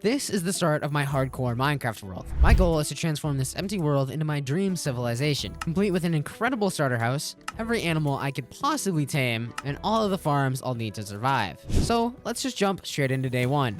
This is the start of my hardcore Minecraft world. My goal is to transform this empty world into my dream civilization, complete with an incredible starter house, every animal I could possibly tame, and all of the farms I'll need to survive. So let's just jump straight into day one.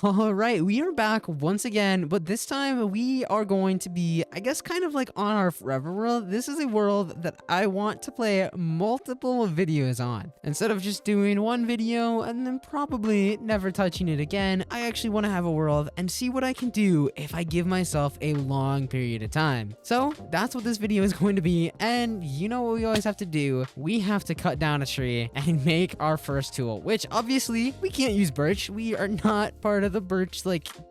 Alright, we are back once again, but this time we are going to be, I guess, kind of like on our forever world. This is a world that I want to play multiple videos on. Instead of just doing one video and then probably never touching it again, I actually want to have a world and see what I can do if I give myself a long period of time. So that's what this video is going to be, and you know what we always have to do? We have to cut down a tree and make our first tool, which obviously we can't use birch. We are not part of the birch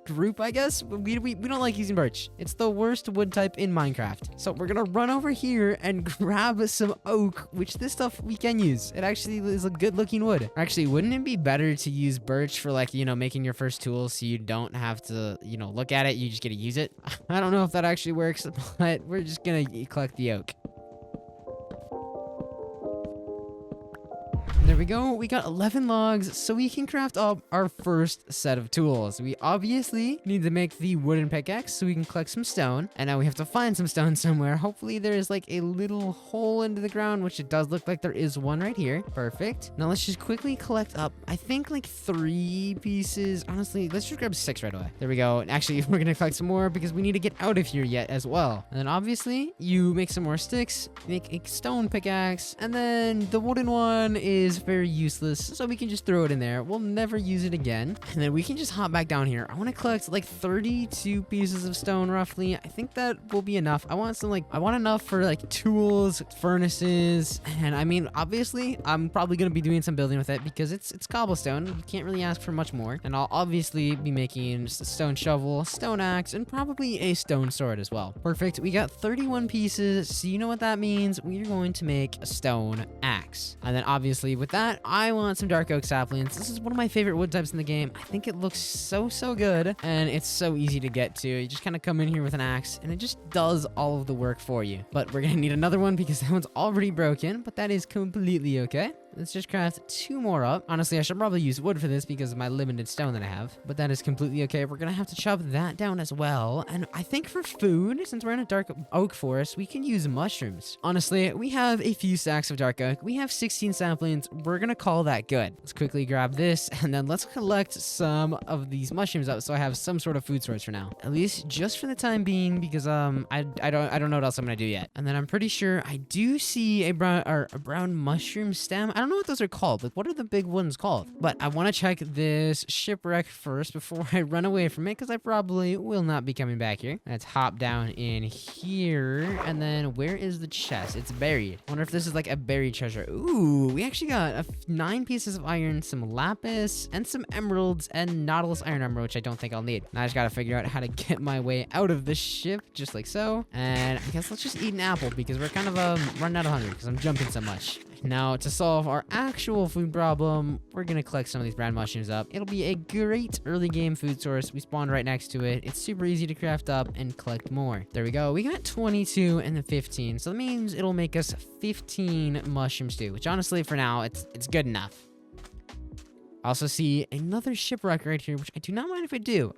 group, I guess. We don't like using birch. It's the worst wood type in Minecraft. So we're gonna run over here and grab some oak, which this stuff we can use. It actually is a good looking wood. Actually, wouldn't it be better to use birch for making your first tool so you don't have to, look at it, you just get to use it? I don't know if that actually works, but we're just gonna collect the oak. There we go. We got 11 logs, so we can craft up our first set of tools. We obviously need to make the wooden pickaxe so we can collect some stone. And now we have to find some stone somewhere. Hopefully there is a little hole into the ground, which it does look like there is one right here. Perfect. Now let's just quickly collect up, I think 3 pieces. Honestly, let's just grab 6 right away. There we go. And actually, we're going to collect some more because we need to get out of here yet as well. And then obviously you make some more sticks, make a stone pickaxe, and then the wooden one is very useless, so we can just throw it in there. We'll never use it again, and then we can just hop back down here. I want to collect 32 pieces of stone roughly. I think that will be enough. I want enough for tools, furnaces, and I mean, obviously I'm probably going to be doing some building with it because it's cobblestone. You can't really ask for much more. And I'll obviously be making just a stone shovel, stone axe, and probably a stone sword as well. Perfect. We got 31 pieces, so you know what that means. We're going to make a stone axe, and then obviously with that, I want some dark oak saplings. This is one of my favorite wood types in the game. I think it looks so good, and it's so easy to get to. You just kind of come in here with an axe, and it just does all of the work for you. But we're gonna need another one because that one's already broken, but that is completely okay. Let's just craft 2 more up. Honestly, I should probably use wood for this because of my limited stone that I have, but that is completely okay. We're gonna have to chop that down as well. And I think for food, since we're in a dark oak forest, we can use mushrooms. Honestly, we have a few stacks of dark oak. We have 16 saplings. We're gonna call that good. Let's quickly grab this, and then let's collect some of these mushrooms up so I have some sort of food source for now. At least just for the time being, because I don't know what else I'm gonna do yet. And then I'm pretty sure I do see a brown mushroom stem. I don't know what those are called. What are the big ones called? But I want to check this shipwreck first before I run away from it, because I probably will not be coming back here. Let's hop down in here, and then where is the chest? It's buried. I wonder if this is a buried treasure. Ooh, we actually got 9 pieces of iron, some lapis, and some emeralds, and nautilus iron armor, which I don't think I'll need. Now I just gotta figure out how to get my way out of the ship, just like so. And I guess let's just eat an apple because we're kind of running out of hunger because I'm jumping so much. Now, to solve our actual food problem, we're gonna collect some of these brown mushrooms up. It'll be a great early game food source. We spawned right next to it. It's super easy to craft up and collect more. There we go. We got 22 and then 15. So that means it'll make us 15 mushroom stew, which honestly for now, it's good enough. I also see another shipwreck right here, which I do not mind if I do.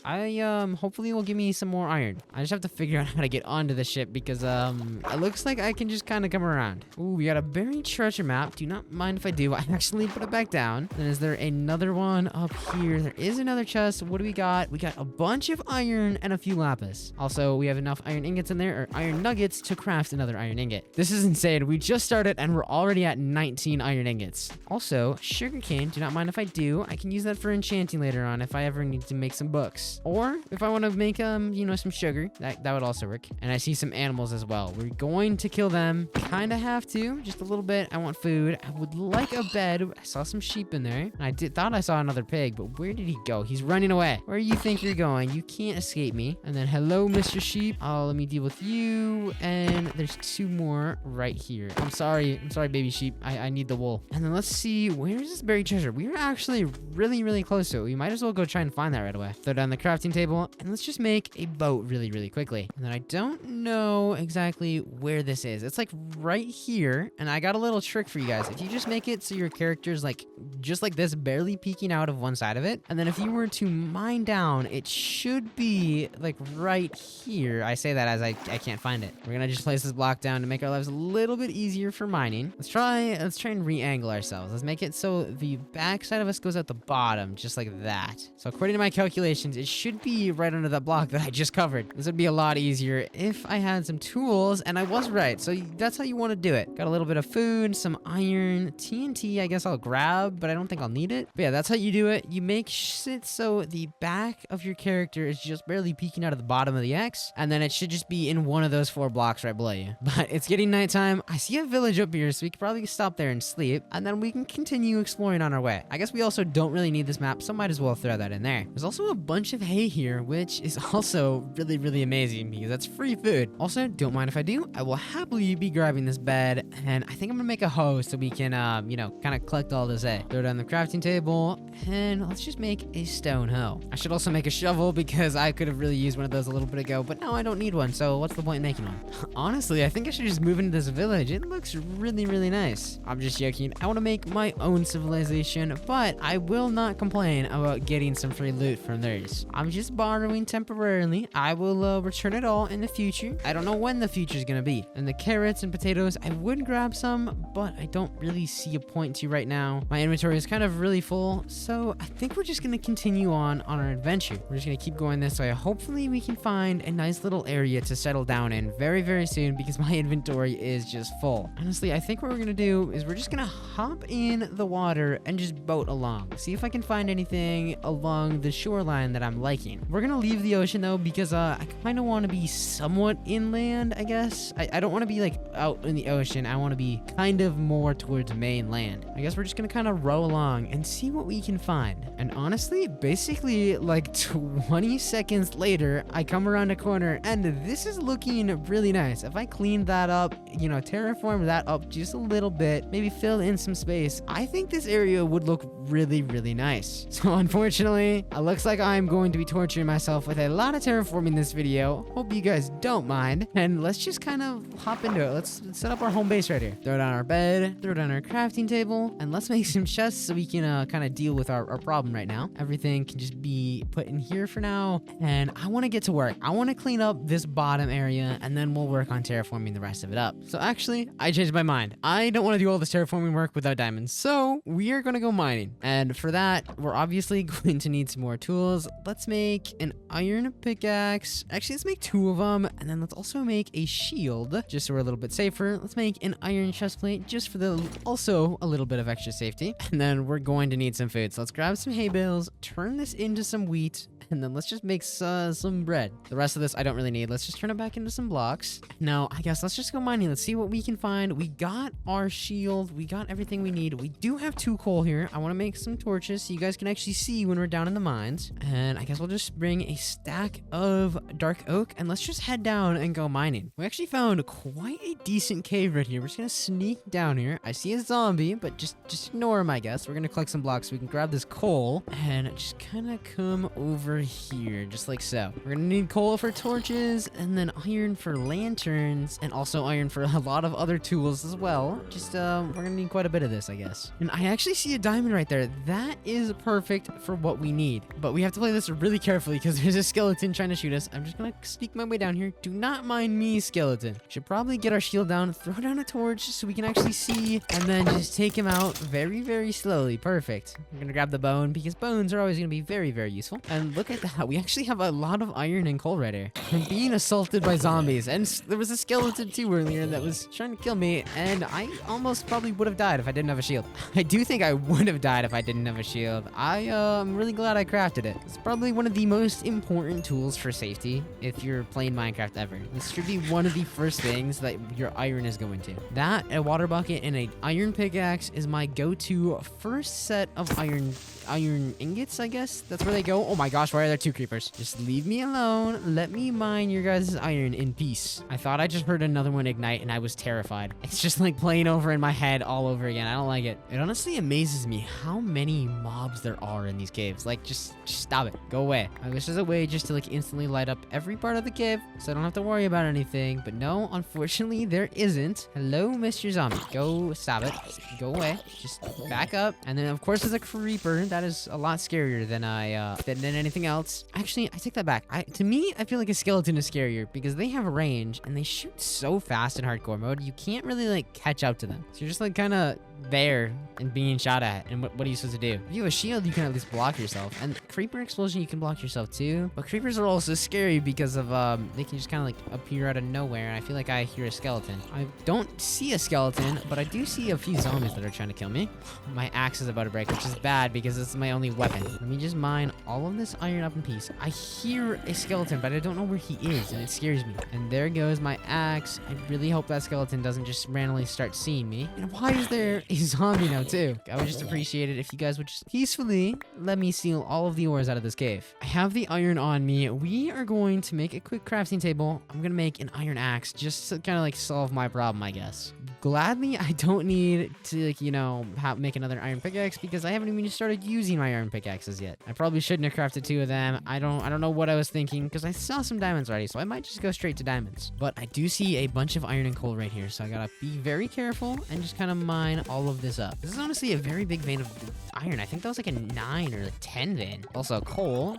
Hopefully will give me some more iron. I just have to figure out how to get onto the ship because, it looks like I can just kind of come around. Ooh, we got a buried treasure map. Do not mind if I do. I actually put it back down. Then is there another one up here? There is another chest. What do we got? We got a bunch of iron and a few lapis. Also, we have enough iron ingots in there, or iron nuggets, to craft another iron ingot. This is insane. We just started and we're already at 19 iron ingots. Also, sugarcane. Do not mind if I do. I can use that for enchanting later on if I ever need to make some books. Or if I want to make, some sugar, that would also work. And I see some animals as well. We're going to kill them. Kind of have to, just a little bit. I want food. I would like a bed. I saw some sheep in there. I thought I saw another pig, but where did he go? He's running away. Where do you think you're going? You can't escape me. And then, hello, Mr. Sheep. Oh, let me deal with you. And there's 2 more right here. I'm sorry, baby sheep. I need the wool. And then let's see, where is this buried treasure? We are actually probably really, really close to it. We might as well go try and find that right away. Throw down the crafting table, and let's just make a boat really, really quickly. And then I don't know exactly where this is. It's like right here, and I got a little trick for you guys. If you just make it so your character's like just like this, barely peeking out of one side of it, and then if you were to mine down, it should be like right here. I say that as I can't find it. We're gonna just place this block down to make our lives a little bit easier for mining. Let's try and re-angle ourselves. Let's make it so the back side of us goes at the bottom, just like that. So according to my calculations, it should be right under that block that I just covered. This would be a lot easier if I had some tools, and I was right. So that's how you want to do it. Got a little bit of food, some iron, TNT, I guess I'll grab, but I don't think I'll need it. But yeah, that's how you do it. You make it so the back of your character is just barely peeking out of the bottom of the X, and then it should just be in one of those 4 blocks right below you. But it's getting nighttime. I see a village up here, so we could probably stop there and sleep, and then we can continue exploring on our way. I guess we also don't really need this map, so might as well throw that in there. There's also a bunch of hay here, which is also really, really amazing because that's free food. Also, don't mind if I do. I will happily be grabbing this bed, and I think I'm gonna make a hoe so we can, kind of collect all this hay. Throw it on the crafting table, and let's just make a stone hoe. I should also make a shovel because I could have really used one of those a little bit ago, but now I don't need one, so what's the point in making one? Honestly, I think I should just move into this village. It looks really, really nice. I'm just joking. I want to make my own civilization, but I will not complain about getting some free loot from theirs. I'm just borrowing temporarily. I will return it all in the future. I don't know when the future is going to be. And the carrots and potatoes, I would grab some, but I don't really see a point to right now. My inventory is kind of really full, so I think we're just going to continue on our adventure. We're just going to keep going this way. Hopefully we can find a nice little area to settle down in very, very soon because my inventory is just full. Honestly, I think what we're going to do is we're just going to hop in the water and just boat along. See if I can find anything along the shoreline that I'm liking. We're going to leave the ocean though because I kind of want to be somewhat inland, I guess. I don't want to be like out in the ocean. I want to be kind of more towards mainland. I guess we're just going to kind of row along and see what we can find. And honestly, basically like 20 seconds later, I come around a corner and this is looking really nice. If I clean that up, terraform that up just a little bit, maybe fill in some space, I think this area would look really, really nice. So unfortunately, it looks like I'm going to be torturing myself with a lot of terraforming this video. Hope you guys don't mind. And let's just kind of hop into it. Let's set up our home base right here. Throw down our bed, throw down our crafting table, and let's make some chests so we can kind of deal with our problem right now. Everything can just be put in here for now. And I want to get to work. I want to clean up this bottom area, and then we'll work on terraforming the rest of it up. So actually, I changed my mind. I don't want to do all this terraforming work without diamonds. So we are going to go mining. And for that, we're obviously going to need some more tools. Let's make an iron pickaxe. Actually, let's make 2 of them. And then let's also make a shield just so we're a little bit safer. Let's make an iron chestplate just for also a little bit of extra safety. And then we're going to need some food. So let's grab some hay bales, turn this into some wheat, and then let's just make some bread. The rest of this I don't really need. Let's just turn it back into some blocks. Now, I guess let's just go mining. Let's see what we can find. We got our shield. We got everything we need. We do have 2 coal here. I want to make some torches so you guys can actually see when we're down in the mines. And I guess we'll just bring a stack of dark oak and let's just head down and go mining. We actually found quite a decent cave right here. We're just going to sneak down here. I see a zombie, but just ignore him, I guess. We're going to collect some blocks so we can grab this coal and just kind of come over here, just like so. We're gonna need coal for torches and then iron for lanterns and also iron for a lot of other tools as well. Just we're gonna need quite a bit of this, I guess. And I actually see a diamond right there. That is perfect for what we need, but we have to play this really carefully because there's a skeleton trying to shoot us. I'm just gonna sneak my way down here. Do not mind me, skeleton. Should probably get our shield down, throw down a torch so we can actually see, and then just take him out very, very slowly. Perfect. I'm gonna grab the bone because bones are always gonna be very, very useful. And look at that. We actually have a lot of iron and coal right here. I'm being assaulted by zombies. And there was a skeleton too earlier that was trying to kill me. And I almost probably would have died if I didn't have a shield. I do think I would have died if I didn't have a shield. I'm really glad I crafted it. It's probably one of the most important tools for safety if you're playing Minecraft ever. This should be one of the first things that your iron is going to. That, a water bucket, and an iron pickaxe is my go-to first set of iron ingots, I guess. That's where they go. Oh my gosh, swear they're 2 creepers. Just leave me alone. Let me mine your guys' iron in peace. I thought I just heard another one ignite and I was terrified. It's just like playing over in my head all over again. I don't like it. It honestly amazes me how many mobs there are in these caves. Like, just stop it. Go away. I wish there's a way just to like instantly light up every part of the cave so I don't have to worry about anything. But no, unfortunately, there isn't. Hello, Mr. Zombie. Go, stop it. Go away. Just back up. And then, of course, there's a creeper. That is a lot scarier than than anything else. Actually, I take that back. To me, I feel like a skeleton is scarier because they have range and they shoot so fast in hardcore mode. You can't really like catch up to them. So you're just like kind of there and being shot at. And what are you supposed to do? If you have a shield, you can at least block yourself. And creeper explosion, you can block yourself too. But creepers are also scary because of they can just kind of like appear out of nowhere. And I feel like I hear a skeleton. I don't see a skeleton, but I do see a few zombies that are trying to kill me. My axe is about to break, which is bad because it's my only weapon. Let me just mine all of this iron up in peace. I hear a skeleton, but I don't know where he is, and it scares me. And there goes my axe. I really hope that skeleton doesn't just randomly start seeing me. And why is there a zombie now too? I would just appreciate it if you guys would just peacefully let me steal all of the ores out of this cave. I have the iron on me. We are going to make a quick crafting table. I'm gonna make an iron axe just to kind of like solve my problem, I guess. Gladly, I don't need to, like, you know, make another iron pickaxe because I haven't even started using my iron pickaxes yet. I probably shouldn't have crafted 2 of them. I don't know what I was thinking because I saw some diamonds already, so I might just go straight to diamonds. But I do see a bunch of iron and coal right here, so I gotta be very careful and just kind of mine all of this up. This is honestly a very big vein of iron. I think that was like a 9 or a 10 vein. Also, coal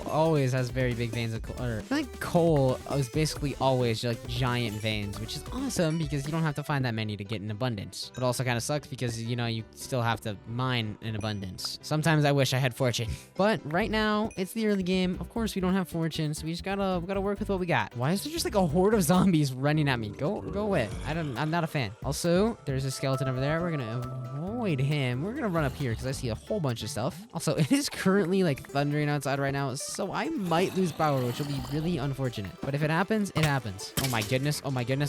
always has very big veins of coal. I feel like coal is basically always like giant veins, which is awesome because you don't have to find that many to get in abundance. But also kind of sucks because, you know, you still have to mine in abundance. Sometimes I wish I had fortune. But right now, it's the early game. Of course, we don't have fortune, so we gotta work with what we got. Why is there just like a horde of zombies running at me? Go away. I'm not a fan. Also, there's a skeleton over there. We're gonna avoid him. We're gonna run up here because I see a whole bunch of stuff. Also, it is currently like thundering outside right now, so I might lose power, which will be really unfortunate. But if it happens, it happens. Oh my goodness.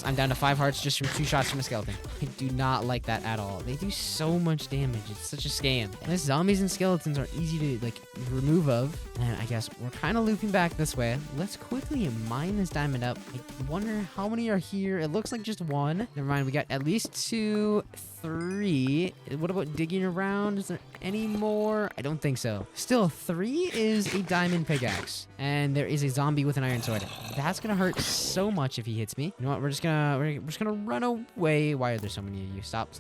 I'm down to 5 hearts just from 2 shots from a skeleton. I do not like that at all. They do so much damage. It's such a scam. These zombies and skeletons are easy to like remove of. And I guess we're kind of looping back this way. Let's quickly mine this diamond up. I wonder how many are here. It looks like just 1. Never mind. We got at least 2, 3. What about digging around? Is there any more? I don't think so. Still, 3 is a diamond pickaxe. And there is a zombie with an iron sword. That's gonna hurt so much if he hits me. You know what? We're just gonna run away. Why are there so many of you? Stop.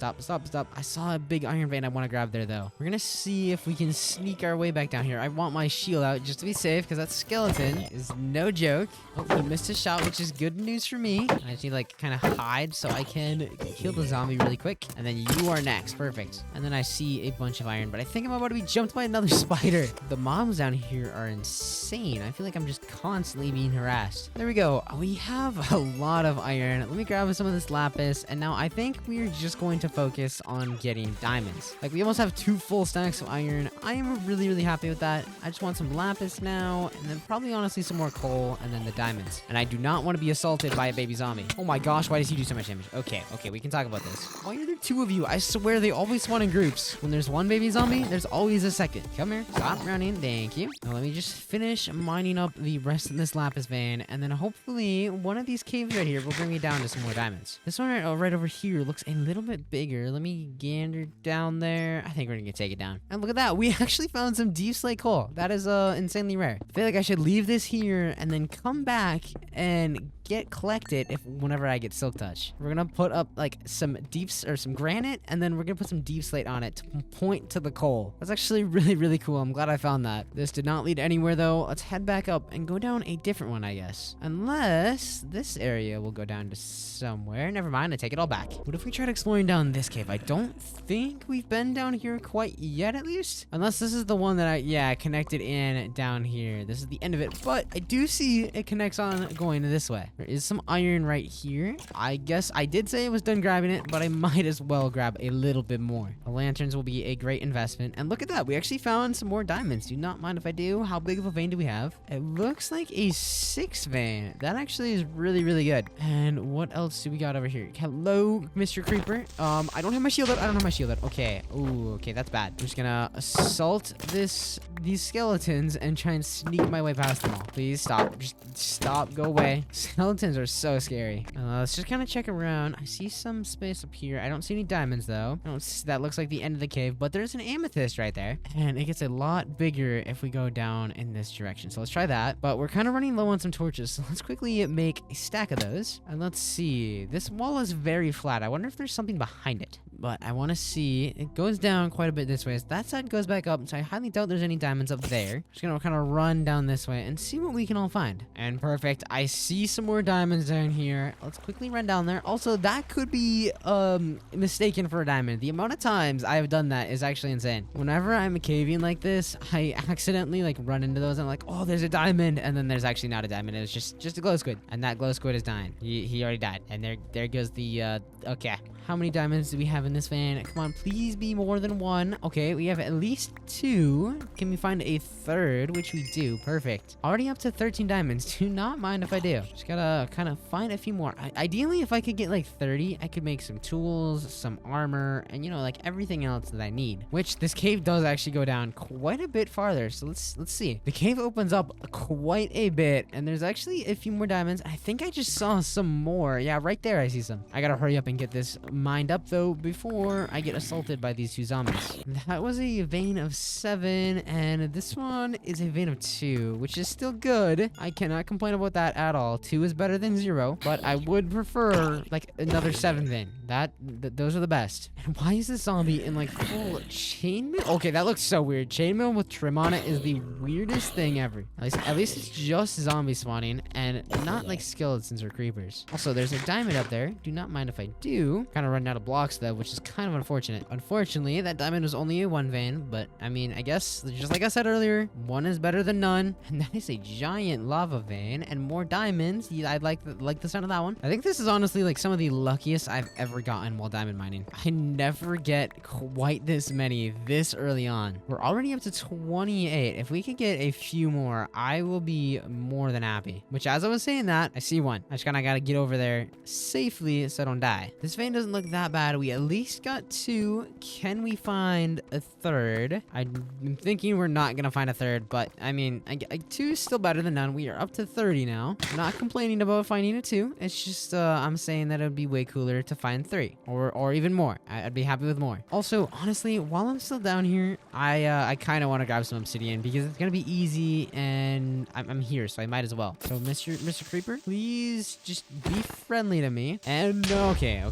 I saw a big iron vein I want to grab there though. We're gonna see if we can sneak our way back down here. I want my shield out just to be safe because that skeleton is no joke. Oh, he missed his shot, which is good news for me. I just need to like kind of hide so I can kill the zombie really quick. And then you are next. Perfect. And then I see a bunch of iron, but I think I'm about to be jumped by another spider. The mobs down here are insane. I feel like I'm just constantly being harassed. There we go. We have a lot of iron. Let me grab some of this lapis. And now I think we're just going to focus on getting diamonds. Like we almost have 2 full stacks of iron. I am really, really happy with that. I just want some lapis now, and then probably honestly some more coal, and then the diamonds. And I do not want to be assaulted by a baby zombie. Oh my gosh, why does he do so much damage? Okay, we can talk about this. Why are there 2 of you? I swear they always spawn in groups. When there's 1 baby zombie, there's always a second. Come here. Stop running. Thank you. Now let me just finish mining up the rest of this lapis vein, and then hopefully one of these caves right here will bring me down to some more diamonds. This one right over here looks a little bit bigger. Let me gander down there. I think we're gonna take it down. And look at that. We actually found some deep slate coal. That is insanely rare. I feel like I should leave this here and then come back and collect it whenever I get silk touch. We're gonna put up like some granite, and then we're gonna put some deep slate on it to point to the coal. That's actually really, really cool. I'm glad I found that. This did not lead anywhere though. Let's head back up and go down a different one, I guess. Unless this area will go down to somewhere. Never mind, I take it all back. What if we tried exploring down this cave? I don't think we've been down here quite yet, at least. Unless this is the one that I connected in down here. This is the end of it, but I do see it connects on going this way. There is some iron right here. I guess I did say I was done grabbing it, but I might as well grab a little bit more. The lanterns will be a great investment. And look at that. We actually found some more diamonds. Do not mind if I do. How big of a vein do we have? It looks like a 6 vein. That actually is really, really good. And what else do we got over here? Hello, Mr. Creeper. I don't have my shield up. Okay. Ooh, okay, that's bad. I'm just gonna assault these skeletons and try and sneak my way past them all. Please stop. Just stop. Go away. Skeletons are so scary. Let's just kind of check around. I see some space up here. I don't see any diamonds though. That looks like the end of the cave, but there's an amethyst right there. And it gets a lot bigger if we go down in this direction. So let's try that. But we're kind of running low on some torches. So let's quickly make a stack of those. And let's see. This wall is very flat. I wonder if there's something behind it. But I want to see. It goes down quite a bit this way. So that side goes back up. So I highly doubt there's any diamonds up there. Just gonna kind of run down this way and see what we can all find. And perfect. I see some more diamonds down here. Let's quickly run down there. Also, that could be mistaken for a diamond. The amount of times I have done that is actually insane. Whenever I'm caving like this, I accidentally like run into those and I'm like, oh, there's a diamond, and then there's actually not a diamond. It's just a glow squid, and that glow squid is dying. He already died, and there goes the okay. How many diamonds do we have in this vein? Come on, please be more than one. Okay, we have at least 2. Can we find a third? Which we do. Perfect. Already up to 13 diamonds. Do not mind if I do. Just gotta kind of find a few more. Ideally, if I could get like 30, I could make some tools, some armor, and you know, like everything else that I need. Which this cave does actually go down quite a bit farther. So let's see. The cave opens up quite a bit, and there's actually a few more diamonds. I think I just saw some more. Yeah, right there I see some. I gotta hurry up and get this mined up though before I get assaulted by these 2 zombies. That was a vein of 7, and this one is a vein of 2, which is still good. I cannot complain about that at all. 2 is better than 0, but I would prefer like another 7 vein. Those are the best. And why is this zombie in like full chainmail? Okay, that looks so weird. Chainmail with trim on it is the weirdest thing ever. At least it's just zombie spawning and not like skeletons or creepers. Also, there's a diamond up there. Do not mind if I do. Kind of running out of blocks though, which is kind of unfortunate. Unfortunately, that diamond was only a 1 vein, but I mean, I guess just like I said earlier, 1 is better than none. And that is a giant lava vein and more diamonds. Yeah, I like the sound of that one. I think this is honestly like some of the luckiest I've ever gotten while diamond mining. I never get quite this many this early on. We're already up to 28. If we could get a few more, I will be more than happy. Which, as I was saying that, I see one. I just kind of got to get over there safely so I don't die. This vein doesn't look that bad. We at least got 2. Can we find a third? I'm thinking we're not gonna find a third, but I mean, 2 is still better than none. We are up to 30 now. I'm not complaining about finding a 2. It's just I'm saying that it would be way cooler to find 3 or even more. I'd be happy with more. Also, honestly, while I'm still down here, I kind of want to grab some obsidian because it's gonna be easy, and I'm here, so I might as well. So, Mr. Creeper, please just be friendly to me. And okay.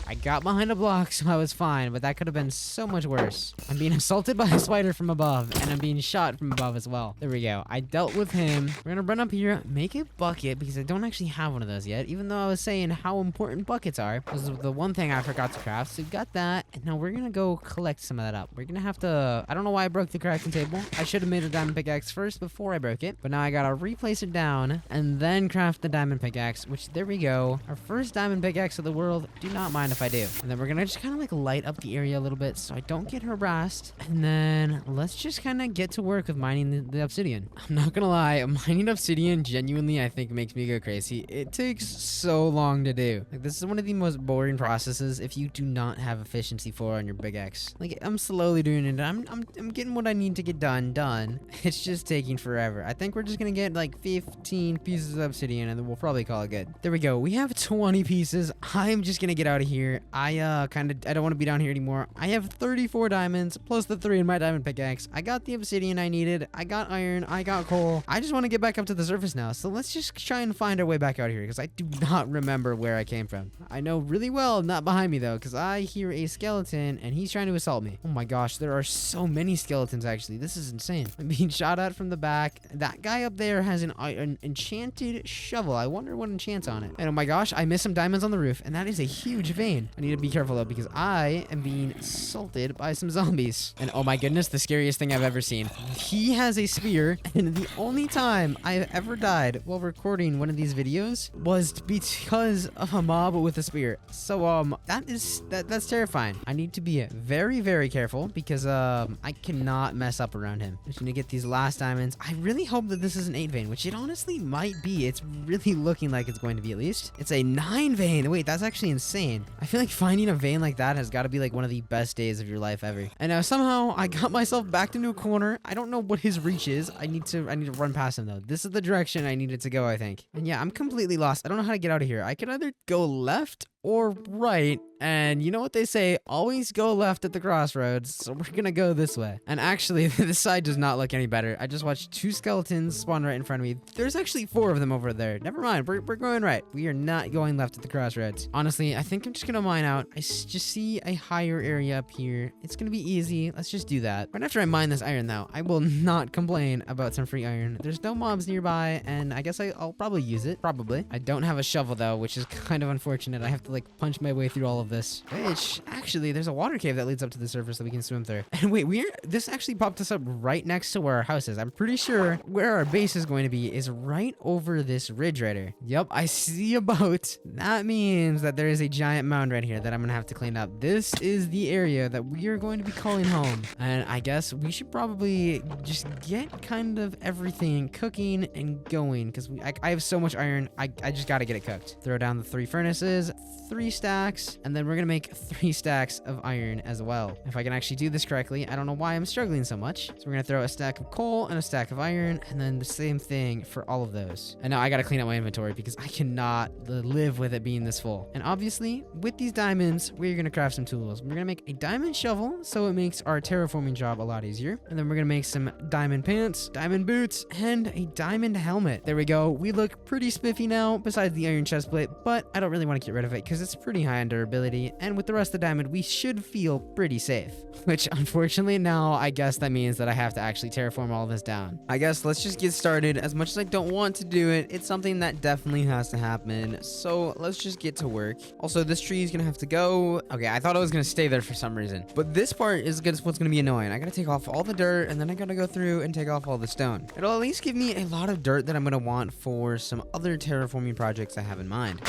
I got behind a block, so I was fine, but that could have been so much worse. I'm being assaulted by a spider from above, and I'm being shot from above as well. There we go. I dealt with him. We're gonna run up here, make a bucket, because I don't actually have one of those yet, even though I was saying how important buckets are. This is the one thing I forgot to craft, so we got that, and now we're gonna go collect some of that up. We're gonna have to... I don't know why I broke the crafting table. I should have made a diamond pickaxe first before I broke it, but now I gotta replace it down, and then craft the diamond pickaxe, which, there we go. Our first diamond pickaxe of the world. Do not mind if I do. And then we're gonna just kind of like light up the area a little bit so I don't get harassed. And then let's just kind of get to work with mining the obsidian. I'm not gonna lie, mining obsidian genuinely I think makes me go crazy. It takes so long to do. Like, this is one of the most boring processes if you do not have efficiency 4 on your pickaxe. Like, I'm slowly doing it. I'm getting what I need to get done. It's just taking forever. I think we're just gonna get like 15 pieces of obsidian and then we'll probably call it good. There we go. We have 20 pieces. I'm just gonna get out of here. I don't want to be down here anymore. I have 34 diamonds plus the 3 in my diamond pickaxe. I got the obsidian I needed. I got iron. I got coal. I just want to get back up to the surface now. So let's just try and find our way back out here because I do not remember where I came from. I know really well not behind me though because I hear a skeleton and he's trying to assault me. Oh my gosh, there are so many skeletons actually. This is insane. I'm being shot at from the back. That guy up there has an enchanted shovel. I wonder what enchants on it. And oh my gosh, I missed some diamonds on the roof and that is a huge vein. I need to be careful though because I am being assaulted by some zombies. And oh my goodness, the scariest thing I've ever seen. He has a spear, and the only time I've ever died while recording one of these videos was because of a mob with a spear. So that's terrifying. I need to be very, very careful because I cannot mess up around him. I'm just gonna get these last diamonds. I really hope that this is an 8 vein, which it honestly might be. It's really looking like it's going to be at least. It's a 9 vein. Wait, that's actually insane. I feel like finding a vein like that has got to be like one of the best days of your life ever. And now somehow I got myself backed into a corner. I don't know what his reach is. I need to run past him though. This is the direction I needed to go, I think. And yeah, I'm completely lost. I don't know how to get out of here. I could either go left or right, and you know what they say, always go left at the crossroads, so we're gonna go this way. And actually, this side does not look any better. I just watched 2 skeletons spawn right in front of me. There's actually 4 of them over there. Never mind, we're going right. We are not going left at the crossroads. Honestly, I think I'm just gonna mine out. I just see a higher area up here. It's gonna be easy. Let's just do that. Right after I mine this iron though, I will not complain about some free iron. There's no mobs nearby, and I guess I'll probably use it. Probably. I don't have a shovel though, which is kind of unfortunate. I have to like punch my way through all of this. Which, actually, there's a water cave that leads up to the surface that we can swim through. And wait, this actually popped us up right next to where our house is. I'm pretty sure where our base is going to be is right over this ridge right here. Yep, I see a boat. That means that there is a giant mound right here that I'm gonna have to clean up. This is the area that we are going to be calling home. And I guess we should probably just get kind of everything cooking and going, because I have so much iron. I just gotta get it cooked. Throw down the 3 furnaces, 3 stacks, and then we're gonna make 3 stacks of iron as well. If I can actually do this correctly, I don't know why I'm struggling so much. So we're gonna throw a stack of coal and a stack of iron, and then the same thing for all of those. And now I gotta clean up my inventory because I cannot live with it being this full. And obviously, with these diamonds, we're gonna craft some tools. We're gonna make a diamond shovel, so it makes our terraforming job a lot easier. And then we're gonna make some diamond pants, diamond boots, and a diamond helmet. There we go. We look pretty spiffy now, besides the iron chest plate, but I don't really want to get rid of it because it's pretty high on durability, and with the rest of the diamond, we should feel pretty safe. Which, unfortunately, now I guess that means that I have to actually terraform all of this down. I guess let's just get started. As much as I don't want to do it, it's something that definitely has to happen, so let's just get to work. Also, this tree is gonna have to go. Okay, I thought it was gonna stay there for some reason, but this part is what's gonna be annoying. I gotta take off all the dirt, and then I gotta go through and take off all the stone. It'll at least give me a lot of dirt that I'm gonna want for some other terraforming projects I have in mind.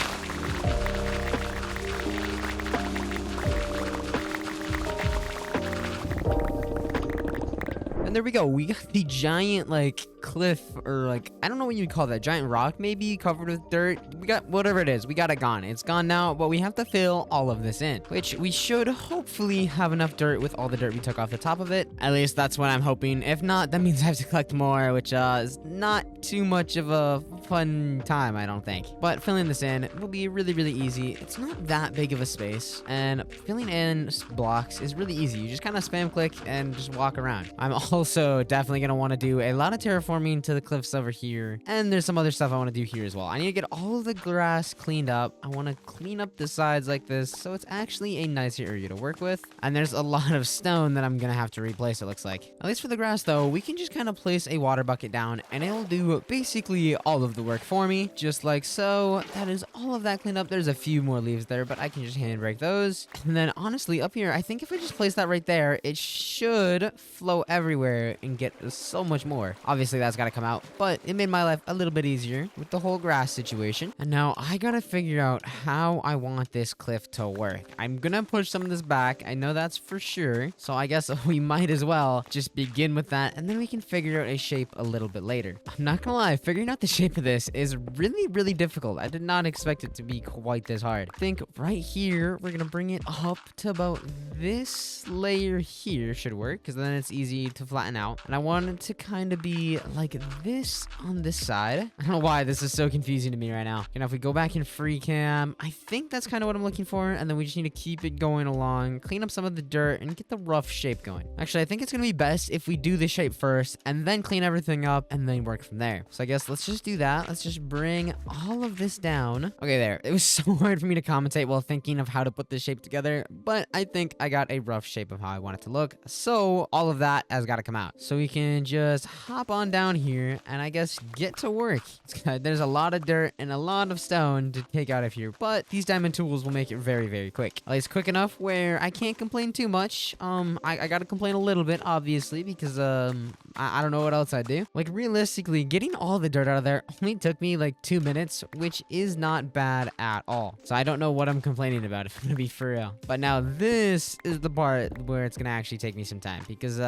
And there we go. We got the giant, like, cliff, or like, I don't know what you'd call that, giant rock maybe covered with dirt. We got whatever it is, we got it gone. It's gone now, but we have to fill all of this in, which we should hopefully have enough dirt with all the dirt we took off the top of it. At least that's what I'm hoping. If not, that means I have to collect more, which is not too much of a fun time, I don't think. But filling this in will be really, really easy. It's not that big of a space, and filling in blocks is really easy. You just kind of spam click and just walk around. I'm also definitely going to want to do a lot of terraforming to the cliffs over here, and there's some other stuff I want to do here as well. I need to get all of the grass cleaned up. I want to clean up the sides like this, so it's actually a nicer area to work with. And there's a lot of stone that I'm going to have to replace, it looks like. At least for the grass, though, we can just kind of place a water bucket down, and it'll do basically all of the work for me, just like so. That is all of that cleaned up. There's a few more leaves there, but I can just hand break those. And then, honestly, up here, I think if I just place that right there, it should flow everywhere and get so much more. Obviously, that's got to come out, but it made my life a little bit easier with the whole grass situation. And now I gotta figure out how I want this cliff to work. I'm gonna push some of this back. I know that's for sure. So I guess we might as well just begin with that, and then we can figure out a shape a little bit later. I'm not gonna lie, figuring out the shape of this is really, really difficult. I did not expect it to be quite this hard. I think right here, we're gonna bring it up to about this layer here should work, because then it's easy to flatten out. And I want it to kind of be like this on this side. I don't know why this is so confusing to me right now. You know, if we go back in free cam, I think that's kind of what I'm looking for. And then we just need to keep it going along, clean up some of the dirt, and get the rough shape going. Actually, I think it's gonna be best if we do the shape first and then clean everything up and then work from there. So I guess let's just do that. Let's just bring all of this down. Okay, there. It was so hard for me to commentate while thinking of how to put this shape together, but I think I got a rough shape of how I want it to look. So all of that has got to come out. So we can just hop on down down here and I guess get to work. There's a lot of dirt and a lot of stone to take out of here, but these diamond tools will make it very, very quick. At least quick enough where I can't complain too much. I gotta complain a little bit, obviously, because I don't know what else I'd do. Like, realistically, getting all the dirt out of there only took me like 2 minutes, which is not bad at all. So I don't know what I'm complaining about, if I'm gonna be for real. But now this is the part where it's gonna actually take me some time, because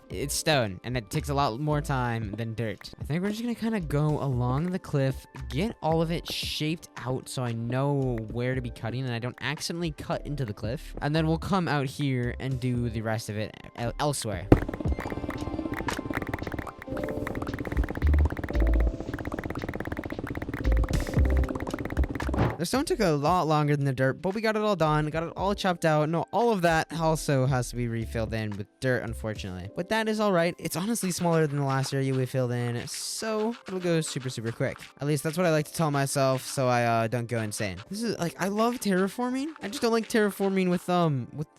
it's stone and it takes a lot more time than dirt. I think we're just gonna kind of go along the cliff, get all of it shaped out so I know where to be cutting and I don't accidentally cut into the cliff. And then we'll come out here and do the rest of it elsewhere. The stone took a lot longer than the dirt, but we got it all done, got it all chopped out. No, all of that also has to be refilled in with dirt, unfortunately. But that is all right. It's honestly smaller than the last area we filled in, so it'll go super, super quick. At least that's what I like to tell myself, so I don't go insane. This is like, I love terraforming. I just don't like terraforming with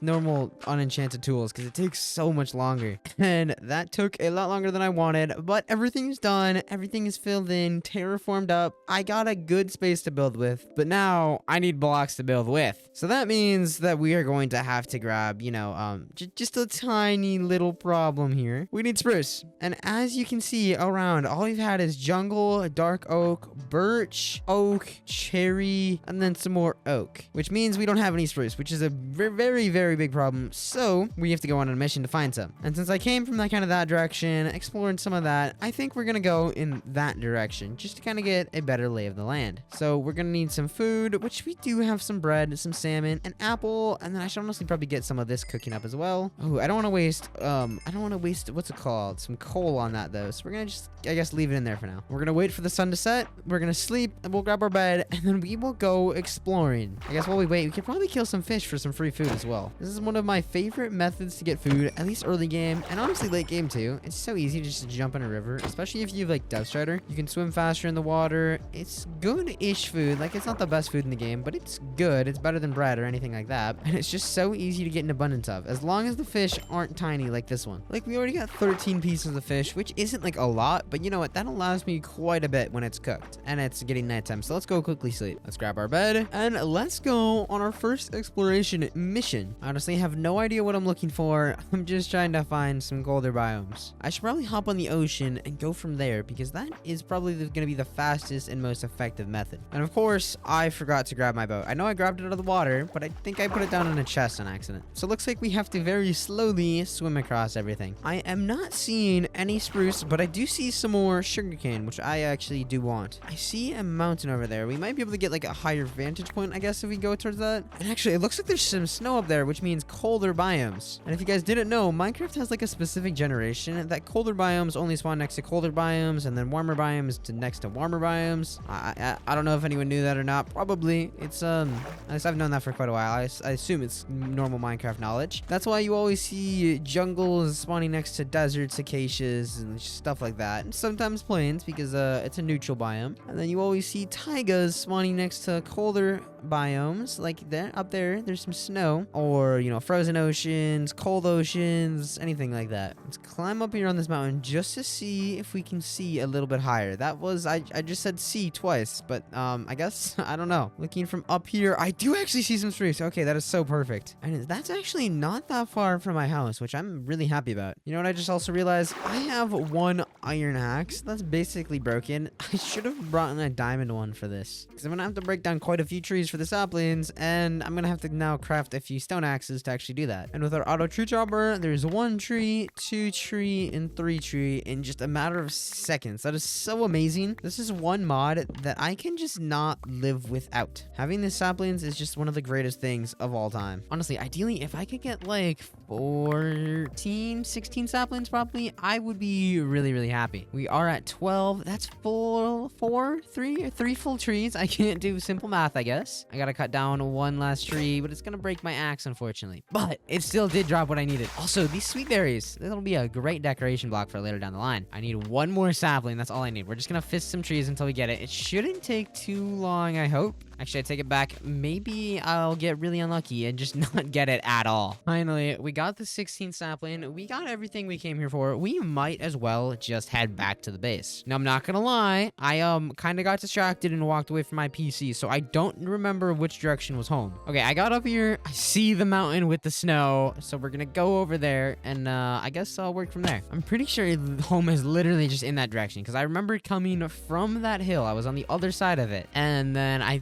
normal unenchanted tools because it takes so much longer. And that took a lot longer than I wanted, but everything's done. Everything is filled in, terraformed up. I got a good space to build with, but now I need blocks to build with. So that means that we are going to have to grab, you know, just a tiny little problem here. We need spruce. And as you can see around, all we've had is jungle, dark oak, birch, oak, cherry, and then some more oak, which means we don't have any spruce, which is a very, very big problem. So we have to go on a mission to find some. And since I came from that direction, exploring some of that, I think we're gonna go in that direction just to kind of get a better lay of the land. So we're gonna need some food, which we do have some bread, some salmon, an apple, and then I should honestly probably get some of this cooking up as well. Oh, I don't want to waste, what's it called? Some coal on that though. So we're gonna just, I guess, leave it in there for now. We're gonna wait for the sun to set. We're gonna sleep and we'll grab our bed and then we will go exploring. I guess while we wait, we could probably kill some fish for some free food as well. This is one of my favorite methods to get food, at least early game and honestly late game too. It's so easy just to jump in a river, especially if you have like Dove Strider. You can swim faster in the water. It's good-ish food. Like, it's not the best food in the game, but it's good. It's better than bread or anything like that. And it's just so easy to get an abundance of, as long as the fish aren't tiny like this one. Like, we already got 13 pieces of fish, which isn't like a lot, but you know what? That allows me quite a bit when it's cooked and it's getting nighttime. So let's go quickly sleep. Let's grab our bed and let's go on our first exploration mission. I honestly have no idea what I'm looking for. I'm just trying to find some colder biomes. I should probably hop on the ocean and go from there because that is probably going to be the fastest and most effective method. And of course, I forgot to grab my boat. I know I grabbed it out of the water, but I think I put it down in a chest on accident. So it looks like we have to very slowly swim across everything. I am not seeing any spruce, but I do see some more sugarcane, which I actually do want. I see a mountain over there. We might be able to get like a higher vantage point, I guess, if we go towards that. And actually, it looks like there's some snow up there, which means colder biomes. And if you guys didn't know, Minecraft has like a specific generation that colder biomes only spawn next to colder biomes, and then warmer biomes next to warmer biomes. I don't know if anyone knew that or not. Probably. It's at least I've known that for quite a while. I assume it's normal Minecraft knowledge. That's why you always see jungles spawning next to deserts, acacias, and stuff like that. And sometimes plains because it's a neutral biome. And then you always see taigas spawning next to colder biomes, like there up there. There's some snow, or you know, frozen oceans, cold oceans, anything like that. Let's climb up here on this mountain just to see if we can see a little bit higher. That was I just said see twice, but I guess I don't know. Looking from up here, I do actually see some spruce. Okay, that is so perfect. And that's actually not that far from my house, which I'm really happy about. You know what I just also realized? I have one iron axe that's basically broken. I should have brought in a diamond one for this, because I'm gonna have to break down quite a few trees for the saplings, and I'm gonna have to now craft a few stone axes to actually do that. And with our auto tree chopper, there's 1 tree, 2 tree, and 3 tree in just a matter of seconds. That is so amazing. This is one mod that I can just not live without. Having the saplings is just one of the greatest things of all time. Honestly, ideally, if I could get like 14, 16 saplings probably, I would be really, really happy. We are at 12. That's three full trees. I can't do simple math, I guess. I gotta cut down 1 last tree, but it's gonna break my axe, unfortunately. But it still did drop what I needed. Also, these sweet berries, that'll be a great decoration block for later down the line. I need 1 more sapling. That's all I need. We're just gonna fist some trees until we get it. It shouldn't take too long, I hope. Actually, I take it back. Maybe I'll get really unlucky and just not get it at all. Finally, we got the 16th sapling. We got everything we came here for. We might as well just head back to the base. Now, I'm not gonna lie. I kind of got distracted and walked away from my PC, so I don't remember which direction was home. Okay, I got up here. I see the mountain with the snow, so we're gonna go over there, and I guess I'll work from there. I'm pretty sure home is literally just in that direction, because I remember coming from that hill. I was on the other side of it, and then I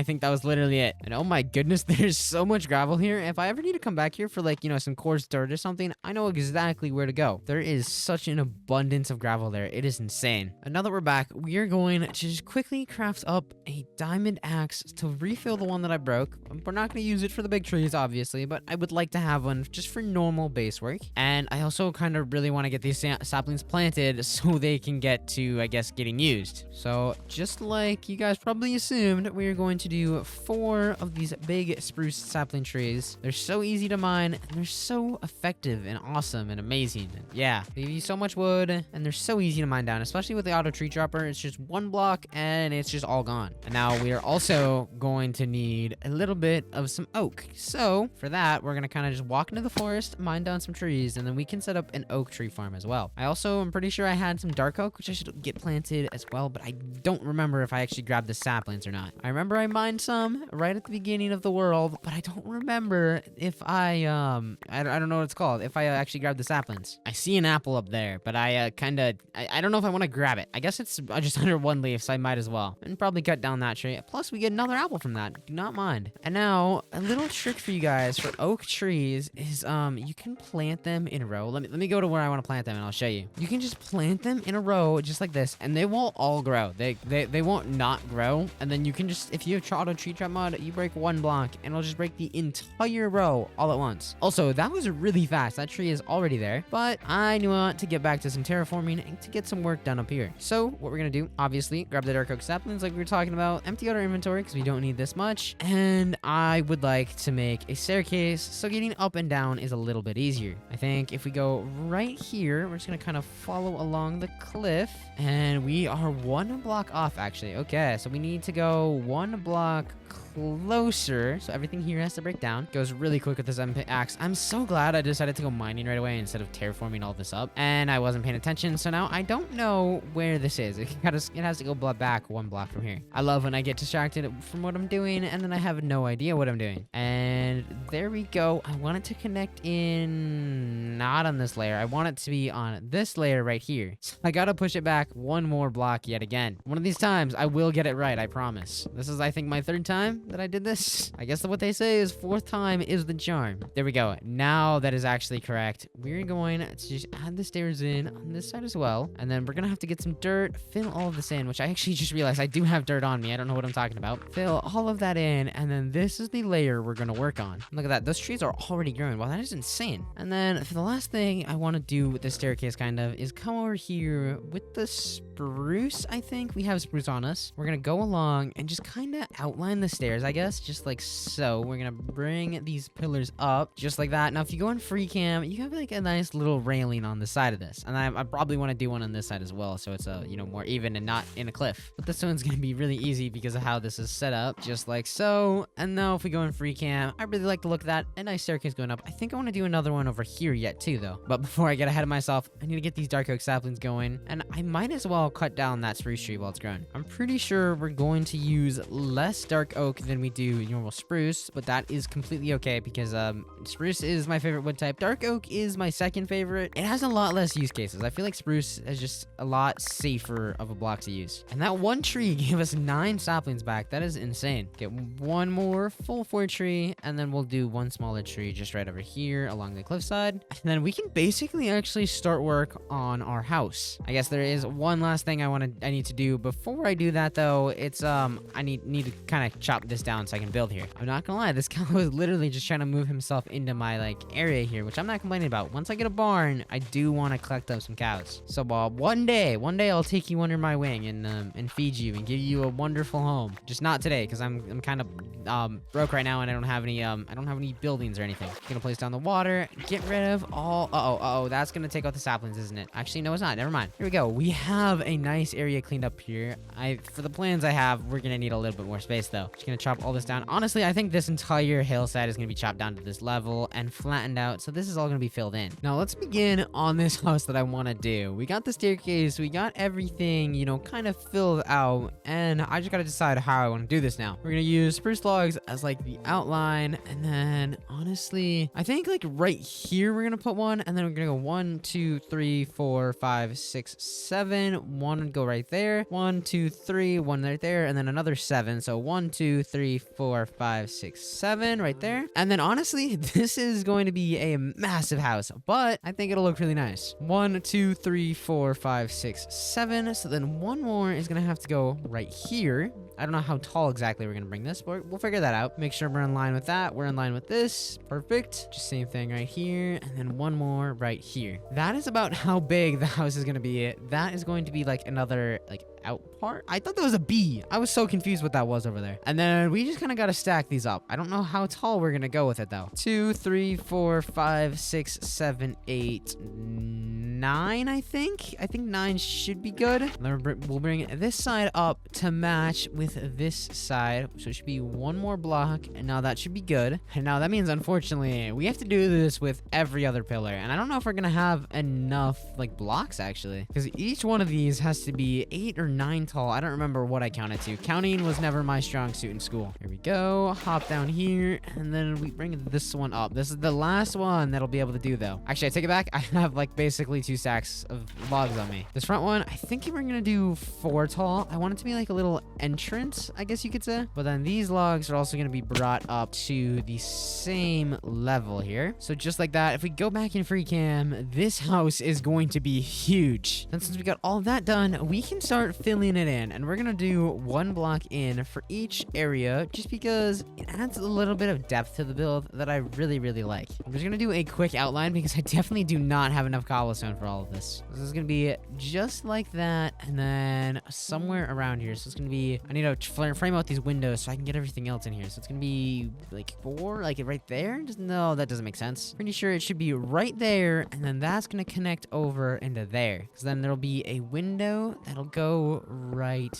think that was literally it. And oh my goodness, there's so much gravel here. If I ever need to come back here for, like, you know, some coarse dirt or something, I know exactly where to go. There is such an abundance of gravel there. It is insane. And now that we're back, we are going to just quickly craft up a diamond axe to refill the one that I broke. We're not going to use it for the big trees, obviously, but I would like to have one just for normal base work. And I also kind of really want to get these saplings planted so they can get to, I guess, getting used. So just like you guys probably assumed, we are going to do 4 of these big spruce sapling trees. They're so easy to mine, and they're so effective and awesome and amazing. And yeah, they give you so much wood, and they're so easy to mine down, especially with the auto tree dropper. It's just 1 block, and it's just all gone. And now we are also going to need a little bit of some oak. So for that, we're going to kind of just walk into the forest, mine down some trees, and then we can set up an oak tree farm as well. I also am pretty sure I had some dark oak, which I should get planted as well, but I don't remember if I actually grabbed the saplings or not. I remember I mined some right at the beginning of the world, but I don't remember if I don't know what it's called, if I actually grabbed the saplings. I see an apple up there, but I don't know if I want to grab it. I guess it's just under 1 leaf, so I might as well. And probably cut down that tree. Plus, we get another apple from that. Do not mind. And now, a little trick for you guys for oak trees is you can plant them in a row. Let me go to where I want to plant them, and I'll show you. You can just plant them in a row just like this, and they will all grow. They won't not grow. And then you can just, if you have auto tree trap mod, you break 1 block, and it'll just break the entire row all at once. Also, that was really fast. That tree is already there, but I want to get back to some terraforming and to get some work done up here. So what we're gonna do, obviously, grab the dark oak saplings like we were talking about, empty out our inventory because we don't need this much, and I would like to make a staircase so getting up and down is a little bit easier. I think if we go right here, we're just gonna kind of follow along the cliff, and we are 1 block off, actually. Okay, so we need to go 1 block closer, so everything here has to break down. Goes really quick with this axe. I'm so glad I decided to go mining right away instead of terraforming all this up, and I wasn't paying attention, so now I don't know where this is. It has to go back 1 block from here. I love when I get distracted from what I'm doing, and then I have no idea what I'm doing. And there we go. I want it to connect in, not on this layer. I want it to be on this layer right here. So I gotta push it back 1 more block yet again. One of these times, I will get it right, I promise. This is, I think, my 3rd time that I did this. I guess what they say is 4th time is the charm. There we go. Now that is actually correct. We're going to just add the stairs in on this side as well. And then we're going to have to get some dirt, fill all of this in, which I actually just realized I do have dirt on me. I don't know what I'm talking about. Fill all of that in. And then this is the layer we're going to work on. Look at that. Those trees are already growing. Wow, that is insane. And then for the last thing I want to do with this staircase kind of is come over here with the spruce. I think we have spruce on us. We're going to go along and just kind of outline the stairs, I guess, just like so. We're gonna bring these pillars up just like that. Now if you go in free cam, you have like a nice little railing on the side of this, and I probably want to do one on this side as well, so it's you know, more even and not in a cliff. But this one's gonna be really easy because of how this is set up, just like so. And now if we go in free cam, I really like the look of that. A nice staircase going up. I think I want to do another one over here yet too, though. But before I get ahead of myself, I need to get these dark oak saplings going, and I might as well cut down that spruce tree while it's growing. I'm pretty sure we're going to use less dark oak than we do normal spruce, but that is completely okay because spruce is my favorite wood type. Dark oak is my 2nd favorite. It has a lot less use cases. I feel like spruce is just a lot safer of a block to use. And that 1 tree gave us 9 saplings back. That is insane. Get 1 more full 4 tree, and then we'll do 1 smaller tree just right over here along the cliffside. And then we can basically actually start work on our house. I guess there is one last thing I need to do. Before I do that though, it's I need to kind of chop this down so I can build here. I'm not gonna lie, this cow is literally just trying to move himself into my like area here, which I'm not complaining about. Once I get a barn, I do want to collect up some cows. So one day I'll take you under my wing and feed you and give you a wonderful home. Just not today, because I'm kind of broke right now and I don't have any I don't have any buildings or anything. Gonna place down the water. Get rid of all... Uh-oh. That's gonna take out the saplings, isn't it? Actually, no, it's not. Never mind. Here we go. We have a nice area cleaned up here. For the plans I have, we're gonna need a little bit more space, though. Just gonna chop all this down. Honestly, I think this entire hillside is gonna be chopped down to this level and flattened out, so this is all gonna be filled in. Now, let's begin on this house that I want to do. We got the staircase. We got everything, you know, kind of filled out, and I just gotta decide how I want to do this now. We're gonna use spruce logs as, like, the outline, and then, honestly, I think, like, right here we're gonna put one, and then we're gonna go 1, 2, 3, 4, 5, 6, 7. One would go right there. 1, 2, 3, one right there, and then another 7. So 1, 2, 3, 4, 5, 6, 7 right there. And then honestly, this is going to be a massive house, but I think it'll look really nice. 1, 2, 3, 4, 5, 6, 7. So then one more is gonna have to go right here. I don't know how tall exactly we're gonna bring this, but we'll figure that out. Make sure we're in line with that. We're in line with this. Perfect. Just same thing right here, and then one more right here. That is about how big the house is gonna be. That is going to be like another like out part. I thought that was a B. I was so confused what that was over there. And then we just kind of got to stack these up. I don't know how tall we're gonna go with it though. 2, 3, 4, 5, 6, 7, 8, 9. I think 9 should be good. We'll bring this side up to match with this side, so it should be one more block, and now that should be good. And now that means, unfortunately, we have to do this with every other pillar, and I don't know if we're gonna have enough like blocks actually, because each one of these has to be 8 or 9 tall. I don't remember what I counted to. Counting was never my strong suit in school. Here we go. Hop down here, and then we bring this one up. This is the last one that'll be able to do though. Actually, I take it back. I have like basically 2 stacks of logs on me. This front one, I think we're gonna do 4 tall. I want it to be like a little entrance, I guess you could say. But then these logs are also gonna be brought up to the same level here. So just like that, if we go back in free cam, this house is going to be huge. And since we got all that done, we can start filling it in, and we're gonna do 1 block in for each area just because it adds a little bit of depth to the build that I really like. I'm just gonna do a quick outline because I definitely do not have enough cobblestone for all of this. This is gonna be just like that, and then somewhere around here. So it's gonna be, I need to frame out these windows so I can get everything else in here. So it's gonna be like 4, like right there. No, that doesn't make sense. Pretty sure it should be right there, and then that's gonna connect over into there. So then there'll be a window that'll go right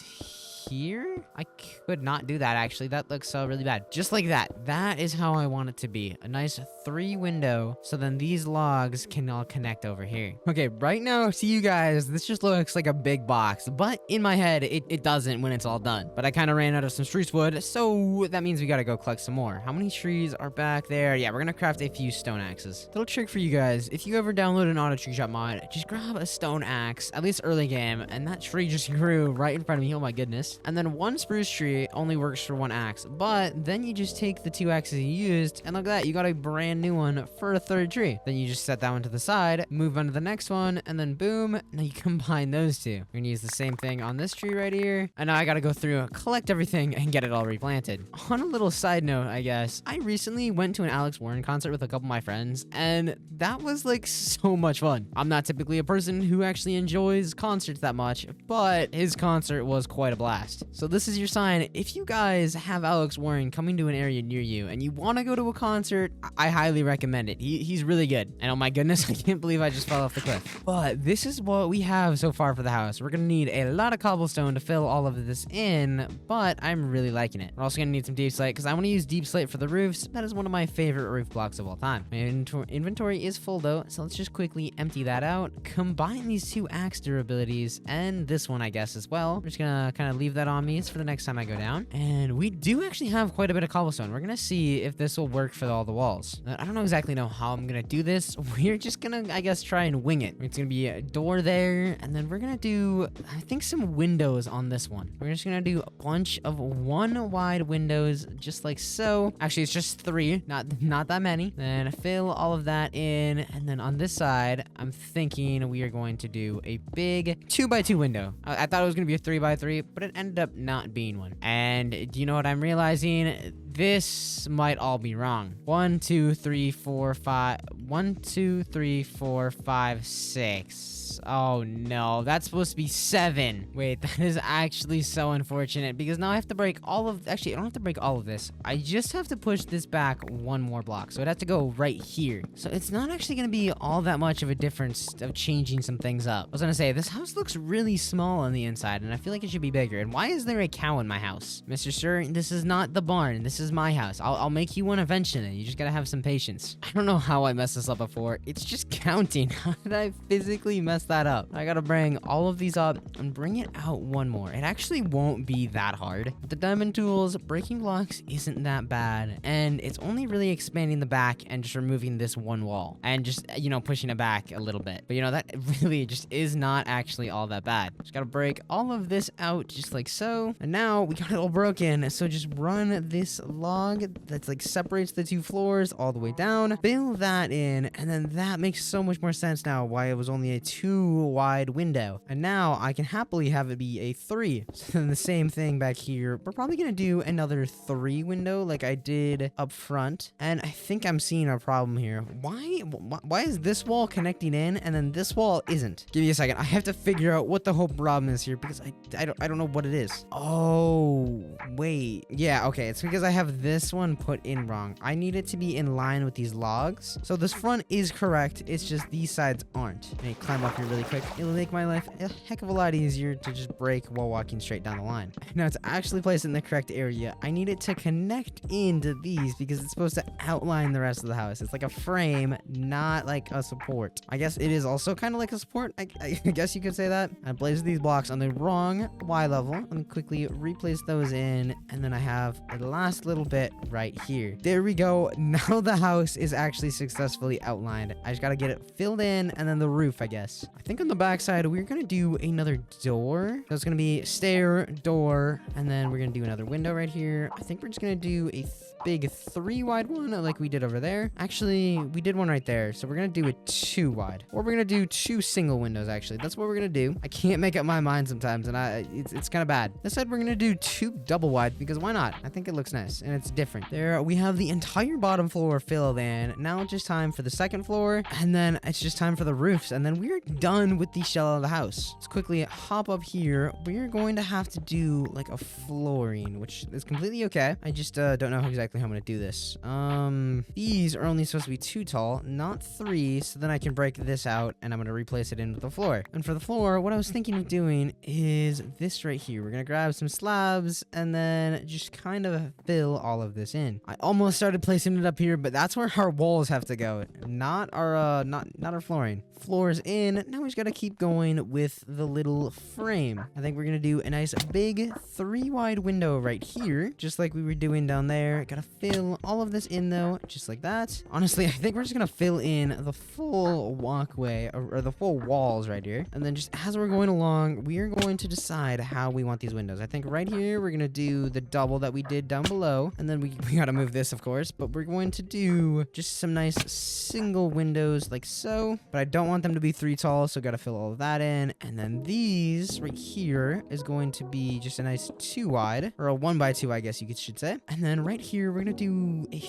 here. I could not do that actually. That looks really bad. Just like that. That is how I want it to be. A nice 3 window. So then these logs can all connect over here. Okay, right now to you guys, this just looks like a big box, but in my head, it doesn't when it's all done. But I kind of ran out of some spruce wood, so that means we got to go collect some more. How many trees are back there? Yeah, we're gonna craft a few stone axes. Little trick for you guys: if you ever download an auto tree shop mod, just grab a stone axe, at least early game, and that tree just grew right in front of me. Oh my goodness. And then 1 spruce tree only works for 1 axe, but then you just take the 2 axes you used, and look at that, you got a brand new one for a 3rd tree. Then you just set that one to the side, move on to the next one, and then boom, now you combine those 2. We're gonna use the same thing on this tree right here, and now I gotta go through, collect everything, and get it all replanted. On a little side note, I guess, I recently went to an Alex Warren concert with a couple of my friends, and that was like so much fun. I'm not typically a person who actually enjoys concerts that much, but his concert was quite a blast. So this is your sign. If you guys have Alex Warren coming to an area near you and you want to go to a concert, I highly recommend it. He's really good. And oh my goodness, I can't believe I just fell off the cliff. But this is what we have so far for the house. We're going to need a lot of cobblestone to fill all of this in, but I'm really liking it. We're also going to need some deep slate because I want to use deep slate for the roofs. That is one of my favorite roof blocks of all time. My inventory is full though, so let's just quickly empty that out. Combine these 2 axe durabilities and this one, I guess, as well. I'm just going to kind of leave that on me for the next time I go down. And we do actually have quite a bit of cobblestone. We're gonna see if this will work for all the walls. I don't exactly know how I'm gonna do this. We're just gonna, I guess, try and wing it. It's gonna be a door there, and then we're gonna do, I think, some windows on this one. We're just gonna do a bunch of 1 wide windows, just like so. Actually, it's just 3, not that many. Then fill all of that in, and then on this side, I'm thinking we are going to do a big 2x2 window. I thought it was gonna be a 3x3, but it ended up not being one. And do you know what I'm realizing? This might all be wrong. 1, 2, 3, 4, 5. 1, 2, 3, 4, 5, 6. house. Oh no, that's supposed to be 7. Wait, that is actually so unfortunate because now I have to break all of, actually I don't have to break all of this. I just have to push this back 1 more block. So it'd have to go right here. So it's not actually going to be all that much of a difference of changing some things up. I was going to say, this house looks really small on the inside and I feel like it should be bigger. And why is there a cow in my house? Mr. Sir, this is not the barn. This is my house. I'll make you one eventually. You just got to have some patience. I don't know how I messed this up before. It's just counting. How did I physically mess that up? I got to bring all of these up and bring it out 1 more. It actually won't be that hard. With the diamond tools, breaking blocks isn't that bad. And it's only really expanding the back and just removing this 1 wall and just, you know, pushing it back a little bit. But you know, that really just is not actually all that bad. Just gotta break all of this out just like so. And now we got it all broken. So just run this log that's like separates the 2 floors all the way down, fill that in, and then that makes so much more sense now why it was only a 2 wide window. And now I can happily have it be a 3. So then the same thing back here. We're probably gonna do another 3 window like I did up front. And I think I'm seeing a problem here. Why is this wall connecting in and then this wall isn't? Give me a second. I have to figure out what the whole problem is here because I don't know what it is. Oh, wait. Yeah, okay. It's because I have this one put in wrong. I need it to be in line with these logs. So this front is correct. It's just these sides aren't. Let me climb up here really quick. It'll make my life a heck of a lot easier to just break while walking straight down the line. Now it's actually placed in the correct area. I need it to connect into these because it's supposed to outline the rest of the house. It's like a frame, not like a support. I guess it is also kind of like a support. I guess you could say that. I placed these blocks on the wrong Y level. Let me quickly replace those in. And then I have the last little bit right here. There we go. Now the house is actually successfully outlined. I just got to get it filled in and then the roof, I guess. I think on the back side, we're going to do another door. So it's going to be stair, door, and then we're going to do another window right here. I think we're just going to do a big 3 wide one like we did over there. Actually, we did one right there. So we're going to do a 2 wide. Or we're going to do 2 single windows, actually. That's what we're going to do. I can't make up my mind sometimes, and it's kind of bad. This side, we're going to do 2 double wide because why not? I think it looks nice, and it's different. There, we have the entire bottom floor filled in. Now it's just time for the second floor, and then it's just time for the roofs, and then we're done with the shell of the house. Let's quickly hop up here. We're going to have to do like a flooring, which is completely okay. I just don't know exactly how I'm going to do this. These are only supposed to be 2 tall, not 3, so then I can break this out, and I'm going to replace it into the floor. And for the floor, what I was thinking of doing is this right here. We're going to grab some slabs, and then just kind of fill all of this in. I almost started placing it up here, but that's where our walls have to go, not our not our flooring. Floors in. Now we just got to keep going with the little frame. I think we're going to do a nice big 3 wide window right here, just like we were doing down there. Got to fill all of this in though, just like that. Honestly, I think we're just going to fill in the full walkway or the full walls right here. And then just as we're going along, we are going to decide how we want these windows. I think right here, we're going to do the double that we did down below. And then we got to move this, of course, but we're going to do just some nice single windows like so, but I don't want them to be 3 tall, so got to fill all of that in. And then these right here is going to be just a nice 2 wide, or a 1 by 2, I guess you should say. And then right here, we're going to do a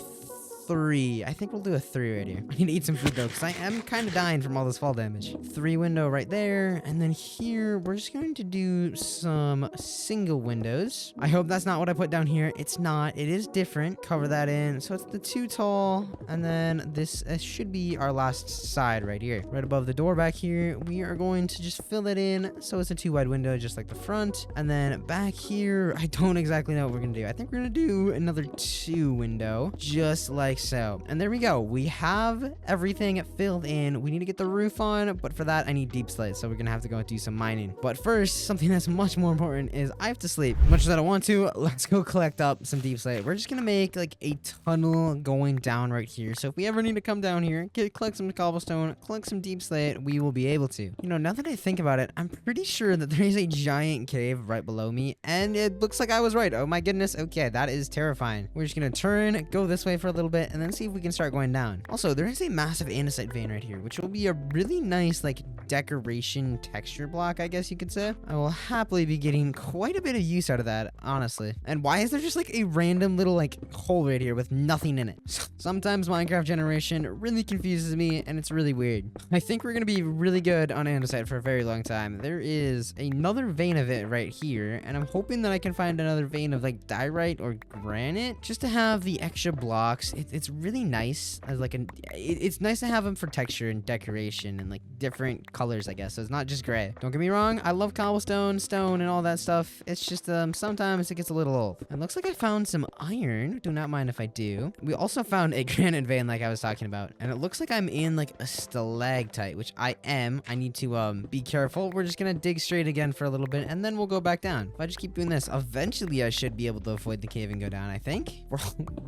3. I think we'll do a 3 right here. I need to eat some food though, because I am kind of dying from all this fall damage. 3 window right there. And then here, we're just going to do some single windows. I hope that's not what I put down here. It's not. It is different. Cover that in. So it's the 2 tall. And then this should be our last side right here. Right above the door back here, we are going to just fill it in. So it's a 2 wide window, just like the front. And then back here, I don't exactly know what we're going to do. I think we're going to do another 2 window, just like so. And there we go. We have everything filled in. We need to get the roof on, but for that I need deep slate, so we're gonna have to go do some mining. But first, something that's much more important is I have to sleep. Much as I don't want to, let's go collect up some deep slate. We're just gonna make like a tunnel going down right here, so if we ever need to come down here, collect some cobblestone, collect some deep slate, we will be able to. You know, now that I think about it, I'm pretty sure that there is a giant cave right below me, and it looks like I was right. Oh my goodness. Okay, that is terrifying. We're just gonna turn, go this way for a little bit, it and then see if we can start going down. Also, there is a massive andesite vein right here, which will be a really nice like decoration texture block, I guess you could say. I will happily be getting quite a bit of use out of that, honestly. And why is there just like a random little like hole right here with nothing in it? Sometimes Minecraft generation really confuses me and it's really weird. I think we're gonna be really good on andesite for a very long time. There is another vein of it right here, and I'm hoping that I can find another vein of like diorite or granite just to have the extra blocks. It's really nice as like it's nice to have them for texture and decoration and like different colors, I guess. So it's not just gray. Don't get me wrong, I love cobblestone, stone, and all that stuff. It's just sometimes it gets a little old. It looks like I found some iron. Do not mind if I do. We also found a granite vein like I was talking about, and it looks like I'm in like a stalactite, which I am. I need to be careful. We're just gonna dig straight again for a little bit and then we'll go back down. If I just keep doing this, eventually I should be able to avoid the cave and go down, I think.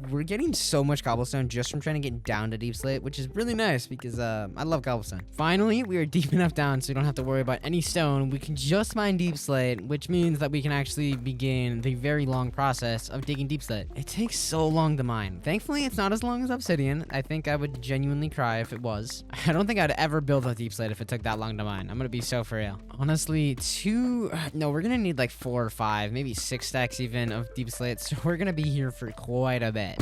We're getting so much cobblestone just from trying to get down to deep slate, which is really nice because I love cobblestone. Finally, we are deep enough down so we don't have to worry about any stone. We can just mine deep slate, which means that we can actually begin the very long process of digging deep slate. It takes so long to mine. Thankfully, it's not as long as obsidian. I think I would genuinely cry if it was. I don't think I'd ever build a deep slate if it took that long to mine. I'm gonna be so for real. Honestly, we're gonna need like 4 or 5, maybe 6 stacks even of deep slate, so we're gonna be here for quite a bit.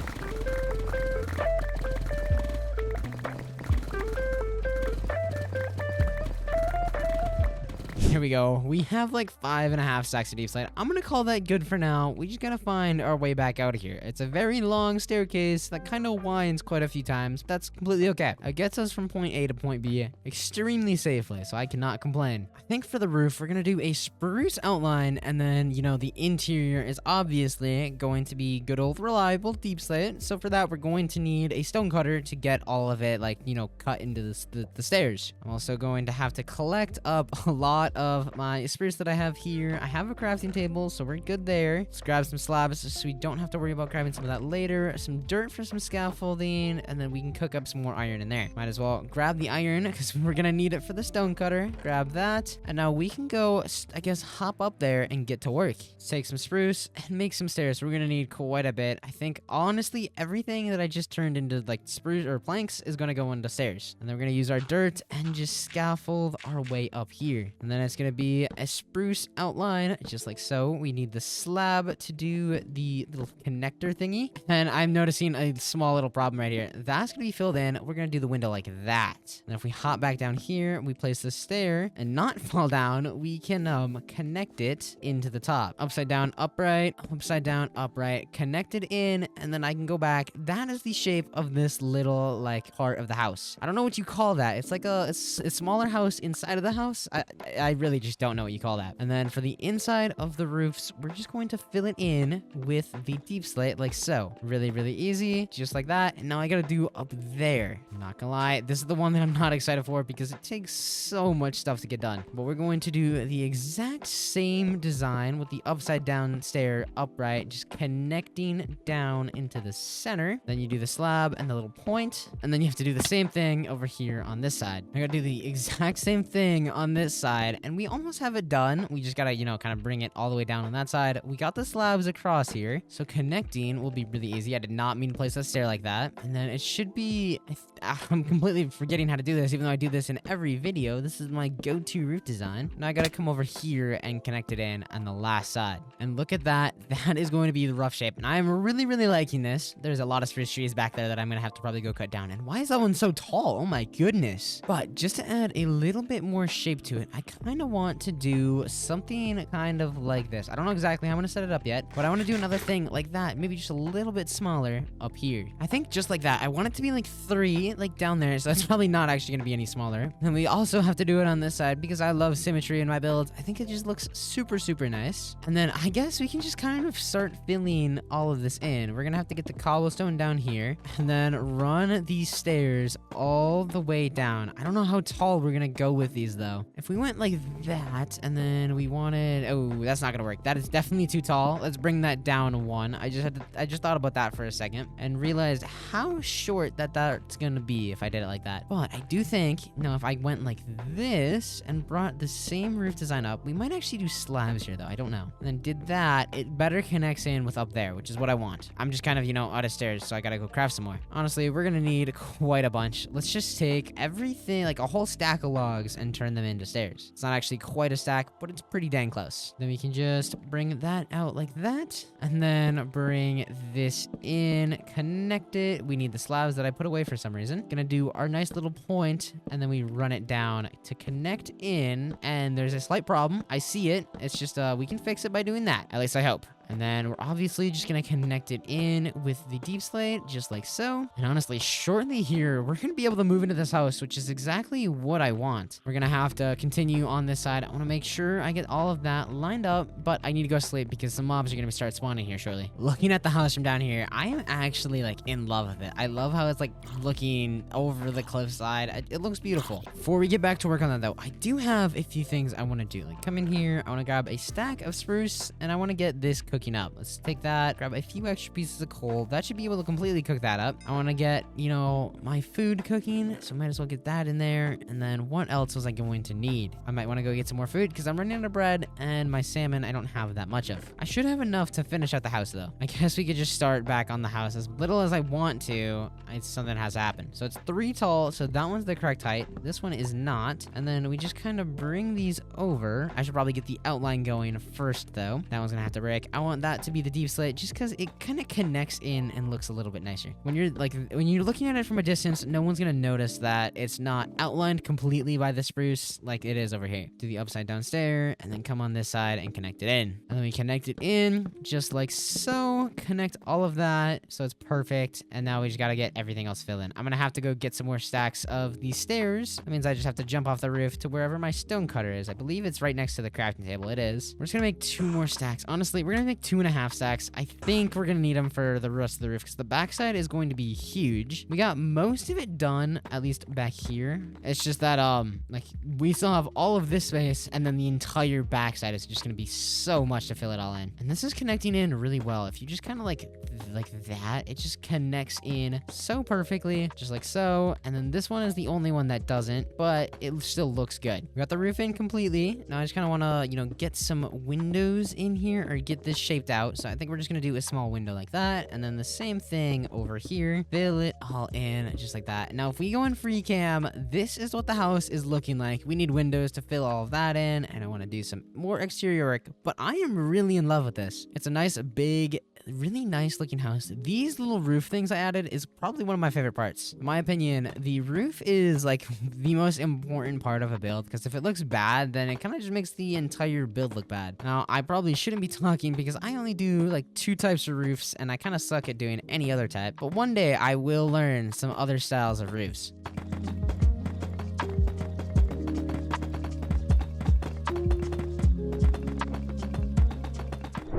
Here we go. We have like 5.5 stacks of deep slate. I'm gonna call that good for now. We just gotta find our way back out of here. It's a very long staircase that kind of winds quite a few times. But that's completely okay. It gets us from point A to point B extremely safely, so I cannot complain. I think for the roof, we're gonna do a spruce outline, and then, you know, the interior is obviously going to be good old reliable deep slate. So for that, we're going to need a stone cutter to get all of it, like, you know, cut into the stairs. I'm also going to have to collect up a lot of my spruce that I have here. I have a crafting table, so we're good there. Let's grab some slabs so we don't have to worry about grabbing some of that later. Some dirt for some scaffolding, and then we can cook up some more iron in there. Might as well grab the iron because we're gonna need it for the stone cutter. Grab that, and now we can go, I guess, hop up there and get to work. Let's take some spruce and make some stairs. We're gonna need quite a bit. I think, honestly, everything that I just turned into like spruce or planks is gonna go into stairs. And then we're gonna use our dirt and just scaffold our way up here. And then it's gonna be a spruce outline, just like so. We need the slab to do the little connector thingy. And I'm noticing a small little problem right here. That's gonna be filled in. We're gonna do the window like that. And if we hop back down here, we place the stair and not fall down, we can connect it into the top. Upside down, upright, upside down, upright, connected in, and then I can go back. That is the shape of this little like part of the house. I don't know what you call that. It's like a smaller house inside of the house. I really just don't know what you call that. And then for the inside of the roofs, we're just going to fill it in with the deep slate like so. Really, really easy, just like that. And now I gotta do up there. I'm not gonna lie, this is the one that I'm not excited for because it takes so much stuff to get done. But we're going to do the exact same design with the upside down stair upright, just connecting down into the center. Then you do the slab and the little point, and then you have to do the same thing over here on this side. I gotta do the exact same thing on this side, and we almost have it done. We just gotta, you know, kind of bring it all the way down on that side. We got the slabs across here, so connecting will be really easy. I did not mean to place a stair like that. And then it should be, I'm completely forgetting how to do this, even though I do this in every video. This is my go-to roof design. Now I gotta come over here and connect it in on the last side. And look at that. That is going to be the rough shape. And I'm really, really liking this. There's a lot of spruce trees back there that I'm gonna have to probably go cut down. And why is that one so tall? Oh my goodness. But just to add a little bit more shape to it, I kind of want to do something kind of like this. I don't know exactly how I'm gonna set it up yet, but I want to do another thing like that, maybe just a little bit smaller up here. I think just like that. I want it to be like 3 like down there, so that's probably not actually gonna be any smaller. And we also have to do it on this side because I love symmetry in my builds. I think it just looks super, super nice. And then I guess we can just kind of start filling all of this in. We're gonna have to get the cobblestone down here and then run these stairs all the way down. I don't know how tall we're gonna go with these though. If we went like that. And then we wanted, oh, that's not gonna work. That is definitely too tall. Let's bring that down one. I just thought about that for a second and realized how short that's gonna be if I did it like that. But I do think, if I went like this and brought the same roof design up, we might actually do slabs here though. I don't know. And then did that, it better connects in with up there, which is what I want. I'm just kind of, out of stairs, so I gotta go craft some more. Honestly, we're gonna need quite a bunch. Let's just take everything, like a whole stack of logs, and turn them into stairs. It's not actually quite a stack, but it's pretty dang close. Then we can just bring that out like that, and then bring this in, connect it. We need the slabs that I put away for some reason. Gonna do our nice little point, and then we run it down to connect in, and there's a slight problem. I see it. It's just, we can fix it by doing that. At least I hope. And then we're obviously just going to connect it in with the deep slate, just like so. And honestly, shortly here, we're going to be able to move into this house, which is exactly what I want. We're going to have to continue on this side. I want to make sure I get all of that lined up, but I need to go sleep because some mobs are going to start spawning here shortly. Looking at the house from down here, I am actually like in love with it. I love how it's like looking over the cliffside. It looks beautiful. Before we get back to work on that though, I do have a few things I want to do. Like come in here, I want to grab a stack of spruce, and I want to get this cooking up. Let's take that, grab a few extra pieces of coal. That should be able to completely cook that up. I want to get, my food cooking, so I might as well get that in there. And then what else was I going to need? I might want to go get some more food because I'm running out of bread, and my salmon I don't have that much of. I should have enough to finish out the house though. I guess we could just start back on the house as little as I want to. Something has to happen. So it's 3 tall, so that one's the correct height. This one is not. And then we just kind of bring these over. I should probably get the outline going first though. That one's gonna have to break. I want that to be the deep slate just because it kind of connects in and looks a little bit nicer. When you're looking at it from a distance, no one's gonna notice that it's not outlined completely by the spruce like it is over here. Do the upside down stair and then come on this side and connect it in. And then we connect it in just like so. Connect all of that so it's perfect. And now we just gotta get everything else filled in. I'm gonna have to go get some more stacks of these stairs. That means I just have to jump off the roof to wherever my stone cutter is. I believe it's right next to the crafting table. It is. We're just gonna make 2 more stacks. Honestly, we're gonna make 2.5 stacks. I think we're gonna need them for the rest of the roof because the backside is going to be huge. We got most of it done, at least back here. It's just that we still have all of this space, and then the entire backside is just gonna be so much to fill it all in. And this is connecting in really well. If you just kind of like that, it just connects in so perfectly, just like so. And then this one is the only one that doesn't, but it still looks good. We got the roof in completely. Now I just kind of want to get some windows in here, or get this shaped out. So I think we're just gonna do a small window like that, and then the same thing over here. Fill it all in just like that. Now if we go in free cam, this is what the house is looking like. We need windows to fill all of that in, and I want to do some more exterior work, but I am really in love with this. It's a nice big, really nice looking house. These little roof things I added is probably one of my favorite parts. In my opinion, the roof is like the most important part of a build, because if it looks bad, then it kind of just makes the entire build look bad. Now I probably shouldn't be talking because I only do like 2 types of roofs, and I kind of suck at doing any other type, but one day I will learn some other styles of roofs.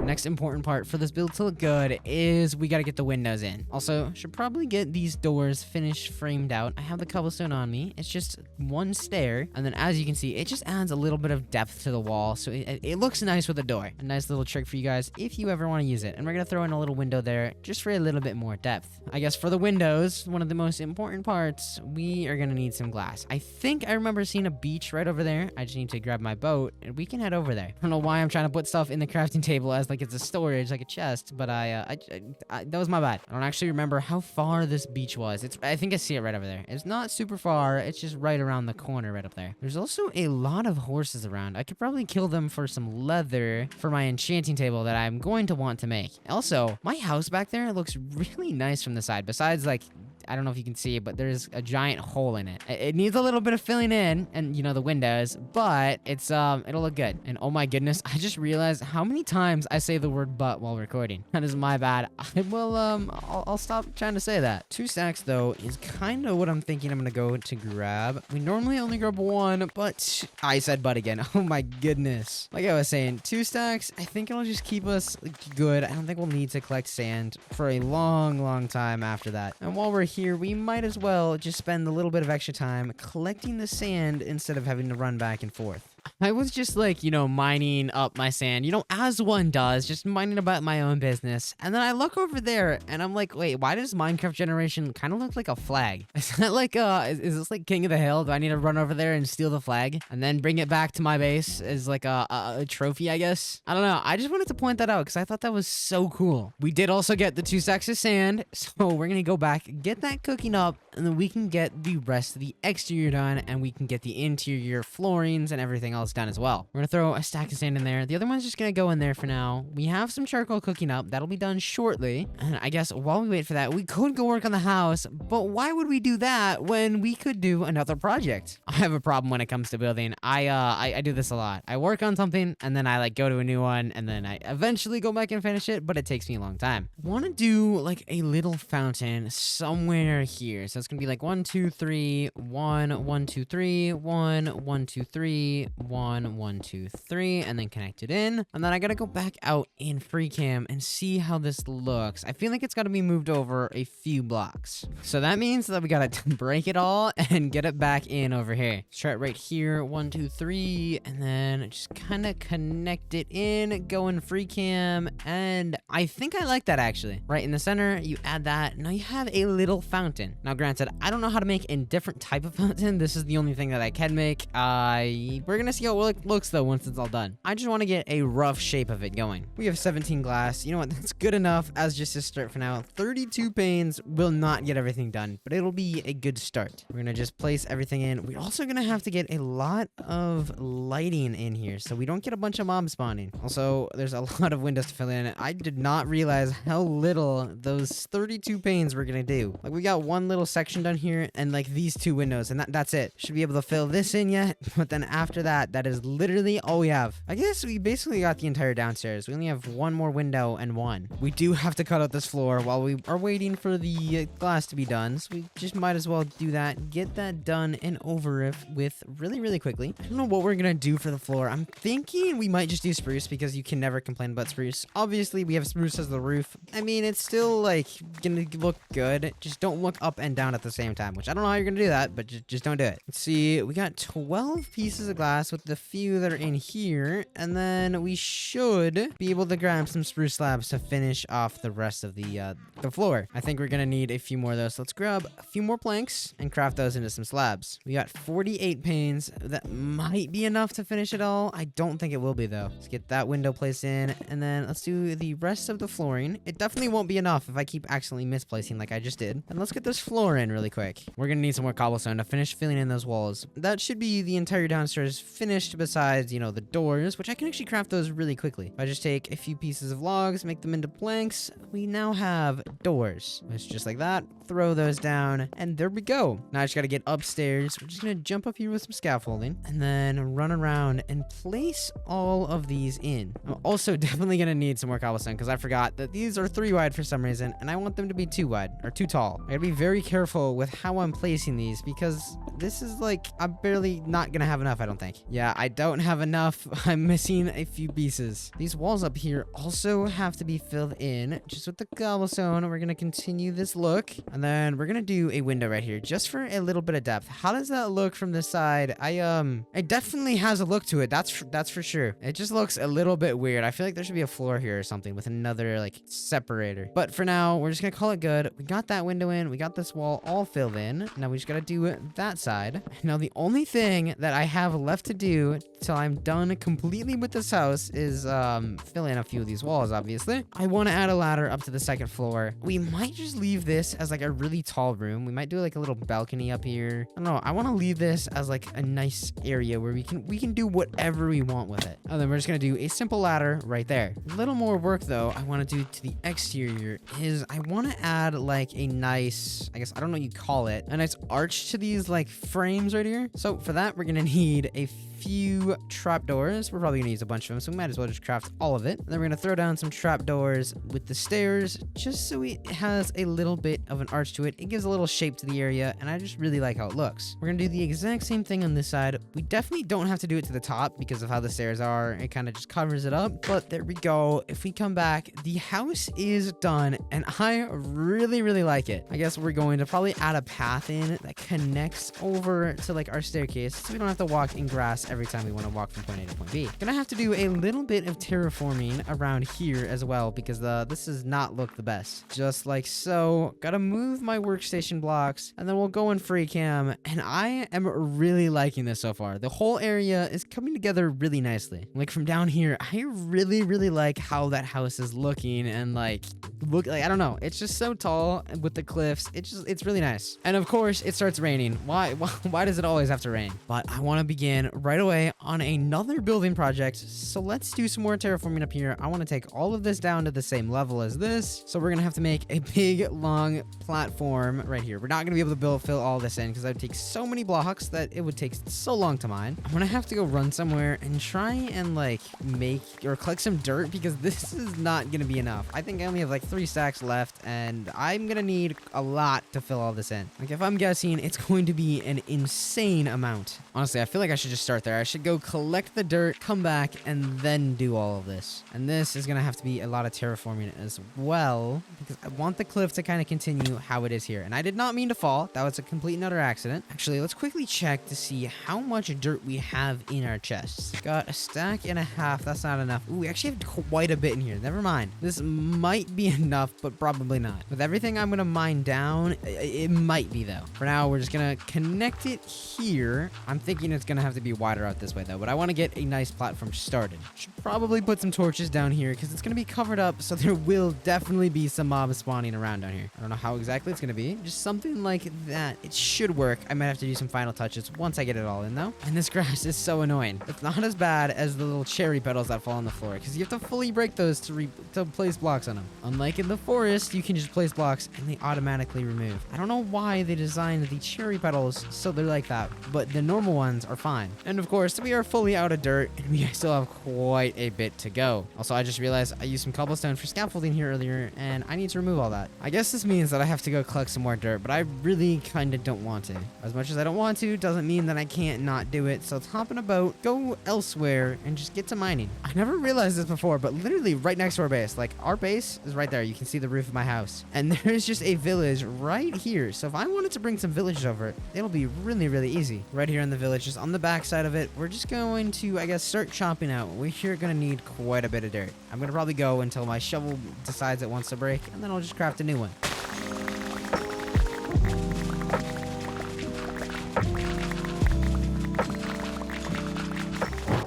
Next important part for this build to look good is we got to get the windows in. Also, should probably get these doors finished framed out. I have the cobblestone on me. It's just 1 stair, and then as you can see, it just adds a little bit of depth to the wall, so it looks nice with a door. A nice little trick for you guys if you ever want to use it. And we're gonna throw in a little window there just for a little bit more depth. I guess for the windows, one of the most important parts, we are gonna need some glass. I think I remember seeing a beach right over there. I just need to grab my boat and we can head over there. I don't know why I'm trying to put stuff in the crafting table as like it's a storage, like a chest, but that was my bad. I don't actually remember how far this beach was. I think I see it right over there. It's not super far. It's just right around the corner right up there. There's also a lot of horses around. I could probably kill them for some leather for my enchanting table that I'm going to want to make. Also, my house back there looks really nice from the side. Besides, like, I don't know if you can see, but there's a giant hole in it. It needs a little bit of filling in, and the windows, but it's it'll look good. And oh my goodness, I just realized how many times I say the word "but" while recording. That is my bad. I will I'll stop trying to say that. 2 stacks though is kind of what I'm thinking I'm gonna go to grab. We normally only grab 1, but I said "but" again. Oh my goodness. Like I was saying, 2 stacks. I think it'll just keep us good. I don't think we'll need to collect sand for a long time after that. And while we're here, we might as well just spend a little bit of extra time collecting the sand instead of having to run back and forth. I was just like, mining up my sand, as one does, just mining about my own business. And then I look over there and I'm like, wait, why does Minecraft Generation kind of look like a flag? Is that like, is this like King of the Hill? Do I need to run over there and steal the flag and then bring it back to my base as like a trophy, I guess? I don't know. I just wanted to point that out because I thought that was so cool. We did also get the 2 sacks of sand. So we're going to go back, get that cooking up, and then we can get the rest of the exterior done and we can get the interior floorings and everything else done as well. We're gonna throw a stack of sand in there. The other one's just gonna go in there for now. We have some charcoal cooking up. That'll be done shortly. And I guess while we wait for that, we could go work on the house, but why would we do that when we could do another project? I have a problem when it comes to building. I do this a lot. I work on something and then I like go to a new one and then I eventually go back and finish it, but it takes me a long time. I want to do like a little fountain somewhere here. So it's gonna be like 1 2 3 1 1 2 3 1 1 2 3 1 1 2 3 and then connect it in. And then I gotta go back out in free cam and see how this looks. I feel like it's gotta be moved over a few blocks. So that means that we gotta break it all and get it back in over here. Let's try it right here. 1 2 3 and then just kind of connect it in, go in free cam, and I think I like that actually. Right in the center, you add that. Now you have a little fountain. Now granted, I don't know how to make a different type of fountain. This is the only thing that I can make. We're gonna see how it looks though once it's all done. I just want to get a rough shape of it going. We have 17 glass. You know what? That's good enough as just a start for now. 32 panes will not get everything done, but it'll be a good start. We're gonna just place everything in. We're also gonna have to get a lot of lighting in here so we don't get a bunch of mobs spawning. Also, there's a lot of windows to fill in. I did not realize how little those 32 panes were gonna do. Like we got one little section done here and like these 2 windows and that's it. Should be able to fill this in yet, but then after that is literally all we have. I guess we basically got the entire downstairs. We only have one more window and one. We do have to cut out this floor while we are waiting for the glass to be done, so we just might as well do that, get that done and over with really quickly. I don't know what we're gonna do for the floor. I'm thinking we might just do spruce because you can never complain about spruce. Obviously we have spruce as the roof. I mean, it's still like gonna look good, just don't look up and down at the same time, which I don't know how you're gonna do that, but just don't do it. Let's see, we got 12 pieces of glass with the few that are in here, and then we should be able to grab some spruce slabs to finish off the rest of the floor. I think we're gonna need a few more of those, so let's grab a few more planks and craft those into some slabs. We got 48 panes. That might be enough to finish it all. I don't think it will be though. Let's get that window placed in, and then let's do the rest of the flooring. It definitely won't be enough if I keep accidentally misplacing like I just did. And let's get this floor in really quick. We're gonna need some more cobblestone to finish filling in those walls. That should be the entire downstairs finished besides, the doors, which I can actually craft those really quickly. If I just take a few pieces of logs, make them into planks, we now have doors. It's just like that. Throw those down, and there we go. Now I just gotta get upstairs. We're just gonna jump up here with some scaffolding, and then run around and place all of these in. I'm also definitely gonna need some more cobblestone because I forgot that these are 3 wide for some reason, and I want them to be 2 wide, or 2 tall. I gotta be very careful with how I'm placing these because this is like, I'm barely not gonna have enough, I don't think. Yeah, I don't have enough. I'm missing a few pieces. These walls up here also have to be filled in just with the cobblestone. We're gonna continue this look, and then we're gonna do a window right here just for a little bit of depth. How does that look from this side? It definitely has a look to it. That's for sure. It just looks a little bit weird. I feel like there should be a floor here or something with another like separator. But for now, we're just gonna call it good. We got that window in. We got this wall all filled in. Now we just gotta do that side. Now the only thing that I have left to do till I'm done completely with this house is fill in a few of these walls, obviously. I want to add a ladder up to the 2nd floor. We might just leave this as like a really tall room. We might do like a little balcony up here. I don't know. I want to leave this as like a nice area where we can do whatever we want with it. And then we're just gonna do a simple ladder right there. A little more work though I want to do to the exterior is I want to add like a nice, I guess I don't know what you call it, a nice arch to these like frames right here. So for that we're gonna need a few trapdoors. We're probably gonna use a bunch of them, so we might as well just craft all of it. And then we're gonna throw down some trapdoors with the stairs just so it has a little bit of an arch to it. It gives a little shape to the area, and I just really like how it looks. We're gonna do the exact same thing on this side. We definitely don't have to do it to the top because of how the stairs are. It kind of just covers it up, but there we go. If we come back, the house is done, and I really like it. I guess we're going to probably add a path in that connects over to like our staircase so we don't have to walk in grass grass every time we want to walk from point A to point B. Gonna have to do a little bit of terraforming around here as well, because this does not look the best. Just like so. Gotta move my workstation blocks, and then we'll go in free cam, and I am really liking this so far. The whole area is coming together really nicely. Like from down here, I really like how that house is looking, and like I don't know, it's just so tall with the cliffs. It's really nice. And of course it starts raining. Why does it always have to rain? But I want to begin right away on another building project, so let's do some more terraforming up here. I want to take all of this down to the same level as this, so we're gonna have to make a big long platform right here. We're not gonna be able to fill all this in because that would take so many blocks that it would take so long to mine. I'm gonna have to go run somewhere and try and like make or collect some dirt, because this is not gonna be enough. I think I only have like 3 stacks left, and I'm gonna need a lot to fill all this in. Like if I'm guessing, it's going to be an insane amount. Honestly, I feel like I should just start there. I should go collect the dirt, come back, and then do all of this. And this is gonna have to be a lot of terraforming as well, because I want the cliff to kind of continue how it is here. And I did not mean to fall. That was a complete and utter accident. Actually, let's quickly check to see how much dirt we have in our chests. Got a stack and a half. That's not enough. Ooh, we actually have quite a bit in here. Never mind. This might be enough, but probably not. With everything I'm gonna mine down, it might be though. For now, we're just gonna connect it here. I'm thinking it's gonna have to be wider out this way though, but I want to get a nice platform started. Should probably put some torches down here because it's gonna be covered up, so there will definitely be some mobs spawning around down here. I don't know how exactly it's gonna be. Just something like that. It should work. I might have to do some final touches once I get it all in though. And this grass is so annoying. It's not as bad as the little cherry petals that fall on the floor, because you have to fully break those to place blocks on them. Unlike in the forest, you can just place blocks and they automatically remove. I don't know why they designed the cherry petals so they're like that, but the normal ones are fine. And of course, we are fully out of dirt, and we still have quite a bit to go. Also, I just realized I used some cobblestone for scaffolding here earlier, and I need to remove all that. I guess this means that I have to go collect some more dirt, but I really kind of don't want to. As much as I don't want to, doesn't mean that I can't not do it. So let's hop in a boat, go elsewhere, and just get to mining. I never realized this before, but literally right next to our base, like our base is right there. You can see the roof of my house, and there's just a village right here. So if I wanted to bring some villagers over, it'll be really easy. Right here in the village, just on the back side of it, we're just going to, I guess, start chopping out. We're gonna need quite a bit of dirt. I'm gonna probably go until my shovel decides it wants to break, and then I'll just craft a new one.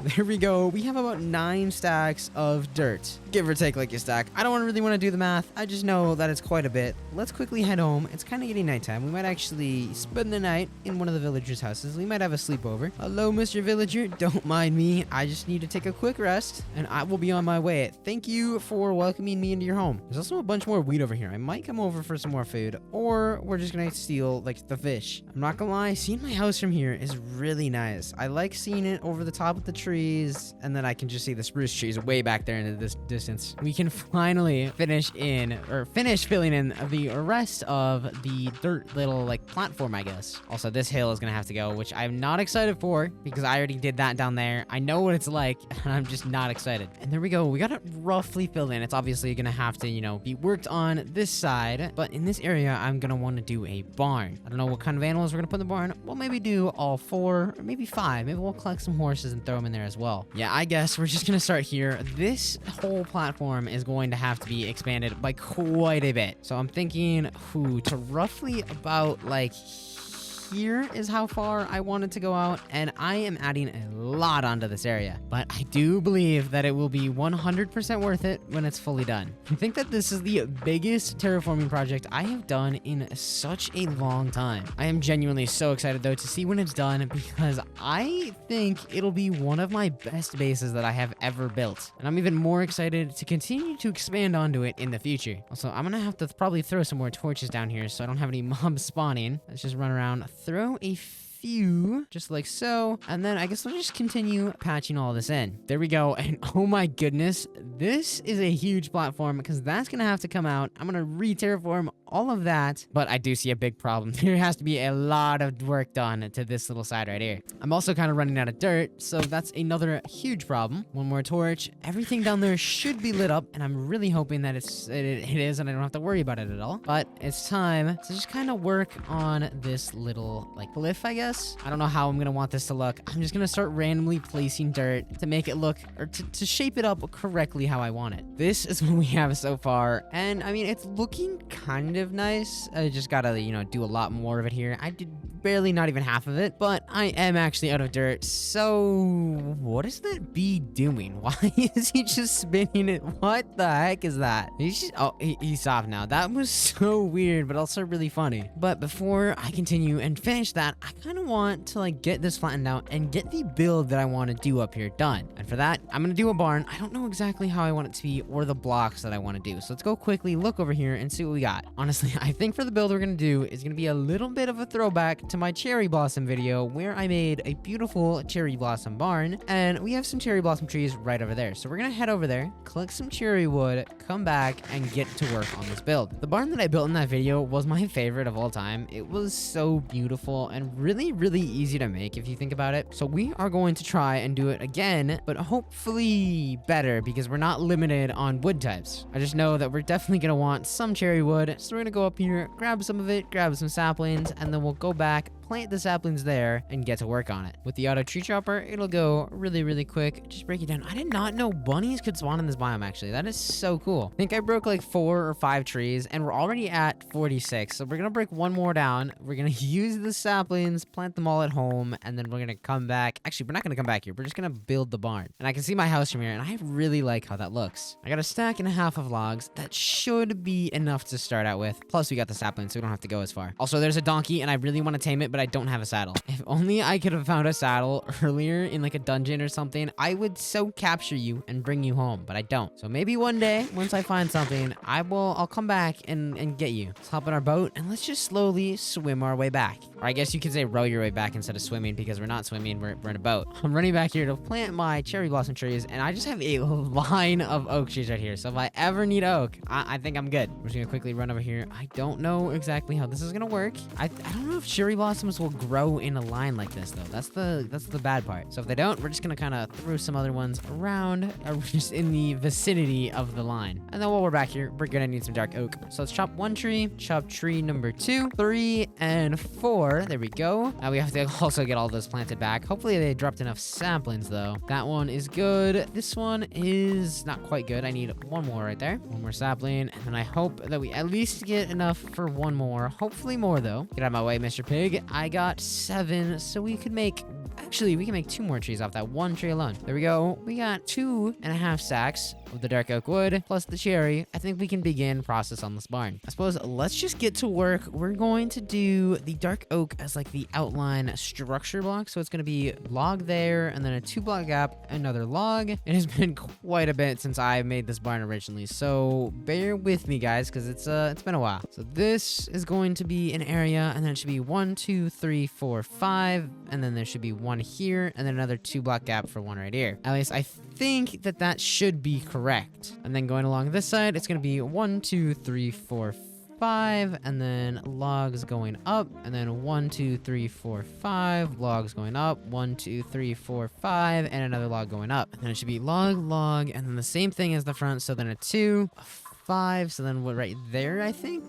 Here we go. We have about 9 stacks of dirt, give or take like a stack. I don't really want to do the math. I just know that it's quite a bit. Let's quickly head home. It's kind of getting nighttime. We might actually spend the night in one of the villagers' houses. We might have a sleepover. Hello, Mr. Villager. Don't mind me. I just need to take a quick rest, and I will be on my way. Thank you for welcoming me into your home. There's also a bunch more wheat over here. I might come over for some more food, or we're just gonna steal like the fish. I'm not gonna lie, seeing my house from here is really nice. I like seeing it over the top of the trees, and then I can just see the spruce trees way back there in the distance. We can finally finish filling in the rest of the dirt little like platform, I guess. Also, this hill is gonna have to go, which I'm not excited for because I already did that down there. I know what it's like, and I'm just not excited. And there we go. We got it roughly filled in. It's obviously gonna have to, be worked on this side, but in this area, I'm gonna want to do a barn. I don't know what kind of animals we're gonna put in the barn. We'll maybe do all 4 or maybe 5. Maybe we'll collect some horses and throw them in there as well. Yeah, I guess we're just gonna start here. This whole platform is going to have to be expanded by quite a bit. So I'm thinking to roughly about like here is how far I wanted to go out, and I am adding a lot onto this area, but I do believe that it will be 100% worth it when it's fully done. I think that this is the biggest terraforming project I have done in such a long time. I am genuinely so excited though to see when it's done, because I think it'll be one of my best bases that I have ever built, and I'm even more excited to continue to expand onto it in the future. Also, I'm gonna have to probably throw some more torches down here so I don't have any mobs spawning. Let's just run around, throw a few, just like so, and then I guess we'll just continue patching all this in. There we go. And oh my goodness, this is a huge platform, because that's gonna have to come out. I'm gonna re-terraform all of that, but I do see a big problem. There has to be a lot of work done to this little side right here. I'm also kind of running out of dirt, so that's another huge problem. One more torch. Everything down there should be lit up, and I'm really hoping that it is, and I don't have to worry about it at all. But it's time to just kind of work on this little like cliff, I guess. guess. I don't know how I'm gonna want this to look. I'm just gonna start randomly placing dirt to make it look, or to shape it up correctly how I want it. This is what we have so far, and I mean, it's looking kind of nice. I just gotta, you know, do a lot more of it here. I did barely not even half of it, but I am actually out of dirt. So what is that bee doing? Why is he just spinning it? What the heck is that? He's just, oh, he's off now. That was so weird, but also really funny. But before I continue and finish that, I kind of want to like get this flattened out and get the build that I want to do up here done. And for that, I'm gonna do a barn. I don't know exactly how I want it to be or the blocks that I want to do. So let's go quickly look over here and see what we got. Honestly, I think for the build we're gonna do is gonna be a little bit of a throwback to my cherry blossom video where I made a beautiful cherry blossom barn, and we have some cherry blossom trees right over there. So we're gonna head over there, collect some cherry wood, come back and get to work on this build. The barn that I built in that video was my favorite of all time. It was so beautiful and really easy to make if you think about it. So we are going to try and do it again, but hopefully better because we're not limited on wood types. I just know that we're definitely gonna want some cherry wood, so we're gonna go up here, grab some of it, grab some saplings, and then we'll go back, plant the saplings there, and get to work on it. With the auto tree chopper, it'll go really quick. Just break it down. I did not know bunnies could spawn in this biome, actually. That is so cool. I think I broke like 4 or 5 trees, and we're already at 46. So we're gonna break one more down. We're gonna use the saplings, plant them all at home, and then we're gonna come back. Actually, we're not gonna come back here. We're just gonna build the barn. And I can see my house from here, and I really like how that looks. I got a stack and a half of logs. That should be enough to start out with. Plus, we got the saplings, so we don't have to go as far. Also, there's a donkey, and I really want to tame it, but I don't have a saddle. If only I could have found a saddle earlier in like a dungeon or something, I would so capture you and bring you home, but I don't. So maybe one day, once I find something, I'll come back and get you. Let's hop in our boat and let's just slowly swim our way back. Or I guess you could say row your way back instead of swimming, because we're not swimming, we're in a boat. I'm running back here to plant my cherry blossom trees, and I just have a line of oak trees right here. So if I ever need oak, I think I'm good. We're just gonna quickly run over here. I don't know exactly how this is gonna work. I don't know if cherry blossoms will grow in a line like this though. That's the bad part. So if they don't, we're just gonna kind of throw some other ones around, or just in the vicinity of the line. And then while we're back here, we're gonna need some dark oak. So let's chop 1 tree, chop tree number 2, 3, and 4. There we go. Now we have to also get all those planted back. Hopefully they dropped enough saplings though. That one is good. This one is not quite good. I need 1 more right there. 1 more sapling, and then I hope that we at least get enough for 1 more. Hopefully more though. Get out of my way, Mr. Pig. I got 7, so we could make, actually we can make 2 more trees off that 1 tree alone. There we go. We got 2.5 sacks of the dark oak wood plus the cherry. I think we can begin process on this barn. I suppose let's just get to work. We're going to do the dark oak as like the outline structure block. So it's going to be log there, and then a 2-block gap, another log. It has been quite a bit since I made this barn originally, so bear with me guys, because it's been a while. So this is going to be an area, and then it should be 1, 2, 3, 4, 5, and then there should be 1 here, and then another 2-block gap for 1 right here. At least I think that should be correct. And then going along this side, it's going to be 1, 2, 3, 4, 5, and then logs going up, and then 1, 2, 3, 4, 5 logs going up, 1, 2, 3, 4, 5, and another log going up. And then it should be log, and then the same thing as the front. So then a 2, a 5, so then what, right there, I think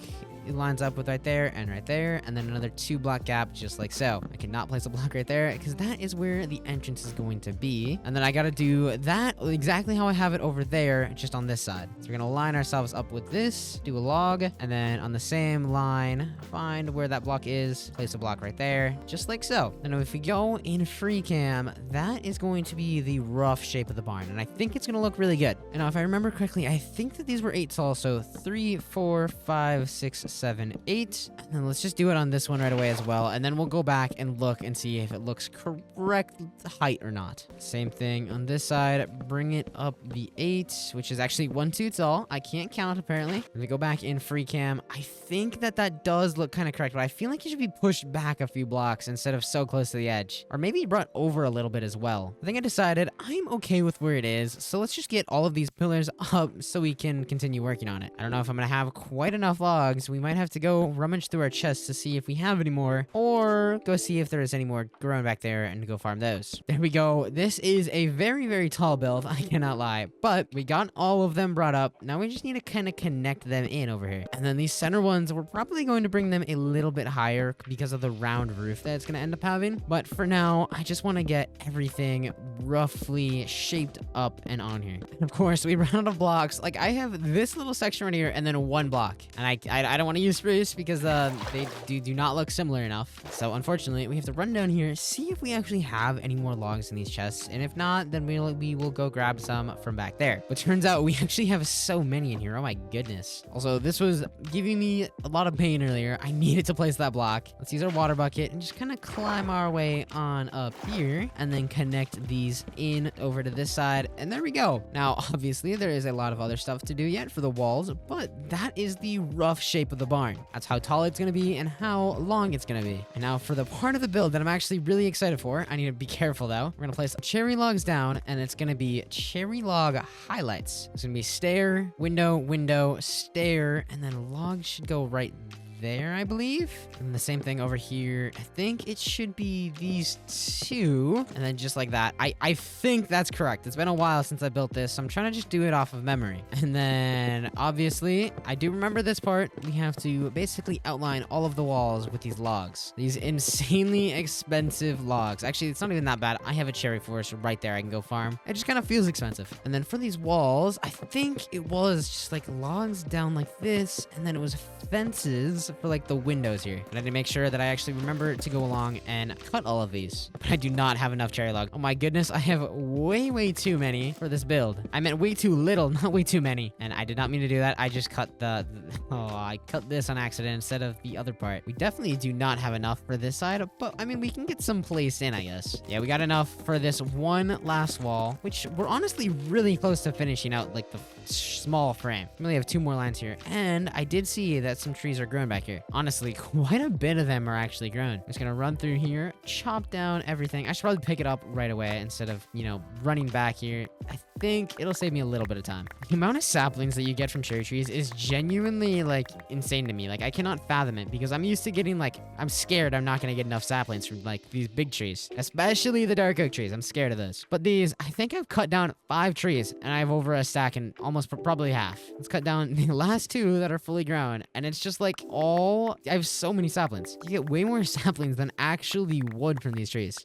it lines up with right there, and then another 2-block gap just like so. I cannot place a block right there because that is where the entrance is going to be, and then I gotta do that exactly how I have it over there, just on this side. So we're gonna line ourselves up with this, do a log, and then on the same line, find where that block is, place a block right there, just like so. And if we go in free cam, that is going to be the rough shape of the barn, and I think it's gonna look really good. And now if I remember correctly, I think that these were 8 tall, so 3, 4, 5, 6, 7, 8, and then let's just do it on this one right away as well, and then we'll go back and look and see if it looks correct height or not. Same thing on this side, bring it up the 8, which is actually 1 too tall. I can't count apparently. Let me go back in free cam. I think that does look kind of correct, but I feel like it should be pushed back a few blocks instead of so close to the edge, or maybe brought over a little bit as well. I think I decided I'm okay with where it is, so let's just get all of these pillars up so we can continue working. working on it. I don't know if I'm gonna have quite enough logs. We might have to go rummage through our chests to see if we have any more, or go see if there's any more growing back there and go farm those. There we go. This is a very, very tall build. I cannot lie, but we got all of them brought up. Now we just need to kind of connect them in over here. And then these center ones, we're probably going to bring them a little bit higher because of the round roof that it's going to end up having. But for now, I just want to get everything roughly shaped up and on here. And of course, we ran out of blocks. Like, I have this little section right here and then one block. And I don't want to use spruce because they do not look similar enough. So unfortunately, we have to run down here, see if we actually have any more logs in these chests. And if not, then we will go grab some from back there. But turns out we actually have so many in here. Oh my goodness. Also, this was giving me a lot of pain earlier. I needed to place that block. Let's use our water bucket and just kind of climb our way on up here and then connect these in over to this side. And there we go. Now, obviously, there is a lot of other stuff to do yet for the walls, but that is the rough shape of the barn. That's how tall it's going to be and how long it's going to be. And now for the part of the build that I'm actually really excited for, I need to be careful though. We're going to place cherry logs down and it's going to be cherry log highlights. It's going to be stair, window, window, stair, and then logs should go right there, I believe. And the same thing over here. I think it should be these two. And then just like that. I think that's correct. It's been a while since I built this, so I'm trying to just do it off of memory. And then obviously, I do remember this part. We have to basically outline all of the walls with these logs. These insanely expensive logs. Actually, it's not even that bad. I have a cherry forest right there I can go farm. It just kind of feels expensive. And then for these walls, I think it was just like logs down like this, and then it was fences for like the windows here. And I need to make sure that I actually remember to go along and cut all of these. But I do not have enough cherry log. Oh my goodness, I have way too many for this build. I meant way too little, not way too many. And I did not mean to do that. I just cut I cut this on accident instead of the other part. We definitely do not have enough for this side, but I mean, we can get some place in, I guess. Yeah, we got enough for this one last wall, which we're honestly really close to finishing out like the small frame. We only have 2 more lines here. And I did see that some trees are growing back here. Honestly, quite a bit of them are actually grown. I'm just gonna run through here, chop down everything. I should probably pick it up right away instead of, you know, running back here. I think it'll save me a little bit of time. The amount of saplings that you get from cherry trees is genuinely like insane to me. Like, I cannot fathom it because I'm used to getting like, I'm scared I'm not gonna get enough saplings from like these big trees, especially the dark oak trees. I'm scared of those. But these, I think I've cut down 5 trees and I have over a stack and almost probably half. Let's cut down the last 2 that are fully grown, and it's just like I have so many saplings. You get way more saplings than actually wood from these trees.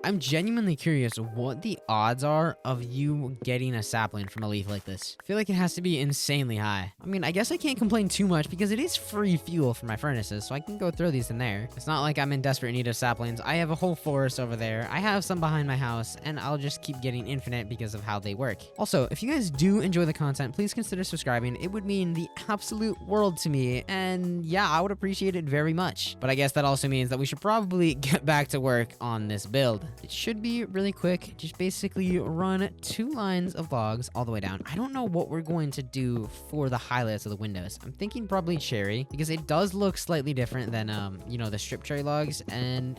I'm genuinely curious what the odds are of you getting a sapling from a leaf like this. I feel like it has to be insanely high. I mean, I guess I can't complain too much because it is free fuel for my furnaces, so I can go throw these in there. It's not like I'm in desperate need of saplings. I have a whole forest over there. I have some behind my house, and I'll just keep getting infinite because of how they work. Also, if you guys do enjoy the content, please consider subscribing. It would mean the absolute world to me, and yeah, I would appreciate it very much. But I guess that also means that we should probably get back to work on this build. It should be really quick. Just basically run 2 lines of logs all the way down. I don't know what we're going to do for the highlights of the windows. I'm thinking probably cherry because it does look slightly different than, you know, the strip cherry logs, and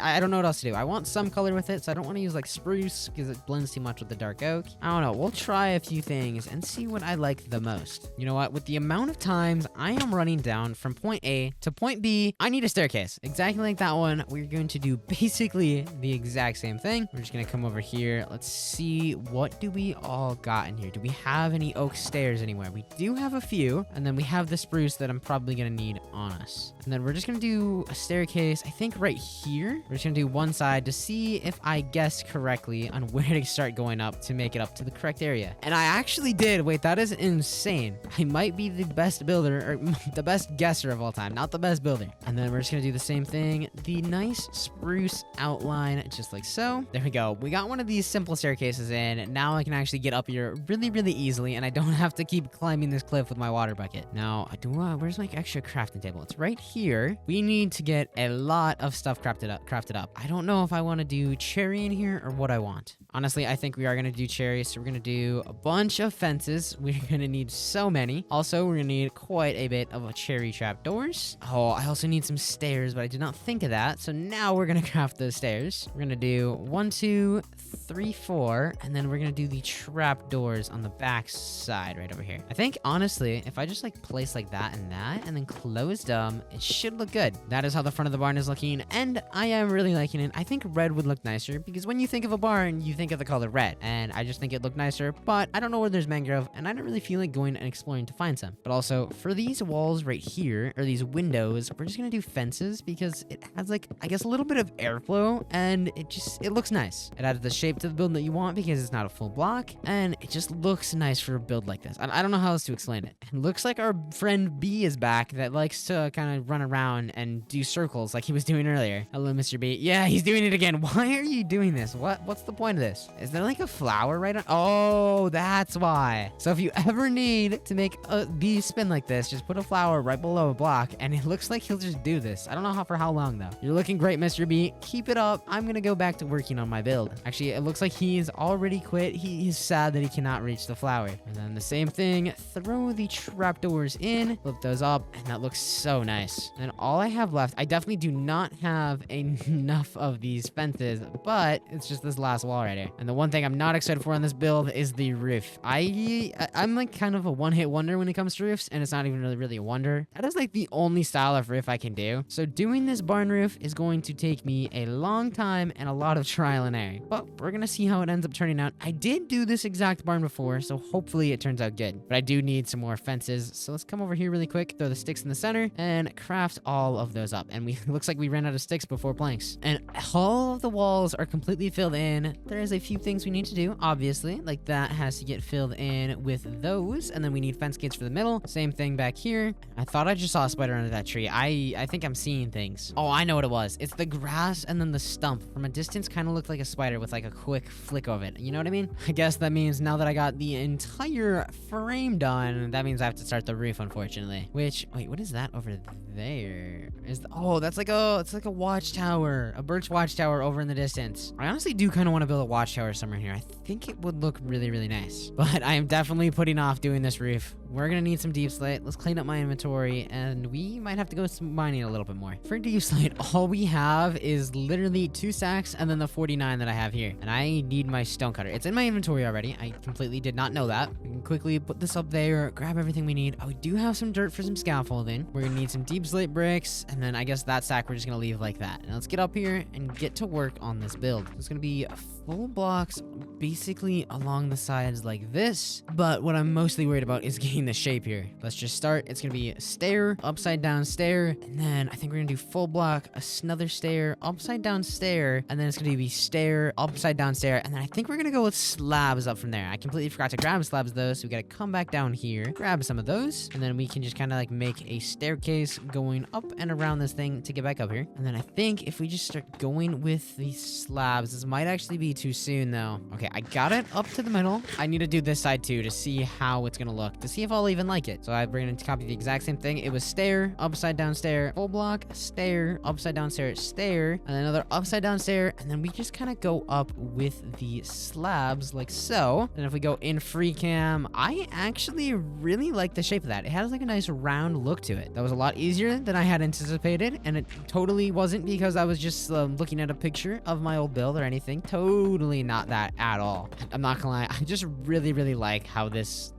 I don't know what else to do. I want some color with it, so I don't want to use like spruce because it blends too much with the dark oak. I don't know. We'll try a few things and see what I like the most. You know what? With the amount of times I am running down from point A to point B, I need a staircase. Exactly like that one. We're going to do basically the exact same thing. We're just going to come over here. Let's see, what do we all got in here? Do we have any oak stairs anywhere? We do have a few, and then we have the spruce that I'm probably going to need on us. And then we're just going to do a staircase, I think right here. We're just going to do one side to see if I guessed correctly on where to start going up to make it up to the correct area. And I actually did. Wait, that is insane. I might be the best builder, or the best guesser of all time, not the best builder. And then we're just going to do the same thing. The nice spruce outline, just like so. There we go. We got one of these simple staircases in. Now I can actually get up here really easily, and I don't have to keep climbing this cliff with my water bucket. Now, where's my extra crafting table? It's right here. We need to get a lot of stuff crafted up. I don't know if I want to do cherry in here or what I want. Honestly, I think we are going to do cherry, so we're going to do a bunch bunch of fences. We're gonna need so many. Also, we're gonna need quite a bit of cherry trapdoors. Oh, I also need some stairs, but I did not think of that. So now we're gonna craft those stairs. We're gonna do 1, 2, 3, 4, and then we're gonna do the trapdoors on the back side right over here. I think honestly, if I just like place like that and then close them, it should look good. That is how the front of the barn is looking, and I am really liking it. I think red would look nicer because when you think of a barn, you think of the color red, and I just think it looked nicer, but I don't know where there's mangrove, and I don't really feel like going and exploring to find some. But also, for these walls right here, or these windows, we're just gonna do fences because it has like, I guess, a little bit of airflow, and it looks nice. It adds the shape to the build that you want because it's not a full block, and it just looks nice for a build like this. I don't know how else to explain it. It looks like our friend B is back that likes to kind of run around and do circles like he was doing earlier. Hello, Mr. B. Yeah, he's doing it again. Why are you doing this? What's the point of this? Is there like a flower right on? Oh, that's why. So if you ever need to make a bee spin like this, just put a flower right below a block, and it looks like he'll just do this. I don't know for how long though. You're looking great, Mr. B. Keep it up. I'm gonna go back to working on my build. Actually, it looks like he's already quit. He's sad that he cannot reach the flower. And then the same thing, throw the trapdoors in, flip those up, and that looks so nice. And all I have left, I definitely do not have enough of these fences, but it's just this last wall right here. And the one thing I'm not excited for on this build is the roof. I'm like kind of a one-hit wonder when it comes to roofs, and it's not even really a wonder. That is like the only style of roof I can do. So doing this barn roof is going to take me a long time and a lot of trial and error, but we're gonna see how it ends up turning out. I did do this exact barn before, so hopefully it turns out good, but I do need some more fences. So let's come over here really quick, throw the sticks in the center, and craft all of those up. And looks like we ran out of sticks before planks, and all of the walls are completely filled in. There is a few things we need to do, obviously, like that has to get filled in with those, and then we need fence gates for the middle. Same thing back here. I thought I just saw a spider under that tree. I think I'm seeing things. Oh, I know what it was. It's the grass and then the stump. From a distance, kind of looked like a spider with like a quick flick of it. You know what I mean? I guess that means now that I got the entire frame done, that means I have to start the roof, unfortunately. Which, wait, what is that over there? Oh, that's like it's like a watchtower, a birch watchtower over in the distance. I honestly do kind of want to build a watchtower somewhere here. I think it would look really, really nice, but I am definitely putting off doing this roof. We're gonna need some deep slate. Let's clean up my inventory, and we might have to go mining a little bit more. For deep slate, all we have is literally 2 sacks and then the 49 that I have here, and I need my stone cutter. It's in my inventory already. I completely did not know that. We can quickly put this up there, grab everything we need. Oh, we do have some dirt for some scaffolding. We're gonna need some deep slate bricks, and then I guess that sack we're just gonna leave like that. And let's get up here and get to work on this build. It's gonna be full blocks basically along the sides like this, but what I'm mostly worried about is getting the shape here. Let's just start. It's gonna be a stair, upside down stair, and then I think we're gonna do full block, another stair, upside down stair, and then it's gonna be stair, upside down stair, and then I think we're gonna go with slabs up from there. I completely forgot to grab slabs though, so we gotta come back down here, grab some of those, and then we can just kind of like make a staircase going up and around this thing to get back up here. And then I think if we just start going with these slabs, this might actually be too soon though. Okay, I got it up to the middle. I need to do this side too to see how it's gonna look, to see if I'll even like it. So I'm going to copy the exact same thing. It was stair, upside down stair, full block, stair, upside down stair, stair, and then another upside down stair, and then we just kind of go up with the slabs like so. And if we go in free cam, I actually really like the shape of that. It has like a nice round look to it. That was a lot easier than I had anticipated, and it totally wasn't because I was just looking at a picture of my old build or anything. Totally not that at all. I'm not gonna lie, I just really, really like how this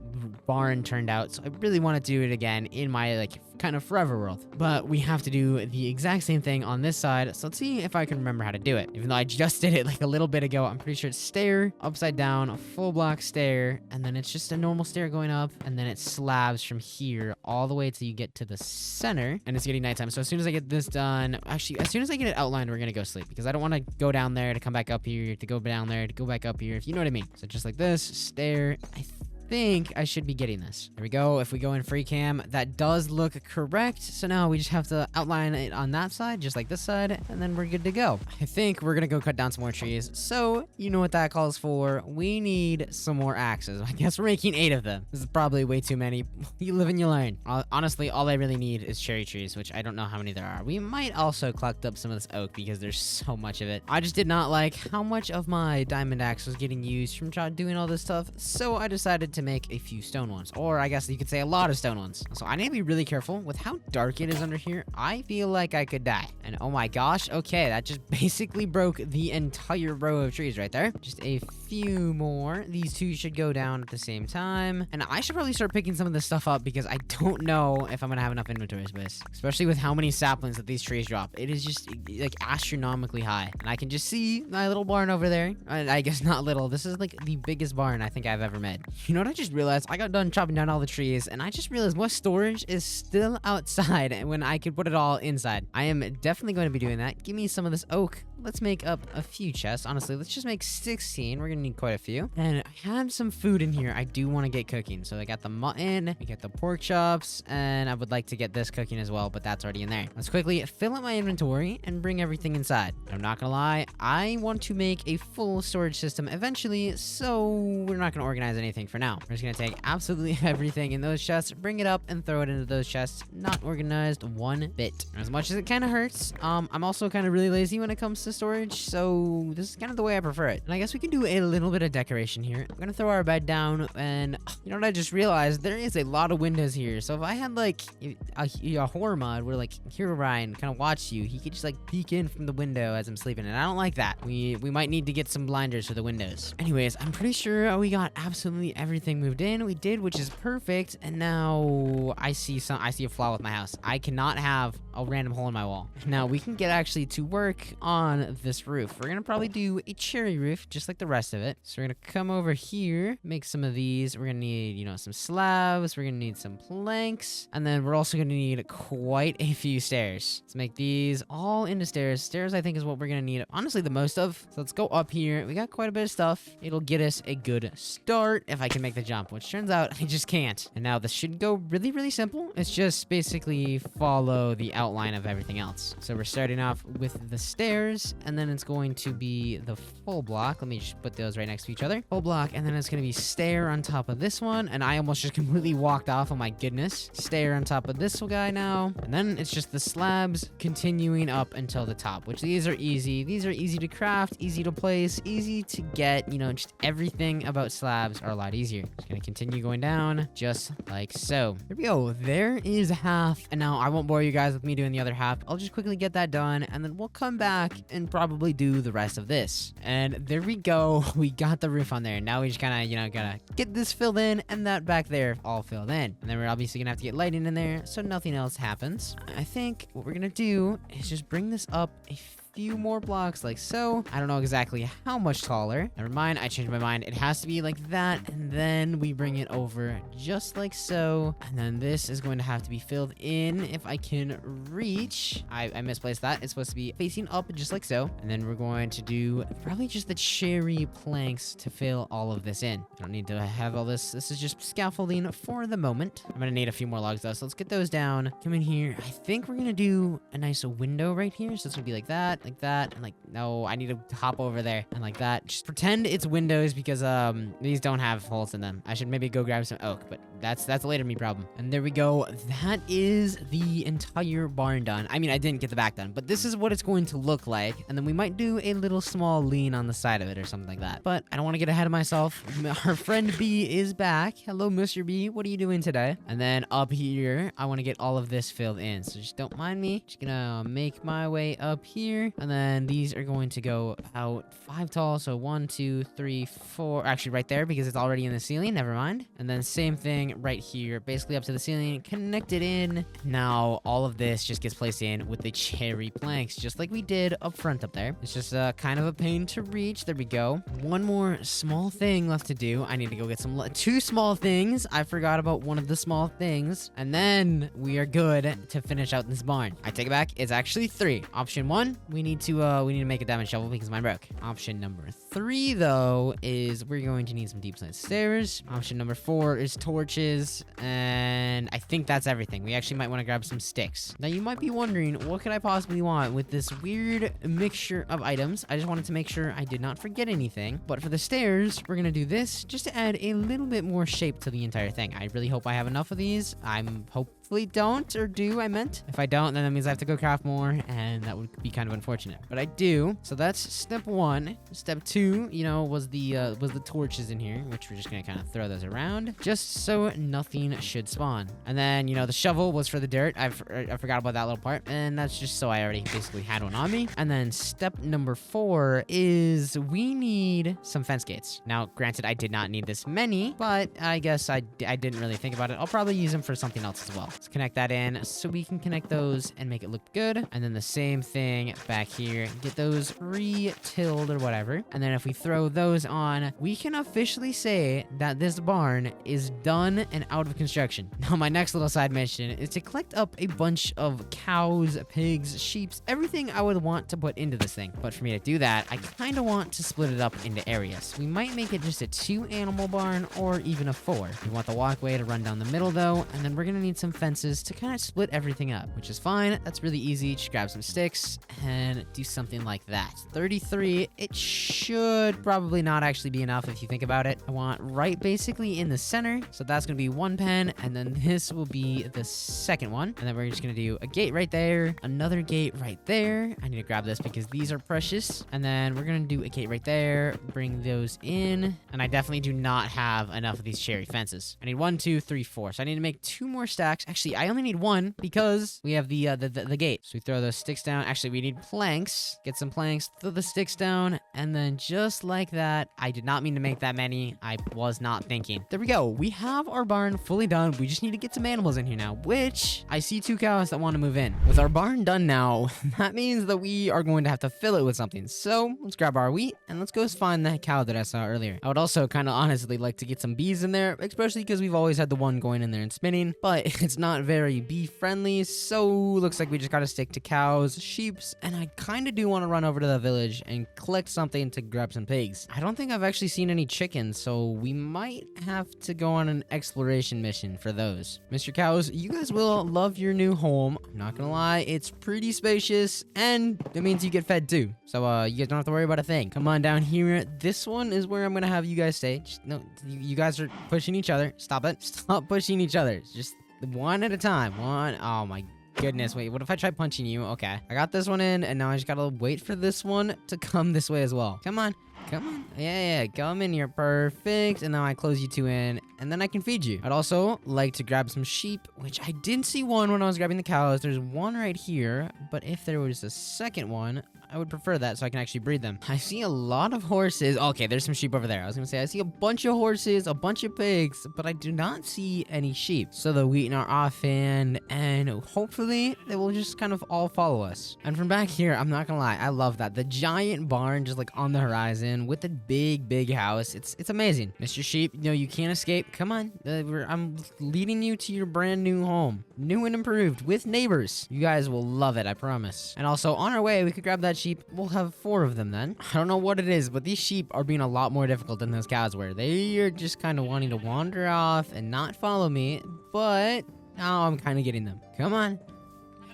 barn turned out, so I really want to do it again in my like kind of forever world. But we have to do the exact same thing on this side, so let's see if I can remember how to do it. Even though I just did it like a little bit ago, I'm pretty sure it's stair, upside down, full block stair, and then it's just a normal stair going up, and then it slabs from here all the way till you get to the center, and it's getting nighttime. So as soon as I get this done, actually as soon as I get it outlined, we're gonna go sleep because I don't want to go down there to come back up here, to go down there to go back up here, if you know what I mean. So just like this, stair. I think I should be getting this. There we go. If we go in free cam, that does look correct. So now we just have to outline it on that side, just like this side, and then we're good to go. I think we're gonna go cut down some more trees. So you know what that calls for. We need some more axes. I guess we're making 8 of them. This is probably way too many. You live and you learn. Honestly, all I really need is cherry trees, which I don't know how many there are. We might also collect up some of this oak because there's so much of it. I just did not like how much of my diamond axe was getting used from doing all this stuff. So I decided to to make a few stone ones, or I guess you could say a lot of stone ones. So I need to be really careful with how dark it is under here. I feel like I could die. And oh my gosh, okay, that just basically broke the entire row of trees right there. Just a few more. These two should go down at the same time. And I should probably start picking some of this stuff up because I don't know if I'm gonna have enough inventory space, especially with how many saplings that these trees drop. It is just like astronomically high. And I can just see my little barn over there. I guess not little. This is like the biggest barn I think I've ever made. You know what I just realized? I got done chopping down all the trees and I just realized what storage is still outside when I could put it all inside. I am definitely going to be doing that. Give me some of this oak. Let's make up a few chests. Honestly, let's just make 16. We're gonna need quite a few. And I have some food in here I do want to get cooking. So I got the mutton, we got the pork chops, and I would like to get this cooking as well, but that's already in there. Let's quickly fill up my inventory and bring everything inside. I'm not gonna lie, I want to make a full storage system eventually, so we're not gonna organize anything for now. We're just gonna take absolutely everything in those chests, bring it up, and throw it into those chests. Not organized one bit. As much as it kind of hurts, I'm also kind of really lazy when it comes to storage, so this is kind of the way I prefer it. And I guess we can do a little bit of decoration here. I'm gonna throw our bed down, and you know what I just realized? There is a lot of windows here, so if I had like a horror mod where like Herobrine kind of watched you, he could just like peek in from the window as I'm sleeping, and I don't like that. We might need to get some blinders for the windows. Anyways, I'm pretty sure we got absolutely everything moved in. We did, which is perfect, and now I see a flaw with my house. I cannot have a random hole in my wall. Now we can get actually to work on this roof. We're gonna probably do a cherry roof just like the rest of it. So we're gonna come over here, make some of these. We're gonna need, you know, some slabs. We're gonna need some planks, and then we're also gonna need quite a few stairs. Let's make these all into stairs. Stairs, I think, is what we're gonna need honestly the most of. So let's go up here. We got quite a bit of stuff. It'll get us a good start if I can make the jump, which turns out I just can't. And now this should go really, really simple. It's just basically follow the outline of everything else. So we're starting off with the stairs, and then it's going to be the full block. Let me just put those right next to each other. Full block, and then it's going to be stair on top of this one, and I almost just completely walked off. Oh my goodness. Stair on top of this guy now, and then it's just the slabs continuing up until the top, which these are easy. These are easy to craft, easy to place, easy to get. You know, just everything about slabs are a lot easier. Just gonna continue going down just like so. There we go. There is half, and now I won't bore you guys with me doing the other half. I'll just quickly get that done, and then we'll come back and probably do the rest of this. And there we go. We got the roof on there. Now we just kind of, you know, gotta get this filled in and that back there all filled in. And then we're obviously gonna have to get lighting in there so nothing else happens. I think what we're gonna do is just bring this up a few more blocks like so. I don't know exactly how much taller. Never mind, I changed my mind. It has to be like that, and then we bring it over just like so. And then this is going to have to be filled in if I can reach. I misplaced that. It's supposed to be facing up just like so. And then we're going to do probably just the cherry planks to fill all of this in. I don't need to have all this. This is just scaffolding for the moment. I'm gonna need a few more logs though, so let's get those down. Come in here. I think we're gonna do a nice window right here. So it's gonna be like that, and like, no, I need to hop over there and like that. Just pretend it's windows because these don't have holes in them. I should maybe go grab some oak, but that's a later me problem. And there we go. That is the entire barn done. I mean, I didn't get the back done, but this is what it's going to look like. And then we might do a little small lean on the side of it or something like that. But I don't want to get ahead of myself. Our friend B is back. Hello, Mr. B. What are you doing today? And then up here, I want to get all of this filled in. So just don't mind me. Just gonna make my way up here. And then these are going to go out 5 tall. So 1, 2, 3, 4. Actually, right there because it's already in the ceiling. Never mind. And then same thing right here, basically up to the ceiling, connected in. Now all of this just gets placed in with the cherry planks, just like we did up front up there. It's just kind of a pain to reach. There we go. One more small thing left to do. I need to go get some 2 small things. I forgot about one of the small things, and then we are good to finish out this barn. I take it back. It's actually 3. Option 1, we need to make a diamond shovel because mine broke. Option number 3 though is we're going to need some deep slate stairs. Option number 4 is torches. torches, and I think that's everything. We actually might want to grab some sticks. Now, you might be wondering, what could I possibly want with this weird mixture of items? I just wanted to make sure I did not forget anything. But for the stairs, we're going to do this just to add a little bit more shape to the entire thing. I really hope I have enough of these. Hopefully don't, or do, I meant. If I don't, then that means I have to go craft more, and that would be kind of unfortunate. But I do. So that's step 1. Step 2, you know, was the torches in here, which we're just gonna kind of throw those around, just so nothing should spawn. And then, you know, the shovel was for the dirt. I forgot about that little part, and that's just so I already basically had one on me. And then step number 4 is we need some fence gates. Now, granted, I did not need this many, but I guess I didn't really think about it. I'll probably use them for something else as well. Let's connect that in so we can connect those and make it look good. And then the same thing back here. Get those re-tilled or whatever. And then if we throw those on, we can officially say that this barn is done and out of construction. Now, my next little side mission is to collect up a bunch of cows, pigs, sheep, everything I would want to put into this thing. But for me to do that, I kind of want to split it up into areas. We might make it just a 2-animal barn or even a 4. We want the walkway to run down the middle though, and then we're gonna need some fences to kind of split everything up, which is fine. That's really easy. Just grab some sticks and do something like that. 33, it should probably not actually be enough if you think about it. I want right basically in the center, so that's gonna be 1 pen, and then this will be the second one, and then we're just gonna do a gate right there, another gate right there. I need to grab this because these are precious, and then we're gonna do a gate right there, bring those in, and I definitely do not have enough of these cherry fences. I need 1, 2, 3, 4, so I need to make 2 more stacks. Actually, I only need 1 because we have the gate. So we throw those sticks down. Actually, we need planks. Get some planks, throw the sticks down, and then just like that, I did not mean to make that many. I was not thinking. There we go. We have our barn fully done. We just need to get some animals in here now, which I see 2 cows that want to move in. With our barn done now, that means that we are going to have to fill it with something. So let's grab our wheat and let's go find that cow that I saw earlier. I would also kind of honestly like to get some bees in there, especially because we've always had the one going in there and spinning, but it's not very bee friendly. So looks like we just got to stick to cows, sheeps, and I kind of do want to run over to the village and collect something to grab some pigs. I don't think I've actually seen any chickens, so we might have to go on an exploration mission for those. Mr. Cows, you guys will love your new home. I'm not gonna lie, it's pretty spacious, and it means you get fed too. So you guys don't have to worry about a thing. Come on down here. This one is where I'm gonna have you guys stay. Just, no, you guys are pushing each other. Stop it. Stop pushing each other. Just one at a time. One. Oh my goodness. Wait, what if I try punching you? Okay. I got this one in, and now I just gotta wait for this one to come this way as well. Come on. Come on. Yeah, come in here. Perfect. And now I close you 2 in, and then I can feed you. I'd also like to grab some sheep, which I didn't see one when I was grabbing the cows. There's one right here, but if there was a second one, I would prefer that so I can actually breed them. I see a lot of horses. Okay, there's some sheep over there. I was gonna say, I see a bunch of horses, a bunch of pigs, but I do not see any sheep. So the wheat in our offhand, and hopefully they will just kind of all follow us. And from back here, I'm not gonna lie, I love that. The giant barn just like on the horizon with the big house. It's amazing. Mr. Sheep, you know, you can't escape. Come on. I'm leading you to your brand new home. New and improved with neighbors. You guys will love it, I promise. And also on our way, we could grab that sheep. We'll have 4 of them then. I don't know what it is, but these sheep are being a lot more difficult than those cows were. They are just kind of wanting to wander off and not follow me, but now I'm kind of getting them. Come on.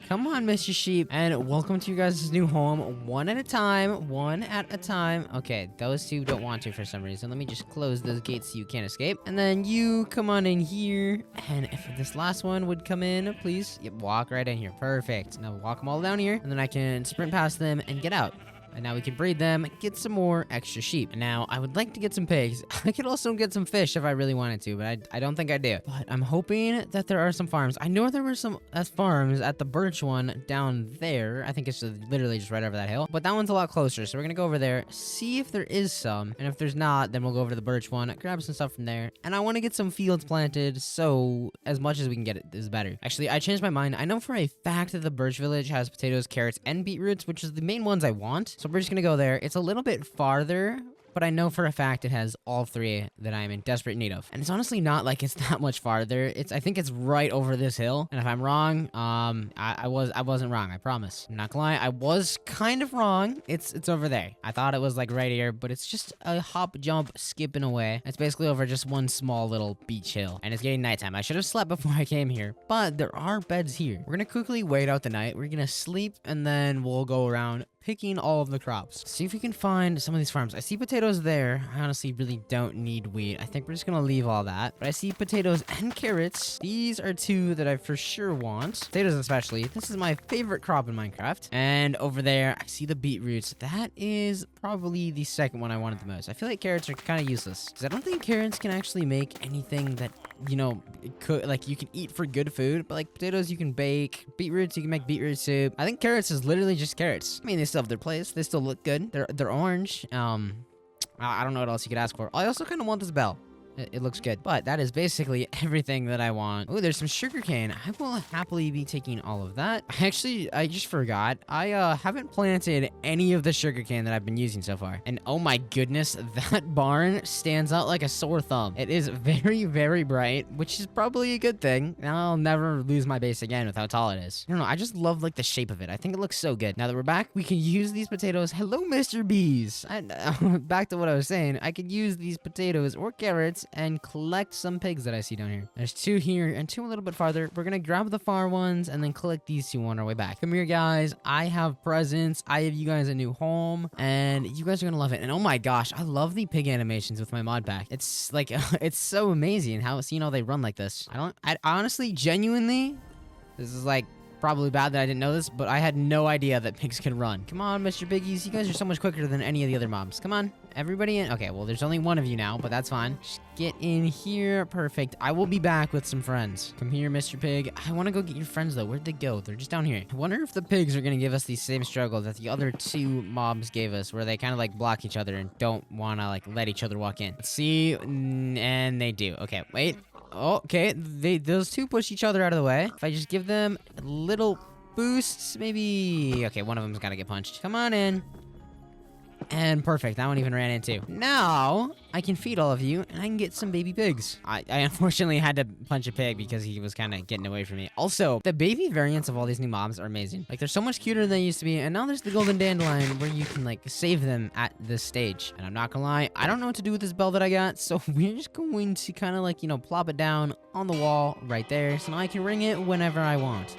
Come on, Mr. Sheep. And welcome to you guys' new home. One at a time. One at a time. Okay, those 2 don't want to for some reason. Let me just close those gates so you can't escape. And then you come on in here. And if this last one would come in, please. Yep, walk right in here. Perfect. Now walk them all down here. And then I can sprint past them and get out. And now we can breed them, get some more extra sheep. And now I would like to get some pigs. I could also get some fish if I really wanted to, but I don't think I do. But I'm hoping that there are some farms. I know there were some farms at the birch one down there. I think it's literally just right over that hill. But that one's a lot closer, so we're gonna go over there, see if there is some. And if there's not, then we'll go over to the birch one, grab some stuff from there. And I want to get some fields planted, so as much as we can get it is better. Actually, I changed my mind. I know for a fact that the birch village has potatoes, carrots, and beetroots, which is the main ones I want. So we're just gonna go there. It's a little bit farther but I know for a fact it has all 3 that I'm in desperate need of. And it's honestly not like it's that much farther. I think it's right over this hill. And if I'm wrong, I wasn't wrong. I promise. I'm not gonna lie. I was kind of wrong. It's over there. I thought it was like right here, but it's just a hop, jump, skipping away. It's basically over just one small little beach hill, and it's getting nighttime. I should have slept before I came here, but there are beds here. We're gonna quickly wait out the night. We're gonna sleep, and then we'll go around picking all of the crops. See if we can find some of these farms. I see potatoes there. I honestly really don't need wheat. I think we're just gonna leave all that. But I see potatoes and carrots. These are 2 that I for sure want. Potatoes especially. This is my favorite crop in Minecraft. And over there, I see the beetroots. That is probably the second one I wanted the most. I feel like carrots are kind of useless, because I don't think carrots can actually make anything that, you know, like you can eat for good food. But like potatoes, you can bake. Beetroots, you can make beetroot soup. I think carrots is literally just carrots. I mean, they still have their place. They still look good. They're orange. I don't know what else you could ask for. I also kind of want this bell. It looks good. But that is basically everything that I want. Oh, there's some sugarcane. I will happily be taking all of that. I just forgot. I haven't planted any of the sugarcane that I've been using so far. And oh my goodness, that barn stands out like a sore thumb. It is very, very bright, which is probably a good thing. I'll never lose my base again with how tall it is. I don't know. I just love like the shape of it. I think it looks so good. Now that we're back, we can use these potatoes. Hello, Mr. Bees. Back to what I was saying. I could use these potatoes or carrots and collect some pigs that I see down here. There's 2 here and 2 a little bit farther. We're gonna grab the far ones and then collect these 2 on our way back. Come here, guys. I have presents. I have you guys a new home, and you guys are gonna love it. And oh my gosh, I love the pig animations with my mod pack. It's like it's so amazing how they run like this. I honestly, genuinely, this is like probably bad that I didn't know this, but I had no idea that pigs could run. Come on, Mr. Piggies. You guys are so much quicker than any of the other mobs. Come on. Everybody in. Okay, well, there's only one of you now, but that's fine. Just get in here. Perfect. I will be back with some friends. Come here, Mr. Pig. I want to go get your friends, though. Where'd they go? They're just down here. I wonder if the pigs are going to give us the same struggle that the other 2 mobs gave us, where they kind of, like, block each other and don't want to, like, let each other walk in. Let's see. And they do. Okay, wait. Oh, okay, those 2 push each other out of the way. If I just give them a little boosts, maybe... Okay, one of them's got to get punched. Come on in. And perfect, that one even ran into. Now, I can feed all of you, and I can get some baby pigs. I unfortunately had to punch a pig because he was kind of getting away from me. Also, the baby variants of all these new mobs are amazing. Like, they're so much cuter than they used to be, and now there's the golden dandelion where you can, like, save them at this stage. And I'm not gonna lie, I don't know what to do with this bell that I got, so we're just going to kind of, like, you know, plop it down on the wall right there, so now I can ring it whenever I want.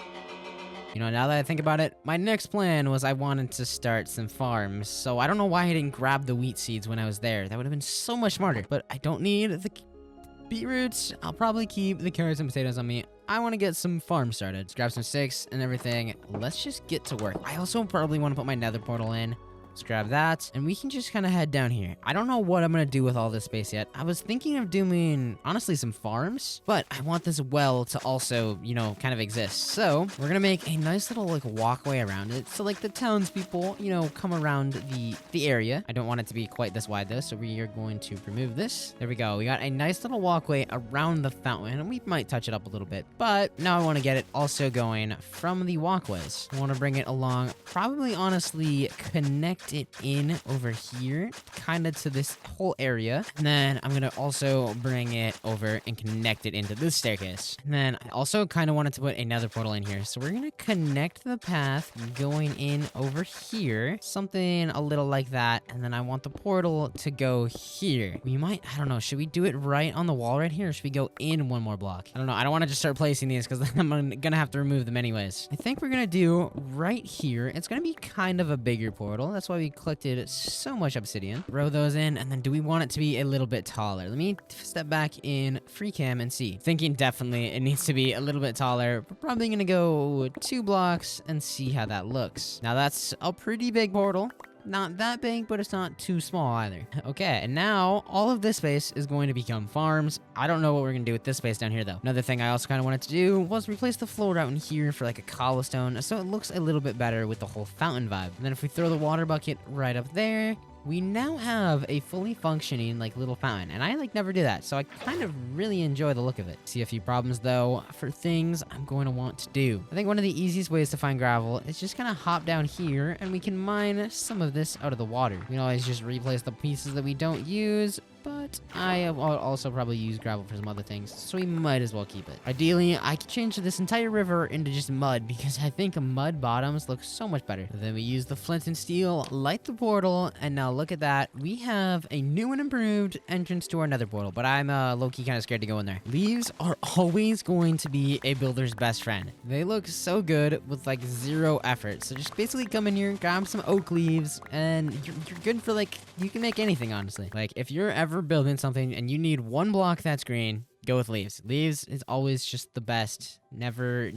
You know, now that I think about it, my next plan was I wanted to start some farms. So I don't know why I didn't grab the wheat seeds when I was there. That would have been so much smarter. But I don't need the beetroots. I'll probably keep the carrots and potatoes on me. I want to get some farms started. Let's grab some sticks and everything. Let's just get to work. I also probably want to put my nether portal in. Let's grab that, and we can just kind of head down here. I don't know what I'm gonna do with all this space yet. I was thinking of doing, honestly, some farms, but I want this well to also, you know, kind of exist. So we're gonna make a nice little, like, walkway around it. So, like, the townspeople, you know, come around the area. I don't want it to be quite this wide, though, so we are going to remove this. There we go. We got a nice little walkway around the fountain, and we might touch it up a little bit, but now I want to get it also going from the walkways. I want to bring it along, probably, honestly, connect it in over here, kind of to this whole area. And then I'm gonna also bring it over and connect it into this staircase. And then I also kind of wanted to put another portal in here, so we're gonna connect the path going in over here, something a little like that. And then I want the portal to go here. We might, I don't know, should we do it right on the wall right here, or should we go in one more block? I don't know. I don't want to just start placing these because then I'm gonna have to remove them anyways. I think we're gonna do right here. It's gonna be kind of a bigger portal. That's why we collected so much obsidian. Throw those in, and then do we want it to be a little bit taller? Let me step back in free cam and see. Thinking definitely it needs to be a little bit taller. We're probably gonna go 2 blocks and see how that looks. Now that's a pretty big portal. Not that big, but it's not too small either. Okay, and now all of this space is going to become farms. I don't know what we're gonna do with this space down here, though. Another thing I also kind of wanted to do was replace the floor out in here for like a cobblestone, so it looks a little bit better with the whole fountain vibe. And then if we throw the water bucket right up there, we now have a fully functioning like little fountain, and I like never do that, so I kind of really enjoy the look of it. See a few problems though for things I'm going to want to do. I think one of the easiest ways to find gravel is just kind of hop down here, and we can mine some of this out of the water. We can always just replace the pieces that we don't use, but I will also probably use gravel for some other things, so we might as well keep it. Ideally, I could change this entire river into just mud, because I think mud bottoms look so much better. Then we use the flint and steel, light the portal, and now look at that. We have a new and improved entrance to our nether portal, but I'm low-key kind of scared to go in there. Leaves are always going to be a builder's best friend. They look so good with like zero effort, so just basically come in here, grab some oak leaves, and you're good for like, you can make anything, honestly. Like, if you're ever building something and you need one block that's green, go with leaves. Leaves is always just the best. Never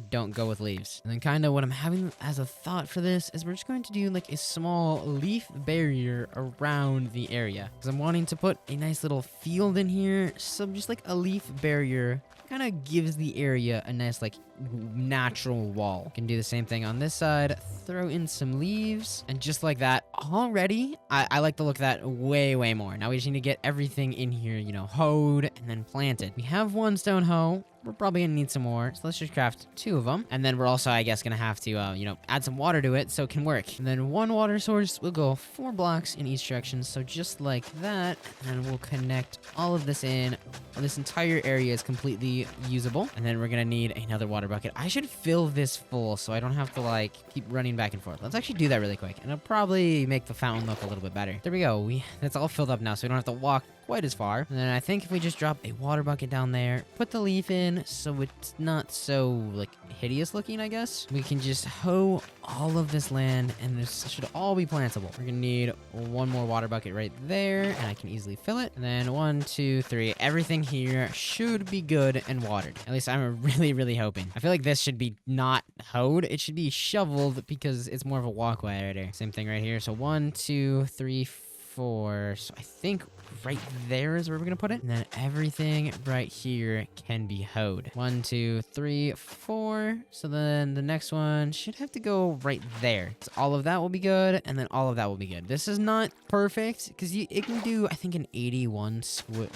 don't go with leaves. And then kind of what I'm having as a thought for this is we're just going to do like a small leaf barrier around the area, because I'm wanting to put a nice little field in here. So just like a leaf barrier kind of gives the area a nice like natural wall. Can do the same thing on this side, throw in some leaves, and just like that already, I like the look of that way more. Now we just need to get everything in here, you know, hoed and then planted. We have one stone hoe. We're probably gonna need some more, so let's just craft 2 of them. And then we're also, I guess, gonna have to, you know, add some water to it so it can work. And then 1 water source will go 4 blocks in each direction, so just like that. And we'll connect all of this in. This entire area is completely usable. And then we're gonna need another water bucket. I should fill this full so I don't have to, like, keep running back and forth. Let's actually do that really quick, and it'll probably make the fountain look a little bit better. There we go. That's all filled up now, so we don't have to walk quite as far. And then I think if we just drop a water bucket down there, put the leaf in so it's not so like hideous looking, I guess, we can just hoe all of this land, and this should all be plantable. We're gonna need 1 more water bucket right there, and I can easily fill it. And then 1, 2, 3, everything here should be good and watered. At least I'm really hoping. I feel like this should be not hoed, it should be shoveled, because it's more of a walkway right here. Same thing right here. So 1, 2, 3, 4. So I think right there is where we're gonna put it, and then everything right here can be hoed. 1, 2, 3, 4. So then the next one should have to go right there. So all of that will be good, and then all of that will be good. This is not perfect because it can do, I think, an 81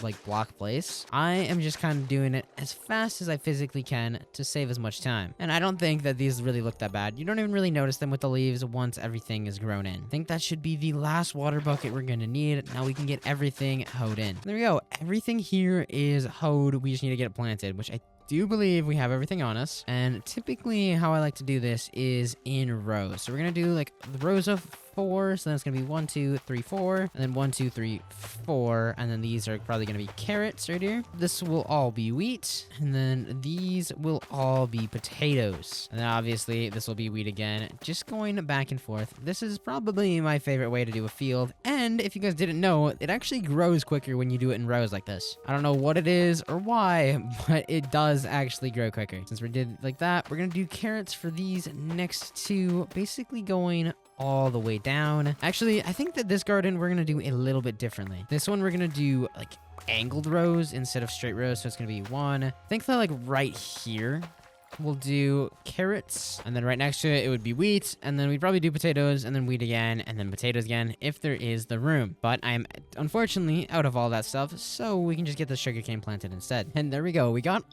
like block place. I am just kind of doing it as fast as I physically can to save as much time, and I don't think that these really look that bad. You don't even really notice them with the leaves once everything is grown in. I think that should be the last water bucket we're gonna need. Now we can get everything hoed in. There we go. Everything here is hoed. We just need to get it planted, which I do believe we have everything on us. And typically how I like to do this is in rows. So we're gonna do like the rows of 4, so then it's gonna be 1, 2, 3, 4, and then 1, 2, 3, 4, and then these are probably gonna be carrots right here. This will all be wheat, and then these will all be potatoes, and then obviously this will be wheat again, just going back and forth. This is probably my favorite way to do a field, and if you guys didn't know, it actually grows quicker when you do it in rows like this. I don't know what it is or why, but it does actually grow quicker. Since we did like that, we're gonna do carrots for these next 2, basically going all the way down. Actually, I think that this garden we're gonna do a little bit differently. This one we're gonna do like angled rows instead of straight rows, so it's gonna be 1. I think that like right here we'll do carrots, and then right next to it, it would be wheat, and then we'd probably do potatoes, and then wheat again, and then potatoes again, if there is the room. But I'm unfortunately out of all that stuff, so we can just get the sugarcane planted instead. And there we go. We got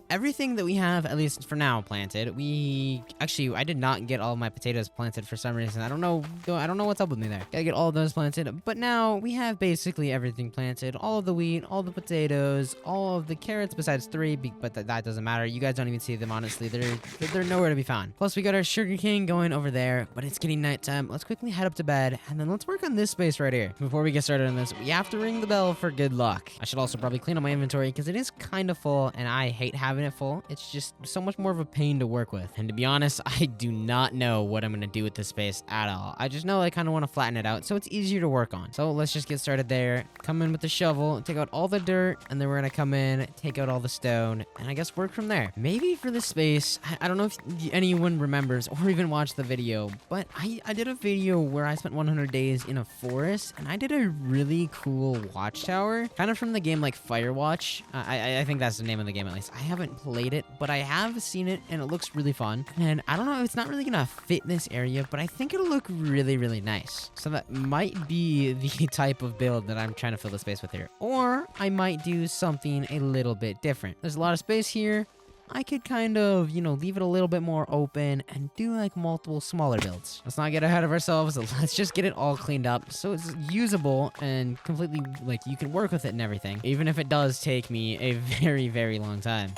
everything that we have, at least for now, planted. I did not get all my potatoes planted for some reason. I don't know what's up with me there. Gotta get all of those planted, but now we have basically everything planted. All of the wheat, all the potatoes, all of the carrots besides 3, but that doesn't matter. You guys don't even see them, honestly. They're nowhere to be found. Plus, we got our sugarcane going over there, but it's getting nighttime. Let's quickly head up to bed, and then let's work on this space right here. Before we get started on this, we have to ring the bell for good luck. I should also probably clean up my inventory because it is kind of full, and I hate having it full. It's just so much more of a pain to work with. And to be honest, I do not know what I'm going to do with this space at all. I just know I kind of want to flatten it out so it's easier to work on. So let's just get started there. Come in with the shovel, take out all the dirt, and then we're going to come in, take out all the stone, and I guess work from there. Maybe for this space, space. I don't know if anyone remembers or even watched the video, but I did a video where I spent 100 days in a forest, and I did a really cool watchtower, kind of from the game like Firewatch. I think that's the name of the game at least. I haven't played it, but I have seen it, and it looks really fun. And I don't know, it's not really gonna fit this area, but I think it'll look really, really nice. So that might be the type of build that I'm trying to fill the space with here. Or I might do something a little bit different. There's a lot of space here. I could kind of, you know, leave it a little bit more open and do like multiple smaller builds. Let's not get ahead of ourselves. Let's just get it all cleaned up so it's usable and completely, like, you can work with it and everything, even if it does take me a very, very long time.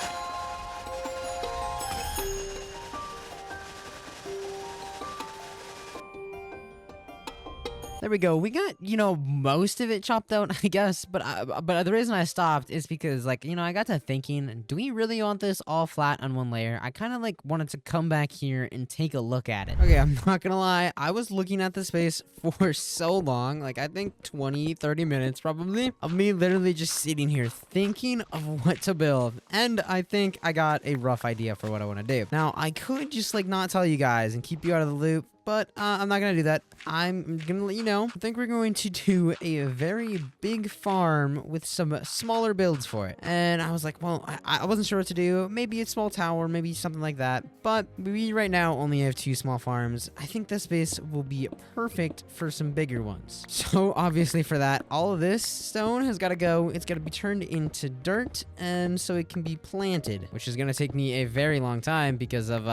There we go. We got, you know, most of it chopped out, I guess. But the reason I stopped is because, like, you know, I got to thinking, do we really want this all flat on one layer? I kind of, like, wanted to come back here and take a look at it. Okay, I'm not gonna lie. I was looking at the space for so long, like, I think 20, 30 minutes probably, of me literally just sitting here thinking of what to build. And I think I got a rough idea for what I want to do. Now, I could just, like, not tell you guys and keep you out of the loop, but I'm not gonna do that. I'm gonna let you know. I think we're going to do a very big farm with some smaller builds for it. And I was like, well, I wasn't sure what to do. Maybe a small tower, maybe something like that. But we right now only have 2 small farms. I think this space will be perfect for some bigger ones. So obviously for that, all of this stone has got to go. It's got to be turned into dirt, and so it can be planted, which is gonna take me a very long time because of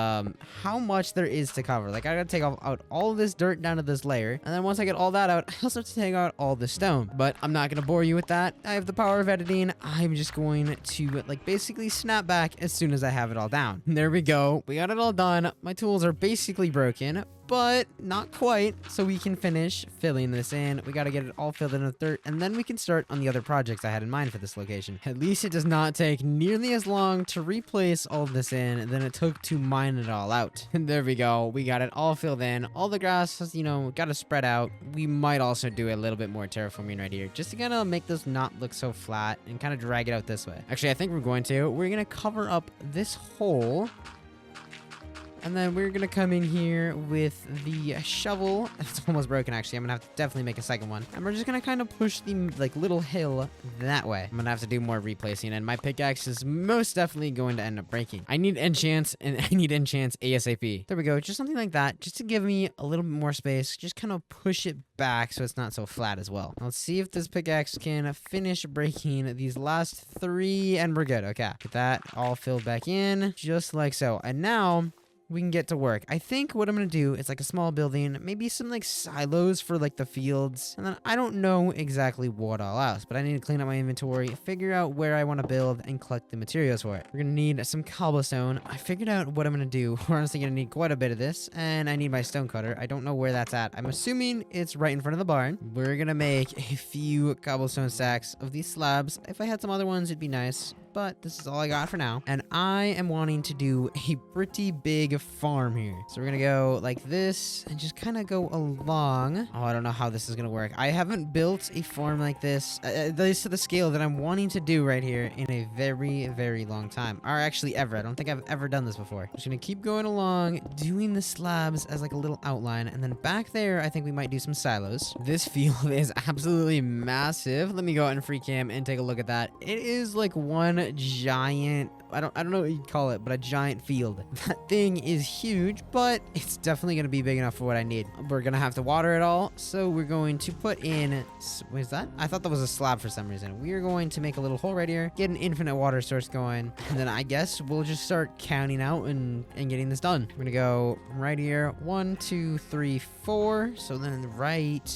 how much there is to cover. Like, I gotta take out all of this dirt down to this layer, and then once I get all that out, I also have to take out all the stone. But I'm not gonna bore you with that. I have the power of editing. I'm just going to, like, basically snap back as soon as I have it all down. And there we go. We got it all done. My tools are basically broken, but not quite, so we can finish filling this in. We got to get it all filled in with dirt, and then we can start on the other projects I had in mind for this location. At least it does not take nearly as long to replace all of this in than it took to mine it all out. And there we go. We got it all filled in. All the grass has, you know, got to spread out. We might also do a little bit more terraforming right here, just to kind of make this not look so flat and kind of drag it out this way. Actually, I think we're going to cover up this hole. And then we're going to come in here with the shovel. It's almost broken, actually. I'm going to have to definitely make a second one. And we're just going to kind of push the, like, little hill that way. I'm going to have to do more replacing, and my pickaxe is most definitely going to end up breaking. I need enchants, and I need enchants ASAP. There we go. Just something like that, just to give me a little bit more space. Just kind of push it back so it's not so flat as well. Let's see if this pickaxe can finish breaking these last 3, and we're good. Okay. Get that all filled back in, just like so. And now we can get to work. I think what I'm gonna do is like a small building, maybe some like silos for like the fields, and then I don't know exactly what all else, but I need to clean up my inventory, figure out where I want to build, and collect the materials for it. We're gonna need some cobblestone. I figured out what I'm gonna do. We're honestly gonna need quite a bit of this, and I need my stone cutter. I don't know where that's at. I'm assuming it's right in front of the barn. We're gonna make a few cobblestone stacks of these slabs. If I had some other ones, it'd be nice, but this is all I got for now. And I am wanting to do a pretty big farm here. So we're gonna go like this and just kind of go along. Oh, I don't know how this is gonna work. I haven't built a farm like this, at least to the scale that I'm wanting to do right here, in a very, very long time. Or actually ever. I don't think I've ever done this before. Just gonna keep going along, doing the slabs as like a little outline. And then back there, I think we might do some silos. This field is absolutely massive. Let me go out in free cam and take a look at that. It is like one giant, I don't know what you'd call it, but a giant field. That thing is huge, but it's definitely going to be big enough for what I need. We're going to have to water it all, so we're going to put in, what is that? I thought that was a slab for some reason. We are going to make a little hole right here, get an infinite water source going, and then I guess we'll just start counting out and getting this done. We're going to go right here, 1, 2, 3, 4. So then right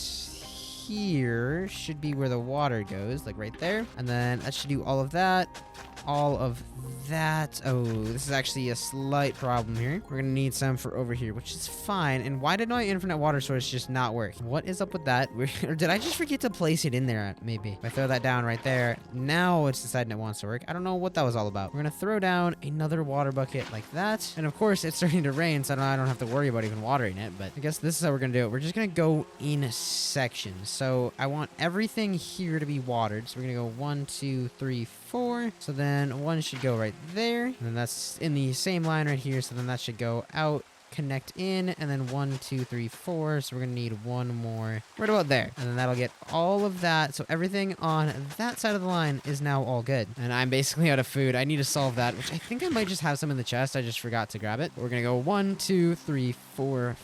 here should be where the water goes, like right there. And then that should do all of that. All of that. Oh, this is actually a slight problem here. We're gonna need some for over here, which is fine. And why did my infinite water source just not work? What is up with that? Or did I just forget to place it in there? Maybe if I throw that down right there, now it's deciding it wants to work. I don't know what that was all about. We're gonna throw down another water bucket like that, and of course it's starting to rain, so I don't have to worry about even watering it. But I guess this is how we're gonna do it. We're just gonna go in sections. So I want everything here to be watered, so we're gonna go 1, 2, 3, 4. So then one should go right there. And then that's in the same line right here. So then that should go out, connect in, and then 1, 2, 3, 4. So we're gonna need one more right about there, and then that'll get all of that. So everything on that side of the line is now all good, and I'm basically out of food. I need to solve that, which I think I might just have some in the chest. I just forgot to grab it. We're gonna go 1, 2, 3, 4,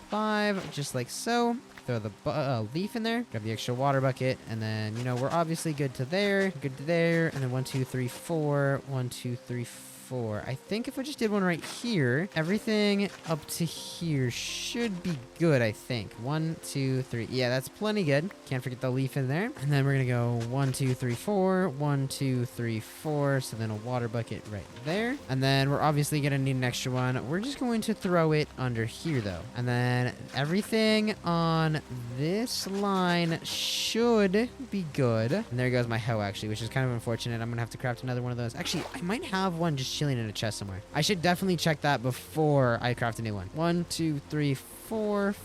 5, just like so. Throw the leaf in there, grab the extra water bucket, and then, you know, we're obviously good to there, and then 1, 2, 3, 4, 1, 2, 3, 4. I think if I just did one right here, everything up to here should be good, I think. 1, 2, 3. Yeah, that's plenty good. Can't forget the leaf in there. And then we're going to go 1, 2, 3, 4. 1, 2, 3, 4. So then a water bucket right there. And then we're obviously going to need an extra one. We're just going to throw it under here, though. And then everything on this line should be good. And there goes my hoe, actually, which is kind of unfortunate. I'm going to have to craft another one of those. Actually, I might have one just chilling in a chest somewhere. I should definitely check that before I craft a new one. 1, 2, 3, 4,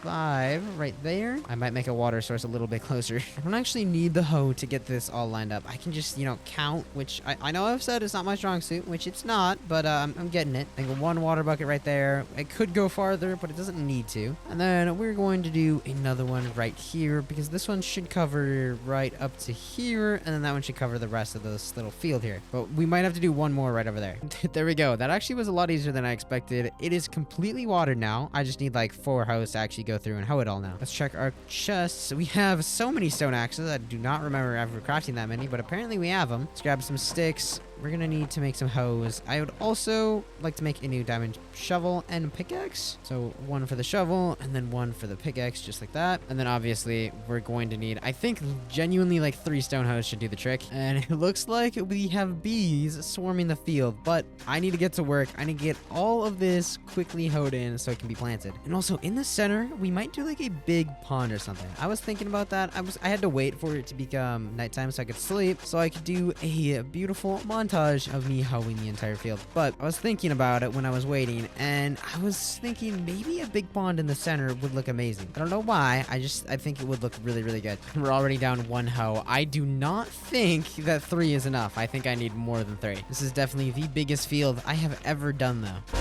5 right there. I might make a water source a little bit closer. I don't actually need the hoe to get this all lined up. I can just, you know, count, which I know I've said it's not my strong suit, which it's not, but I'm getting it. I think one water bucket right there. It could go farther, but it doesn't need to. And then we're going to do another one right here, because this one should cover right up to here, and then that one should cover the rest of this little field here. But we might have to do one more right over there. There we go. That actually was a lot easier than I expected. It is completely watered now. I just need like 4 hoes to actually go through and hoe it all now. Let's check our chests. We have so many stone axes. I do not remember ever crafting that many, but apparently we have them. Let's grab some sticks. We're gonna need to make some hoes. I would also like to make a new diamond shovel and pickaxe. So one for the shovel and then one for the pickaxe, just like that. And then obviously we're going to need, I think genuinely like 3 stone hoes should do the trick. And it looks like we have bees swarming the field, but I need to get to work. I need to get all of this quickly hoed in so it can be planted. And also in the center, we might do like a big pond or something. I was thinking about that. I had to wait for it to become nighttime so I could sleep, so I could do a beautiful montage of me hoeing the entire field. But I was thinking about it when I was waiting, and I was thinking maybe a big pond in the center would look amazing. I don't know why. I think it would look really, really good. We're already down 1 hoe. I do not think that 3 is enough. I think I need more than 3. This is definitely the biggest field I have ever done, though.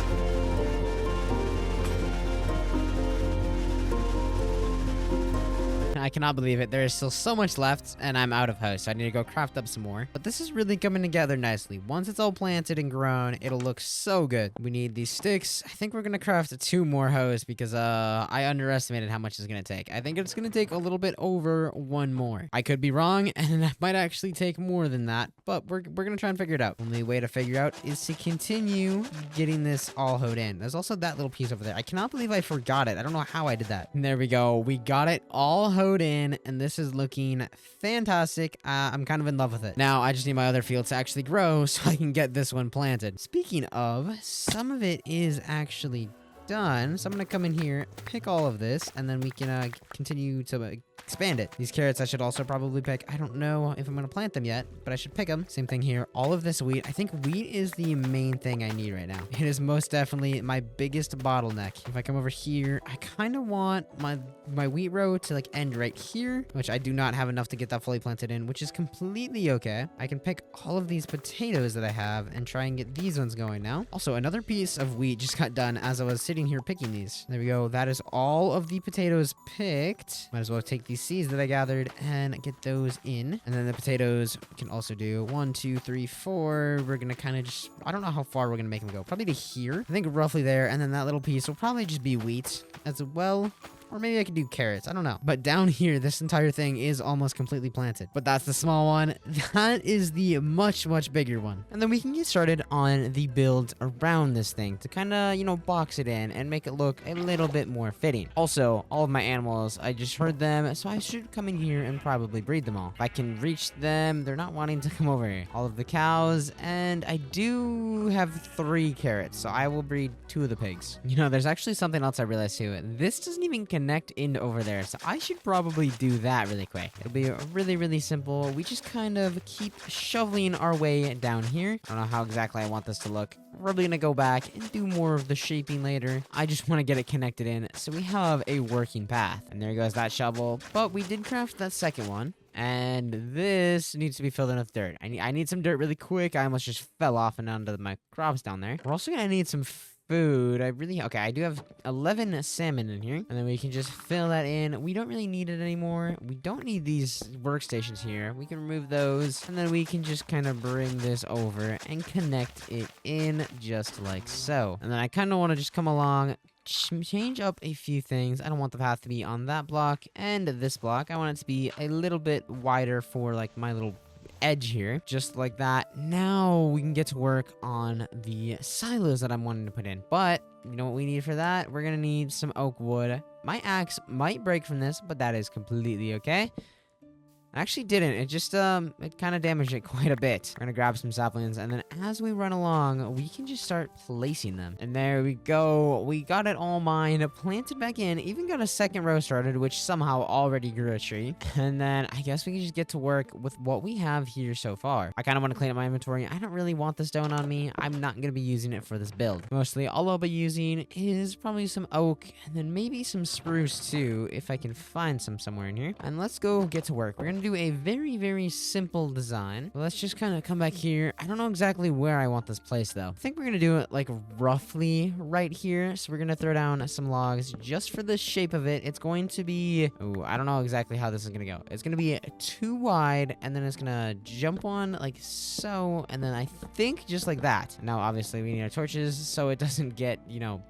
I cannot believe it. There is still so much left, and I'm out of hoes, so I need to go craft up some more. But this is really coming together nicely. Once it's all planted and grown, it'll look so good. We need these sticks. I think we're gonna craft 2 more hoes because I underestimated how much it's gonna take. I think it's gonna take a little bit over 1 more. I could be wrong, and it might actually take more than that, but we're gonna try and figure it out. Only way to figure out is to continue getting this all hoed in. There's also that little piece over there. I cannot believe I forgot it. I don't know how I did that. And there we go. We got it all hoed in, and this is looking fantastic. I'm kind of in love with it. Now I just need my other field to actually grow so I can get this one planted. Speaking of, some of it is actually done, so I'm gonna come in here, pick all of this, and then we can continue to expand it. These carrots I should also probably pick. I don't know if I'm gonna plant them yet, but I should pick them. Same thing here. All of this wheat. I think wheat is the main thing I need right now. It is most definitely my biggest bottleneck. If I come over here, I kind of want my wheat row to like end right here, which I do not have enough to get that fully planted in, which is completely okay. I can pick all of these potatoes that I have and try and get these ones going now. Also, another piece of wheat just got done as I was sitting here picking these. There we go. That is all of the potatoes picked. Might as well take these seeds that I gathered and get those in. And then the potatoes can also do 1, 2, 3, 4. We're gonna kind of just, I don't know how far we're gonna make them go. Probably to here. I think roughly there. And then that little piece will probably just be wheat as well. Or maybe I could do carrots. I don't know. But down here, this entire thing is almost completely planted. But that's the small one. That is the much, much bigger one. And then we can get started on the build around this thing to kind of, you know, box it in and make it look a little bit more fitting. Also, all of my animals, I just heard them, so I should come in here and probably breed them all. If I can reach them, they're not wanting to come over here. All of the cows, and I do have 3 carrots, so I will breed 2 of the pigs. You know, there's actually something else I realized too. This doesn't even connect into over there, so I should probably do that really quick. It'll be really, really simple. We just kind of keep shoveling our way down here. I don't know how exactly I want this to look. We're probably gonna go back and do more of the shaping later. I just want to get it connected in so we have a working path. And there goes that shovel, but we did craft that second one. And this needs to be filled in with dirt. I need some dirt really quick. I almost just fell off and onto my crops down there. We're also gonna need some food. Okay, I do have 11 salmon in here, and then we can just fill that in. We don't really need it anymore. We don't need these workstations here. We can remove those, and then we can just kind of bring this over and connect it in just like so. And then I kind of want to just come along, change up a few things. I don't want the path to be on that block and this block. I want it to be a little bit wider for like my little edge here, just like that. Now we can get to work on the silos that I'm wanting to put in. But you know what we need for that? We're gonna need some oak wood. My axe might break from this, but that is completely okay. Actually didn't. It just, it kind of damaged it quite a bit. We're gonna grab some saplings, and then as we run along, we can just start placing them. And there we go. We got it all mined, planted back in, even got a second row started, which somehow already grew a tree. And then I guess we can just get to work with what we have here so far. I kind of want to clean up my inventory. I don't really want the stone on me. I'm not gonna be using it for this build. Mostly all I'll be using is probably some oak, and then maybe some spruce too, if I can find some somewhere in here. And let's go get to work. We're gonna do a very, very simple design. Let's just kind of come back here. I don't know exactly where I want this place though. I think we're gonna do it like roughly right here. So we're gonna throw down some logs just for the shape of it. It's going to be, oh, I don't know exactly how this is gonna go. It's gonna be too wide, and then it's gonna jump on like so, and then I think just like that. Now obviously we need our torches so it doesn't get, you know,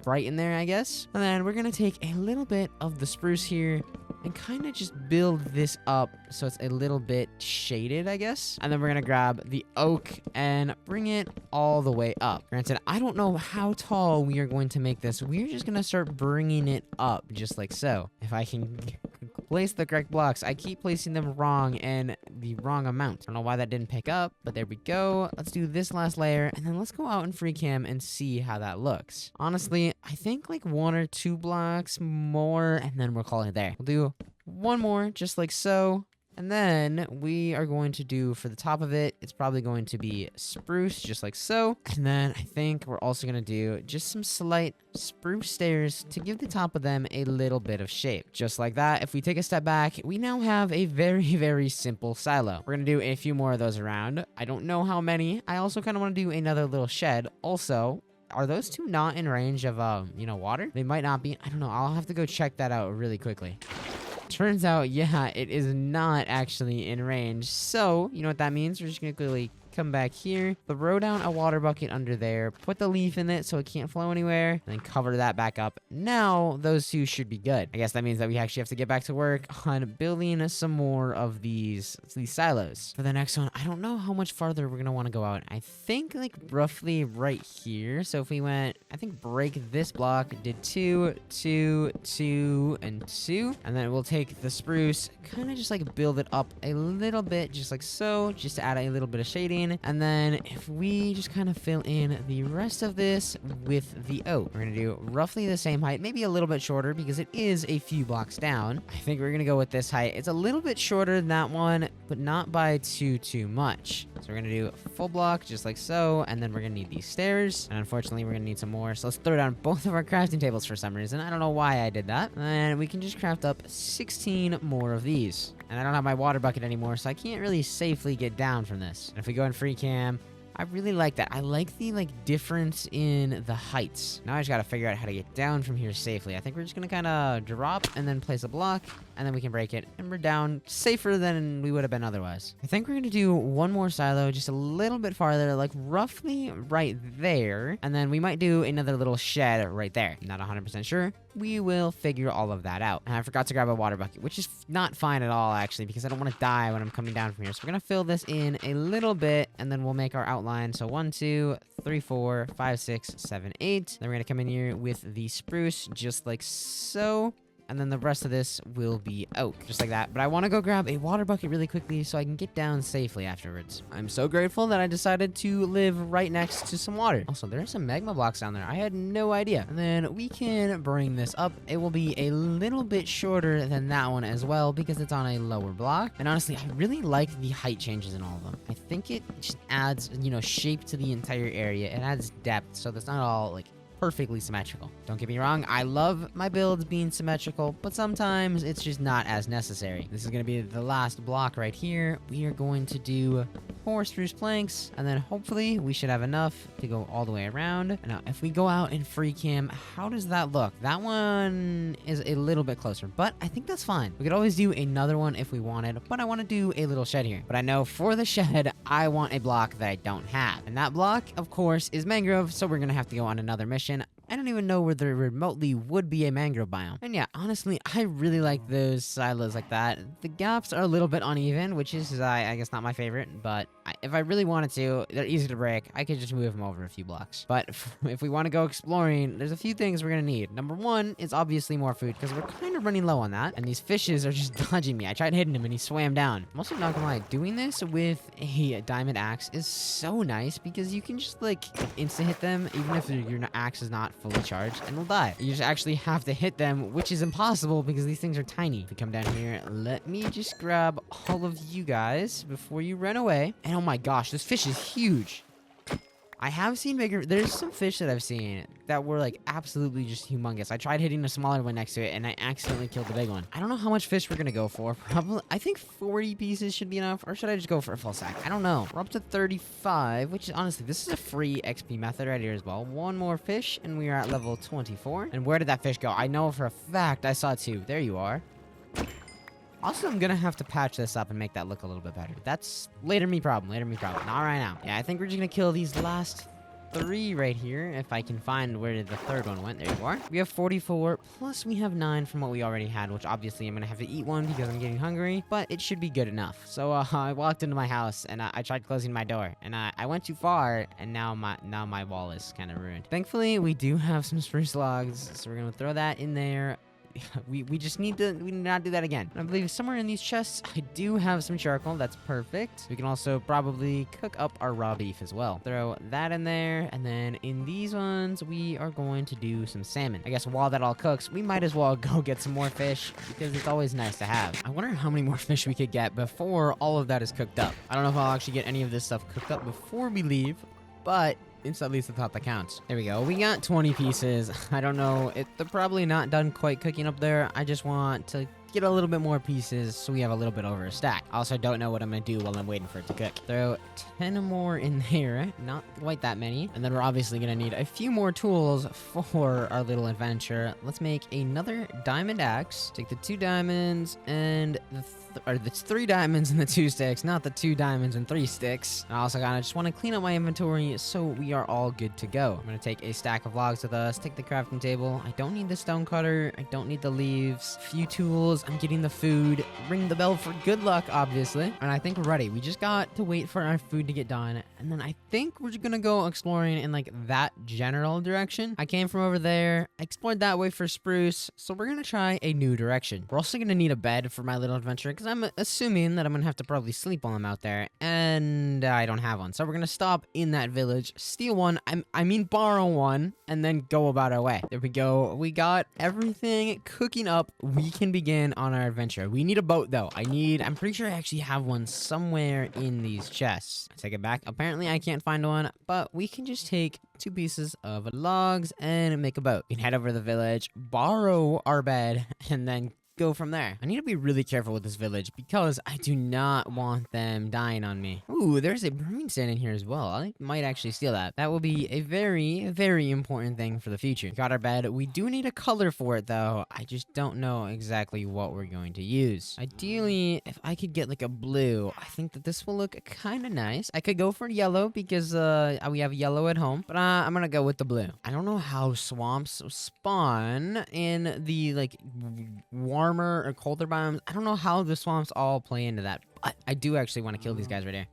bright in there, I guess. And then we're gonna take a little bit of the spruce here and kind of just build this up so it's a little bit shaded, I guess. And then we're gonna grab the oak and bring it all the way up. Granted, I don't know how tall we are going to make this. We're just gonna start bringing it up just like so. If I can place the correct blocks. I keep placing them wrong and the wrong amount. I don't know why that didn't pick up, but there we go. Let's do this last layer, and then let's go out in free cam and see how that looks. Honestly, I think like 1 or 2 blocks more, and then we'll call it there. We'll do one more, just like so. And then we are going to do, for the top of it, it's probably going to be spruce, just like so. And then I think we're also going to do just some slight spruce stairs to give the top of them a little bit of shape. Just like that. If we take a step back, we now have a very, very simple silo. We're going to do a few more of those around. I don't know how many. I also kind of want to do another little shed. Also, are those two not in range of, you know, water? They might not be. I don't know. I'll have to go check that out really quickly. Turns out, yeah, it is not actually in range. So, you know what that means? We're just gonna quickly come back here, throw down a water bucket under there, put the leaf in it so it can't flow anywhere, and then cover that back up. Now, those two should be good. I guess that means that we actually have to get back to work on building some more of these silos. For the next one, I don't know how much farther we're gonna want to go out. I think like roughly right here. So if we went, I think break this block, did 2, 2, 2, and 2, and then we'll take the spruce, kind of just like build it up a little bit, just like so, just to add a little bit of shading. And then if we just kind of fill in the rest of this with the oak, we're gonna do roughly the same height, maybe a little bit shorter because it is a few blocks down. I think we're gonna go with this height. It's a little bit shorter than that one, but not by too much. So we're gonna do a full block just like so, and then we're gonna need these stairs, and unfortunately we're gonna need some more. So let's throw down both of our crafting tables for some reason. I don't know why I did that. And we can just craft up 16 more of these. And I don't have my water bucket anymore, so I can't really safely get down from this. And if we go in free cam, I really like that. I like the difference in the heights. Now I just gotta figure out how to get down from here safely. I think we're just gonna kind of drop and then place a block, and then we can break it, and we're down safer than we would have been otherwise. I think we're gonna do one more silo just a little bit farther, like roughly right there, and then we might do another little shed right there. Not 100% sure. We will figure all of that out. And I forgot to grab a water bucket, which is not fine at all, actually, because I don't want to die when I'm coming down from here. So we're going to fill this in a little bit, and then we'll make our outline. So 1, 2, 3, 4, 5, 6, 7, 8. Then we're going to come in here with the spruce, just like so. And then the rest of this will be oak, just like that. But I want to go grab a water bucket really quickly so I can get down safely afterwards. I'm so grateful that I decided to live right next to some water. Also, there are some magma blocks down there. I had no idea. And then we can bring this up. It will be a little bit shorter than that one as well because it's on a lower block. And honestly, I really like the height changes in all of them. I think it just adds, you know, shape to the entire area. It adds depth, so that's not all like perfectly symmetrical. Don't get me wrong, I love my builds being symmetrical, but sometimes it's just not as necessary. This is going to be the last block right here. We are going to do 4 spruce planks, and then hopefully we should have enough to go all the way around. Now, if we go out in free cam, how does that look? That one is a little bit closer, but I think that's fine. We could always do another one if we wanted, but I want to do a little shed here. But I know for the shed, I want a block that I don't have. And that block, of course, is mangrove, so we're going to have to go on another mission. I don't even know where there remotely would be a mangrove biome. And yeah, honestly, I really like those silos like that. The gaps are a little bit uneven, which is, I guess, not my favorite, but if I really wanted to, they're easy to break. I could just move them over a few blocks. But if we want to go exploring, there's a few things we're going to need. Number one is obviously more food, because we're kind of running low on that. And these fishes are just dodging me. I tried hitting him, and he swam down. I'm also not going to lie, doing this with a diamond axe is so nice, because you can just, like, insta-hit them, even if your axe is not fully charged, and they'll die. You just actually have to hit them, which is impossible because these things are tiny. If we come down here, let me just grab all of you guys before you run away. And oh my gosh, this fish is huge. I have seen bigger. There's some fish that I've seen that were like absolutely just humongous. I tried hitting a smaller one next to it and I accidentally killed the big one. I don't know how much fish we're gonna go for. Probably, I think 40 pieces should be enough, or should I just go for a full sack? I don't know. We're up to 35, which is honestly, this is a free XP method right here as well. One more fish and we are at level 24. And where did that fish go? I know for a fact I saw 2. There you are. Also, I'm gonna have to patch this up and make that look a little bit better. That's later me problem, not right now. Yeah, I think we're just gonna kill these last 3 right here, if I can find where the third one went. There you are. We have 44, plus we have 9 from what we already had, which obviously I'm gonna have to eat one because I'm getting hungry, but it should be good enough. So I walked into my house and I tried closing my door, and I went too far, and now my wall is kind of ruined. Thankfully, we do have some spruce logs, so we're gonna throw that in there. We just need to not do that again. I believe somewhere in these chests, I do have some charcoal. That's perfect. We can also probably cook up our raw beef as well. Throw that in there. And then in these ones, we are going to do some salmon. I guess while that all cooks, we might as well go get some more fish because it's always nice to have. I wonder how many more fish we could get before all of that is cooked up. I don't know if I'll actually get any of this stuff cooked up before we leave, but it's at least the thought that counts. There we go. We got 20 pieces. I don't know. They're probably not done quite cooking up there. I just want to get a little bit more pieces so we have a little bit over a stack. I also don't know what I'm gonna do while I'm waiting for it to cook. Throw 10 more in there. Not quite that many. And then we're obviously gonna need a few more tools for our little adventure. Let's make another diamond axe. Take the 2 diamonds and the 3 diamonds and the 2 sticks, not the 2 diamonds and 3 sticks. I also kinda just want to clean up my inventory so we are all good to go. I'm gonna take a stack of logs with us, take the crafting table. I don't need the stone cutter. I don't need the leaves. Few tools. I'm getting the food. Ring the bell for good luck, obviously. And I think we're ready. We just got to wait for our food to get done. And then I think we're just gonna go exploring in like that general direction. I came from over there. I explored that way for spruce. So we're gonna try a new direction. We're also gonna need a bed for my little adventure because I'm assuming that I'm gonna have to probably sleep while I'm out there. And I don't have one. So we're gonna stop in that village, steal one. I mean borrow one, and then go about our way. There we go. We got everything cooking up. We can begin on our adventure. We need a boat though. I'm pretty sure I actually have one somewhere in these chests. I take it back. Apparently I can't find one, but we can just take 2 pieces of logs and make a boat. We can head over to the village, borrow our bed, and then go from there. I need to be really careful with this village because I do not want them dying on me. Ooh, there's a brewing stand in here as well. I might actually steal that. That will be a very, very important thing for the future. Got our bed. We do need a color for it though. I just don't know exactly what we're going to use. Ideally, if I could get like a blue, I think that this will look kind of nice. I could go for yellow because we have yellow at home, but I'm gonna go with the blue. I don't know how swamps spawn in the like warmer or colder biomes. I don't know how the swamps all play into that, but I do actually want to kill these guys right here.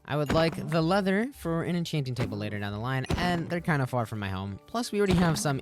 I would like the leather for an enchanting table later down the line, and they're kind of far from my home. Plus, we already have some,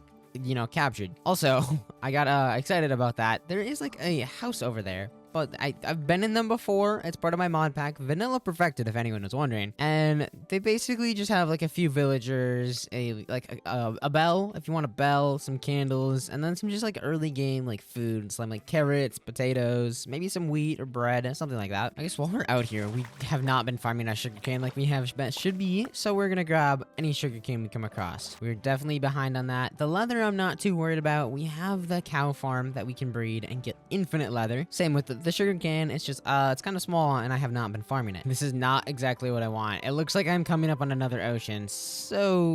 captured. Also, I got excited about that. There is like a house over there, but I've been in them before. It's part of my mod pack. Vanilla Perfected, if anyone was wondering. And they basically just have like a few villagers, a bell, if you want a bell, some candles, and then some just like early game like food, some like carrots, potatoes, maybe some wheat or bread, something like that. I guess while we're out here, we have not been farming our sugarcane like we should be, so we're gonna grab any sugarcane we come across. We're definitely behind on that. The leather I'm not too worried about. We have the cow farm that we can breed and get infinite leather. Same with the sugarcane. It's just it's kind of small and I have not been farming it. This is not exactly what I want. It looks like I'm coming up on another ocean, so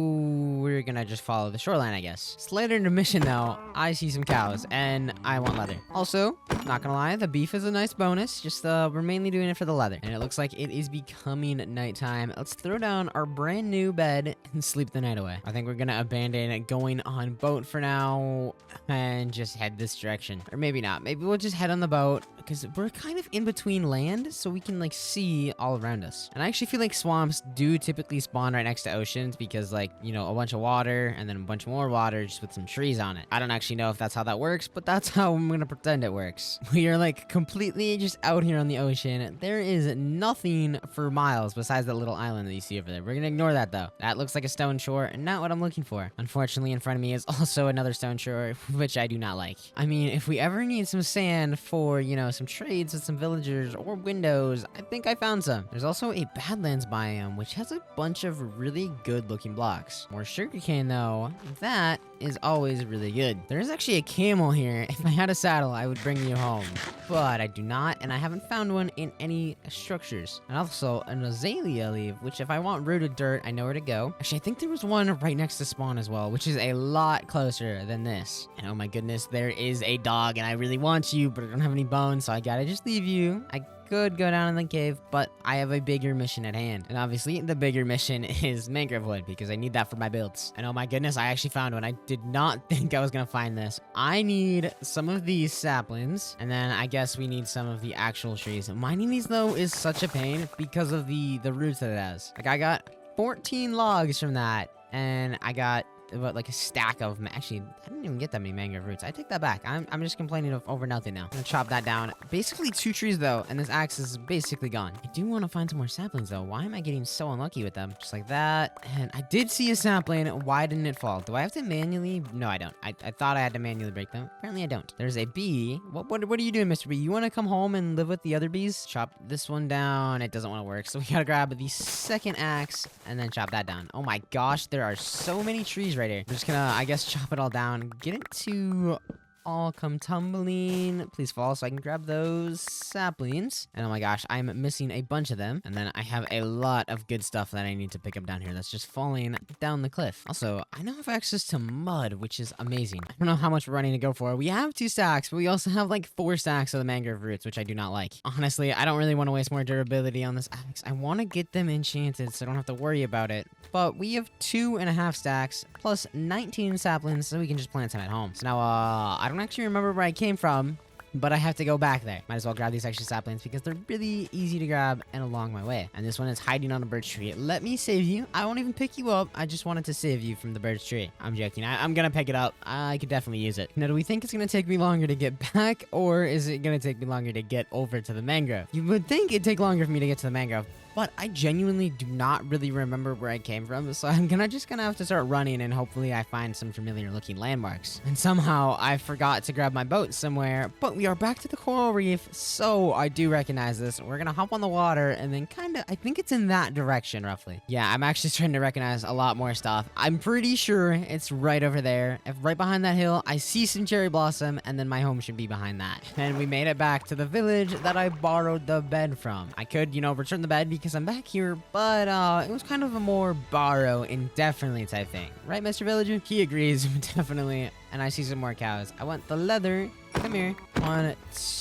we're gonna just follow the shoreline, I guess. It's later in the mission though. I see some cows and I want leather. Also, not gonna lie, the beef is a nice bonus. Just we're mainly doing it for the leather. And it looks like it is becoming nighttime. Let's throw down our brand new bed and sleep the night away. I think we're gonna abandon it going on boat for now and just head this direction. Or maybe not. Maybe we'll just head on the boat because we're kind of in between land, so we can like see all around us. And I actually feel like swamps do typically spawn right next to oceans because like, you know, a bunch of water and then a bunch more water just with some trees on it. I don't actually know if that's how that works, but that's how I'm gonna pretend it works. We are like completely just out here on the ocean. There is nothing for miles besides that little island that you see over there. We're gonna ignore that though. That looks like a stone shore and not what I'm looking for. Unfortunately, in front of me is also another stone shore, which I do not like. I mean, if we ever need some sand for, you know, some trades with some villagers or windows, I think I found some. There's also a Badlands biome, which has a bunch of really good looking blocks. More sugarcane though, that is always really good. There is actually a camel here. If I had a saddle, I would bring you home, but I do not, and I haven't found one in any structures. And also an azalea leaf, which if I want rooted dirt, I know where to go. Actually, I think there was one right next to spawn as well, which is a lot closer than this. And oh my goodness, there is a dog, and I really want you, but I don't have any bones, so I gotta just leave you. I could go down in the cave, but I have a bigger mission at hand. And obviously, the bigger mission is mangrove wood, because I need that for my builds. And oh my goodness, I actually found one. I did not think I was gonna find this. I need some of these saplings, and then I guess we need some of the actual trees. Mining these, though, is such a pain because of the roots that it has. Like, I got 14 logs from that, and I got about like a stack of actually I didn't even get that many mangrove roots. I take that back. I'm just complaining over nothing now. I'm gonna chop that down. Basically 2 trees though, and this axe is basically gone. I do want to find some more saplings though. Why am I getting so unlucky with them? Just like that. And I did see a sapling. Why didn't it fall? Do I have to manually? No, I don't. I thought I had to manually break them. Apparently I don't. There's a bee. What are you doing, Mr. Bee? You want to come home and live with the other bees? Chop this one down. It doesn't want to work, so we gotta grab the second axe and then chop that down. Oh my gosh, there are so many trees right here. I'm just gonna, I guess, chop it all down. Get it to all come tumbling. Please fall so I can grab those saplings. And oh my gosh, I'm missing a bunch of them. And then I have a lot of good stuff that I need to pick up down here that's just falling down the cliff. Also, I now have access to mud, which is amazing. I don't know how much we're running to go for. We have 2 stacks, but we also have like 4 stacks of the mangrove roots, which I do not like. Honestly, I don't really want to waste more durability on this axe. I want to get them enchanted so I don't have to worry about it. But we have 2.5 stacks plus 19 saplings, so we can just plant some at home. So now, I don't actually remember where I came from, but I have to go back there. Might as well grab these extra saplings because they're really easy to grab and along my way. And this one is hiding on a birch tree. Let me save you. I won't even pick you up. I just wanted to save you from the birch tree. I'm joking. I'm gonna pick it up. I could definitely use it. Now, do we think it's gonna take me longer to get back, or is it gonna take me longer to get over to the mangrove? You would think it'd take longer for me to get to the mangrove, but I genuinely do not really remember where I came from, so I'm just gonna have to start running, and hopefully I find some familiar looking landmarks. And somehow I forgot to grab my boat somewhere, but we are back to the coral reef, so I do recognize this. We're gonna hop on the water and then I think it's in that direction roughly. Yeah, I'm actually starting to recognize a lot more stuff. I'm pretty sure it's right over there. If right behind that hill, I see some cherry blossom, and then my home should be behind that. And we made it back to the village that I borrowed the bed from. I could, return the bed because I'm back here, but it was kind of a more borrow indefinitely type thing. Right, Mr. Villager? He agrees, definitely. And I see some more cows. I want the leather. Come here. 1,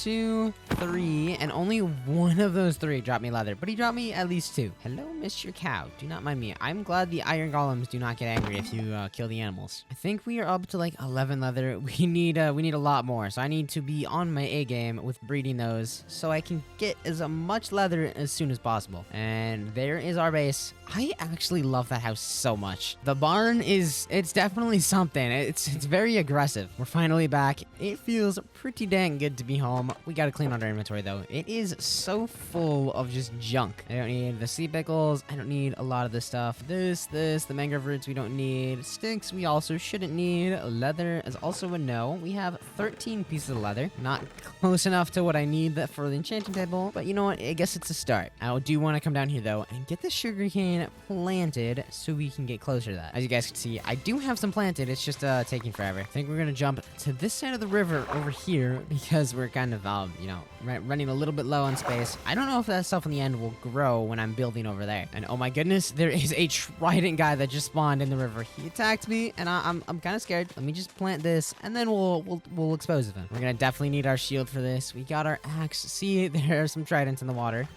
2, 3, and only one of those 3 dropped me leather, but he dropped me at least 2. Hello, Mr. Cow. Do not mind me. I'm glad the iron golems do not get angry if you kill the animals. I think we are up to like 11 leather. We need a lot more, so I need to be on my A game with breeding those, so I can get as much leather as soon as possible. And there is our base. I actually love that house so much. The barn it's definitely something. It's very aggressive. We're finally back. It feels pretty dang good to be home. We gotta clean out our inventory though. It is so full of just junk. I don't need the sea pickles. I don't need a lot of this stuff. The mangrove roots we don't need. Sticks we also shouldn't need. Leather is also a no. We have 13 pieces of leather. Not close enough to what I need for the enchanting table, but you know what? I guess it's a start. I do want to come down here though and get the sugarcane planted so we can get closer to that. As you guys can see, I do have some planted. It's just taking forever. I think we're gonna jump to this side of the river over here because we're kind of you know, running a little bit low on space. I don't know if that stuff in the end will grow when I'm building over there. And oh my goodness, there is a trident guy that just spawned in the river. He attacked me and I'm kind of scared. Let me just plant this and then we'll expose him. We're gonna definitely need our shield for this. We got our axe. See, there are some tridents in the water.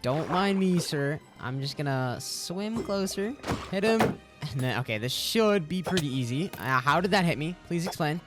Don't mind me, sir. I'm just gonna swim closer, hit him, and then, okay, this should be pretty easy. How did that hit me? Please explain.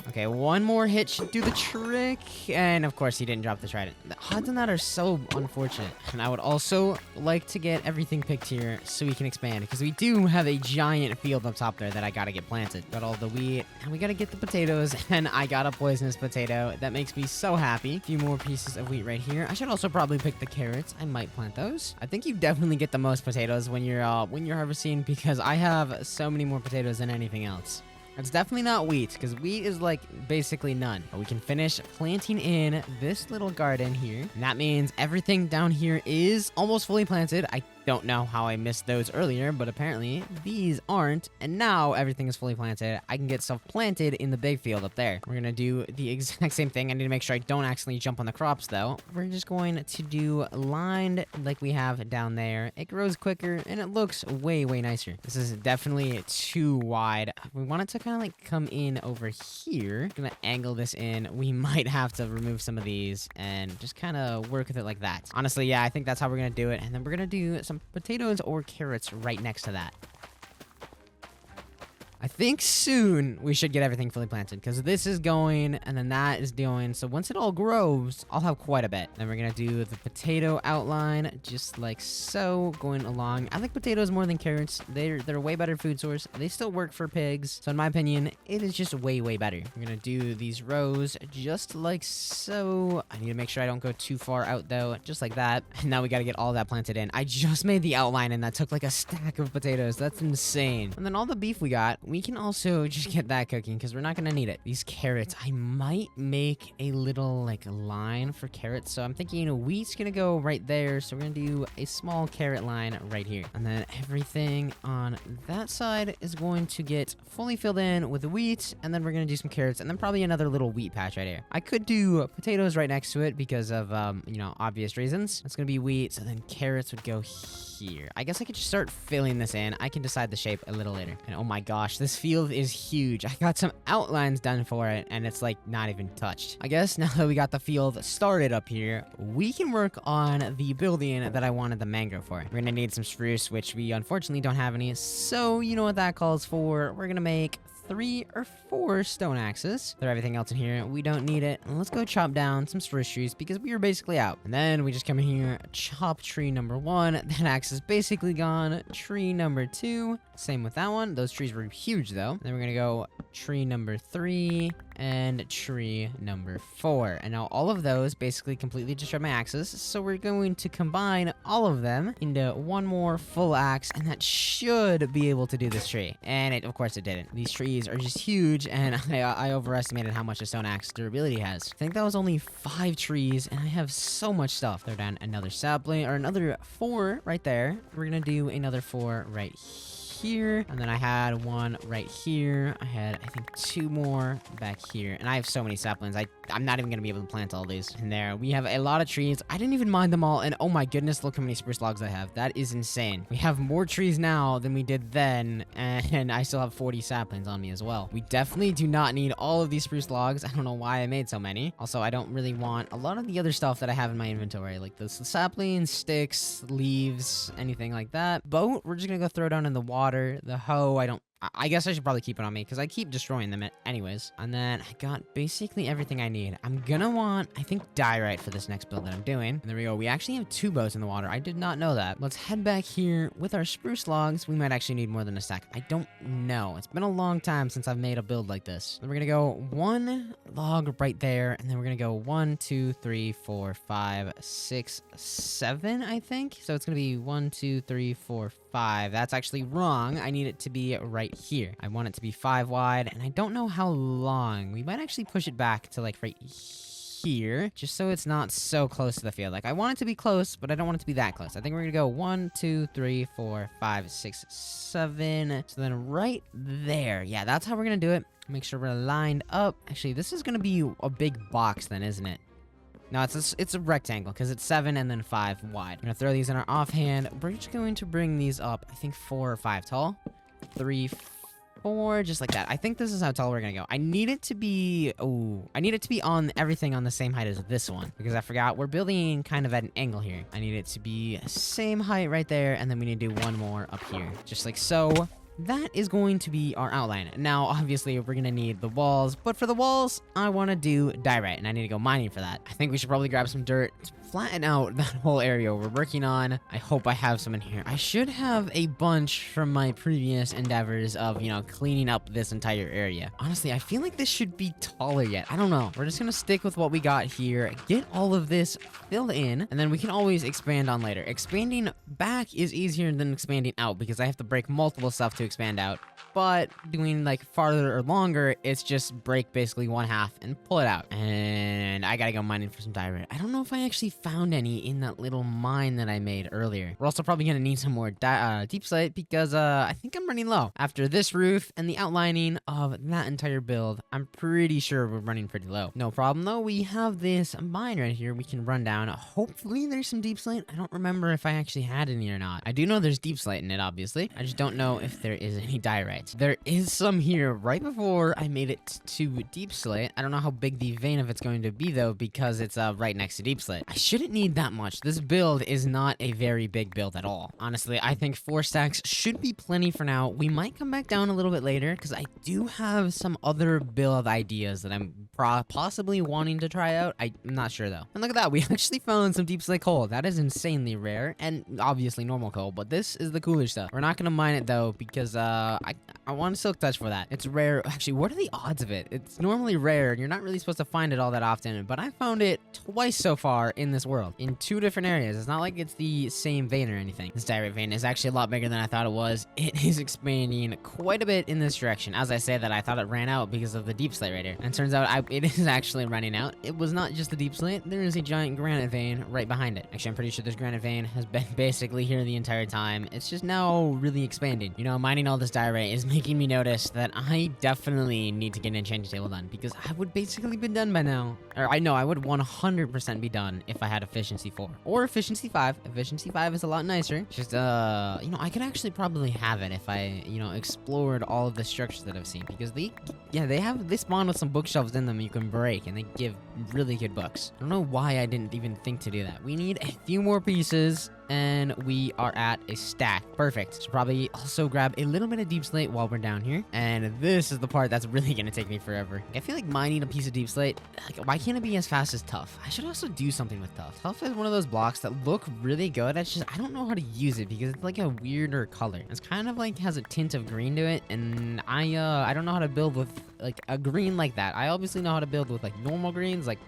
Okay, one more hit should do the trick. And of course, he didn't drop the trident. The odds on that are so unfortunate. And I would also like to get everything picked here so we can expand. Because we do have a giant field up top there that I gotta get planted. Got all the wheat, and we gotta get the potatoes. And I got a poisonous potato. That makes me so happy. A few more pieces of wheat right here. I should also probably pick the carrots. I might plant those. I think you definitely get the most potatoes when you're harvesting, because I have so many more potatoes than anything else. It's definitely not wheat, because wheat is like basically none. But we can finish planting in this little garden here. And that means everything down here is almost fully planted. I don't know how I missed those earlier, but apparently these aren't. And now everything is fully planted. I can get stuff planted in the big field up there. We're gonna do the exact same thing. I need to make sure I don't accidentally jump on the crops though. We're just going to do lined like we have down there. It grows quicker and it looks way, way nicer. This is definitely too wide. We want it to kind of like come in over here. Gonna angle this in. We might have to remove some of these and just kind of work with it like that. Honestly, yeah, I think that's how we're gonna do it. And then we're gonna do some potatoes or carrots right next to that. I think soon we should get everything fully planted, because this is going and then that is doing. So once it all grows, I'll have quite a bit. Then we're gonna do the potato outline just like so, going along. I like potatoes more than carrots. They're a way better food source. They still work for pigs. So in my opinion, it is just way, way better. We're gonna do these rows just like so. I need to make sure I don't go too far out though, just like that. And now we gotta get all that planted in. I just made the outline and that took like a stack of potatoes. That's insane. And then all the beef we got, we can also just get that cooking because we're not gonna need it. These carrots, I might make a little like line for carrots. So I'm thinking wheat's gonna go right there. So we're gonna do a small carrot line right here. And then everything on that side is going to get fully filled in with the wheat. And then we're gonna do some carrots and then probably another little wheat patch right here. I could do potatoes right next to it because of, you know, obvious reasons. It's gonna be wheat. So then carrots would go here. I guess I could just start filling this in. I can decide the shape a little later. And oh my gosh, this field is huge. I got some outlines done for it and it's like not even touched. I guess now that we got the field started up here, we can work on the building that I wanted the mangrove for. We're gonna need some spruce, which we unfortunately don't have any. So you know what that calls for. We're gonna make 3 or 4 stone axes. Throw everything else in here. We don't need it. And let's go chop down some spruce trees because we are basically out. And then we just come in here, chop tree number 1. That axe is basically gone. Tree number 2. Same with that one. Those trees were huge though. Then we're gonna go tree number 3 and tree number 4. And now all of those basically completely destroyed my axes. So we're going to combine all of them into one more full axe, and that should be able to do this tree. And it, of course it didn't. These trees are just huge, and I overestimated how much a stone axe durability has. I think that was only 5 trees, and I have so much stuff. Throw down another sapling, or another 4 right there. We're gonna do another 4 right here, and then I had 1 right here. I had, I think, 2 more back here, and I have so many saplings. I'm not even gonna be able to plant all these in there. We have a lot of trees. I didn't even mind them all, and oh my goodness, look how many spruce logs I have. That is insane. We have more trees now than we did then, and I still have 40 saplings on me as well. We definitely do not need all of these spruce logs. I don't know why I made so many. Also, I don't really want a lot of the other stuff that I have in my inventory, like the saplings, sticks, leaves, anything like that. Boat, we're just gonna go throw down in the water water, the hoe. I guess I should probably keep it on me because I keep destroying them anyways. And then I got basically everything I need. I'm gonna want, I think, diorite for this next build that I'm doing. And there we go. We actually have 2 bows in the water. I did not know that. Let's head back here with our spruce logs. We might actually need more than a stack. I don't know. It's been a long time since I've made a build like this. Then we're gonna go 1 log right there. And then we're gonna go 1, 2, 3, 4, 5, 6, 7, I think. So it's gonna be 1, 2, 3, 4, 5. That's actually wrong. I need it to be right here. I want it to be 5 wide, and I don't know how long. We might actually push it back to like right here, just so it's not so close to the field. Like, I want it to be close, but I don't want it to be that close. I think we're gonna go 1, 2, 3, 4, 5, 6, 7. So then right there. Yeah, that's how we're gonna do it. Make sure we're lined up. Actually, this is gonna be a big box then, isn't it? No, it's a rectangle because it's 7 and then 5 wide. I'm gonna throw these in our offhand. We're just going to bring these up, I think 4 or 5 tall. 3, 4, just like that. I think this is how tall we're gonna go. I need it to be, I need it to be on everything on the same height as this one, because I forgot we're building kind of at an angle here. I need it to be same height right there, and then we need to do 1 more up here, just like so. That is going to be our outline. Now, obviously, we're going to need the walls, but for the walls, I want to do diorite, and I need to go mining for that. I think we should probably grab some dirt to flatten out that whole area we're working on. I hope I have some in here. I should have a bunch from my previous endeavors of, cleaning up this entire area. Honestly, I feel like this should be taller yet. I don't know. We're just going to stick with what we got here, get all of this filled in, and then we can always expand on later. Expanding back is easier than expanding out because I have to break multiple stuff to expand out, but doing like farther or longer, it's just break basically 1/2 and pull it out. And I gotta go mining for some diorite. I don't know if I actually found any in that little mine that I made earlier. We're also probably gonna need some more deep slate because I think I'm running low. After this roof and the outlining of that entire build, I'm pretty sure we're running pretty low. No problem though, we have this mine right here we can run down. Hopefully there's some deep slate. I don't remember if I actually had any or not. I do know there's deep slate in it, obviously. I just don't know if there is any diorite. There is some here right before I made it to deep slate. I don't know how big the vein of it's going to be though, because it's right next to deep slate. I shouldn't need that much. This build is not a very big build at all. Honestly, I think 4 stacks should be plenty for now. We might come back down a little bit later because I do have some other build ideas that I'm possibly wanting to try out. I'm not sure though. And look at that, we actually found some deep slate coal. That is insanely rare and obviously normal coal, but this is the cooler stuff. We're not gonna mine it though because I want a silk touch for that. It's rare. Actually, what are the odds of it? It's normally rare and you're not really supposed to find it all that often, but I found it twice so far in this world in 2 different areas. It's not like it's the same vein or anything. This diorite vein is actually a lot bigger than I thought it was. It is expanding quite a bit in this direction. As I say that, I thought it ran out because of the deep slate right here, and turns out it is actually running out. It was not just the deep slate. There is a giant granite vein right behind it. Actually, I'm pretty sure this granite vein has been basically here the entire time. It's just now really expanding. Mining all this diorite is making me notice that I definitely need to get an enchanting table done because I would basically be done by now. Or I know I would 100% be done if I had efficiency 4 or efficiency 5. Efficiency 5 is a lot nicer. Just I could actually probably have it if I explored all of the structures that I've seen, because they spawn with some bookshelves in them you can break and they give really good books. I don't know why I didn't even think to do that. We need a few more pieces and we are at a stack. Perfect. Should probably also grab a little bit of deep slate while we're down here. And this is the part that's really gonna take me forever. I feel like mining a piece of deep slate, why can't it be as fast as tough? I should also do something with tough. Tough is one of those blocks that look really good. It's just I don't know how to use it because it's like a weirder color. It's kind of like has a tint of green to it, and I don't know how to build with like a green like that. I obviously know how to build with like normal greens, like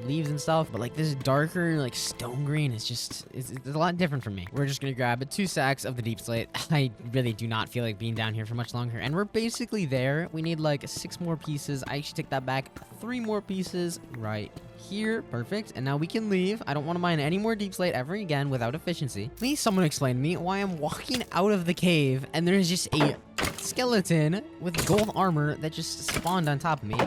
leaves and stuff, but like this darker like stone green is just it's a lot different from me. We're just gonna grab 2 sacks of the deep slate. I really do not feel like being down here for much longer, and we're basically there. We need like 6 more pieces. I actually take that back. 3 more pieces right here. Perfect. And now we can leave. I don't want to mine any more deep slate ever again without efficiency. Please someone explain to me why I'm walking out of the cave and there's just a skeleton with gold armor that just spawned on top of me.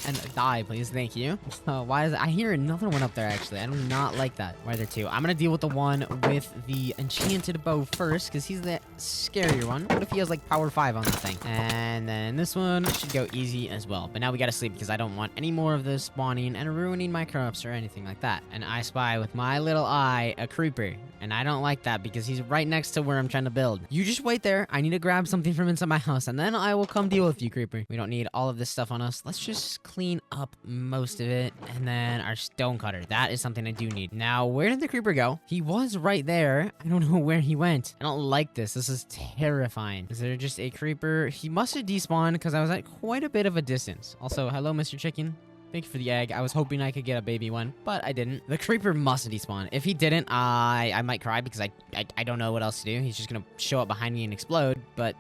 and die, please. Thank you. Why is it? I hear another one up there, actually. I do not like that. Why are there two? I'm gonna deal with the one with the enchanted bow first, because he's the scarier one. What if he has like power 5 on the thing? And then this one should go easy as well. But now we gotta sleep because I don't want any more of this spawning and ruining my crops or anything like that. And I spy with my little eye a creeper. And I don't like that because he's right next to where I'm trying to build. You just wait there. I need to grab something from inside my house and then I will come deal with you, creeper. We don't need all of this stuff on us. Let's just clean up most of it. And then our stone cutter. That is something I do need. Now, where did the creeper go? He was right there. I don't know where he went. I don't like this. This is terrifying. Is there just a creeper? He must have despawned because I was at quite a bit of a distance. Also, hello, Mr. Chicken. Thank you for the egg. I was hoping I could get a baby one, but I didn't. The creeper must despawn. If he didn't, I might cry because I don't know what else to do. He's just gonna show up behind me and explode, but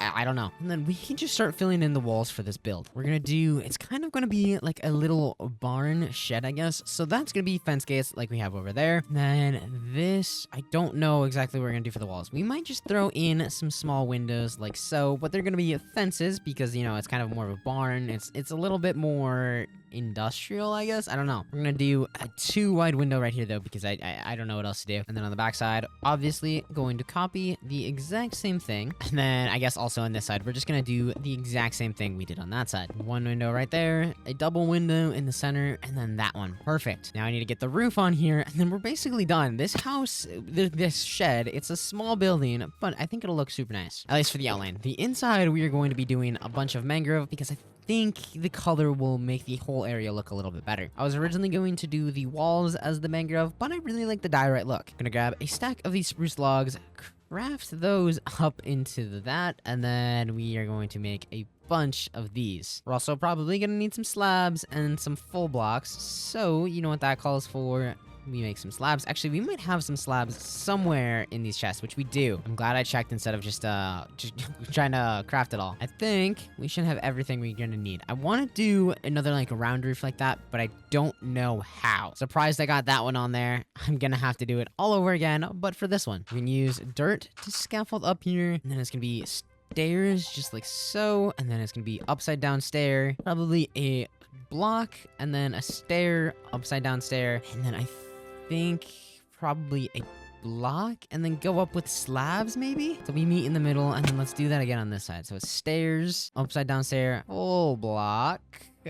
I don't know. And then we can just start filling in the walls for this build. We're gonna do, it's kind of gonna be like a little barn shed, I guess. So that's gonna be fence gates like we have over there. And then this, I don't know exactly what we're gonna do for the walls. We might just throw in some small windows like so, but they're gonna be fences because, you know, it's kind of more of a barn. It's a little bit more industrial, I guess. I don't know. We're gonna do a 2 wide window right here though because I don't know what else to do. And then on the back side, obviously going to copy the exact same thing. And then I guess also on this side, we're just gonna do the exact same thing we did on that side. 1 window right there, a double window in the center, and then that one. Perfect. Now I need to get the roof on here, and then we're basically done. This house, this shed, it's a small building, but I think it'll look super nice. At least for the outline. The inside, we are going to be doing a bunch of mangrove because I think the color will make the whole area look a little bit better. I was originally going to do the walls as the mangrove, but I really like the diorite look. I'm gonna grab a stack of these spruce logs, craft those up into that, and then we are going to make a bunch of these. We're also probably gonna need some slabs and some full blocks, so you know what that calls for. We make some slabs. Actually, we might have some slabs somewhere in these chests, which we do. I'm glad I checked instead of just trying to craft it all. I think we should have everything we're gonna need. I want to do another like round roof like that, but I don't know how. Surprised I got that one on there. I'm gonna have to do it all over again, but for this one, we can use dirt to scaffold up here, and then it's gonna be stairs just like so, and then it's gonna be upside down stair, probably a block, and then a stair, upside down stair, and then I think probably a block, and then go up with slabs maybe. So we meet in the middle, and then let's do that again on this side. So it's stairs, upside down stair, full block.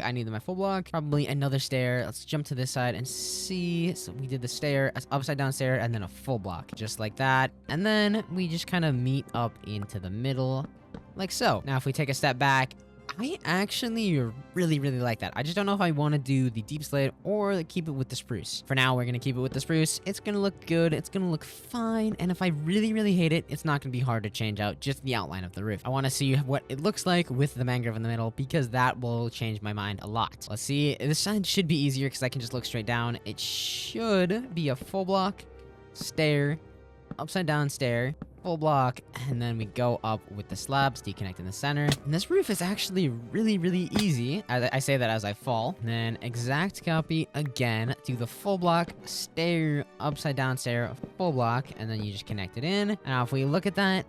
I need my full block, probably another stair. Let's jump to this side and see. So we did the stair, upside down stair, and then a full block, just like that. And then we just kind of meet up into the middle, like so. Now if we take a step back, I actually really like that. I just don't know if I want to do the deep slate or keep it with the spruce. For now, we're going to keep it with the spruce. It's going to look good. It's going to look fine. And if I really hate it, it's not going to be hard to change out just the outline of the roof. I want to see what it looks like with the mangrove in the middle because that will change my mind a lot. Let's see. This side should be easier because I can just look straight down. It should be a full block, stair, upside down stair, full block, and then we go up with the slabs, deconnect in the center. And this roof is actually really easy. I say that as I fall. And then exact copy again, do the full block, stair, upside down stair, full block, and then you just connect it in. Now if we look at that,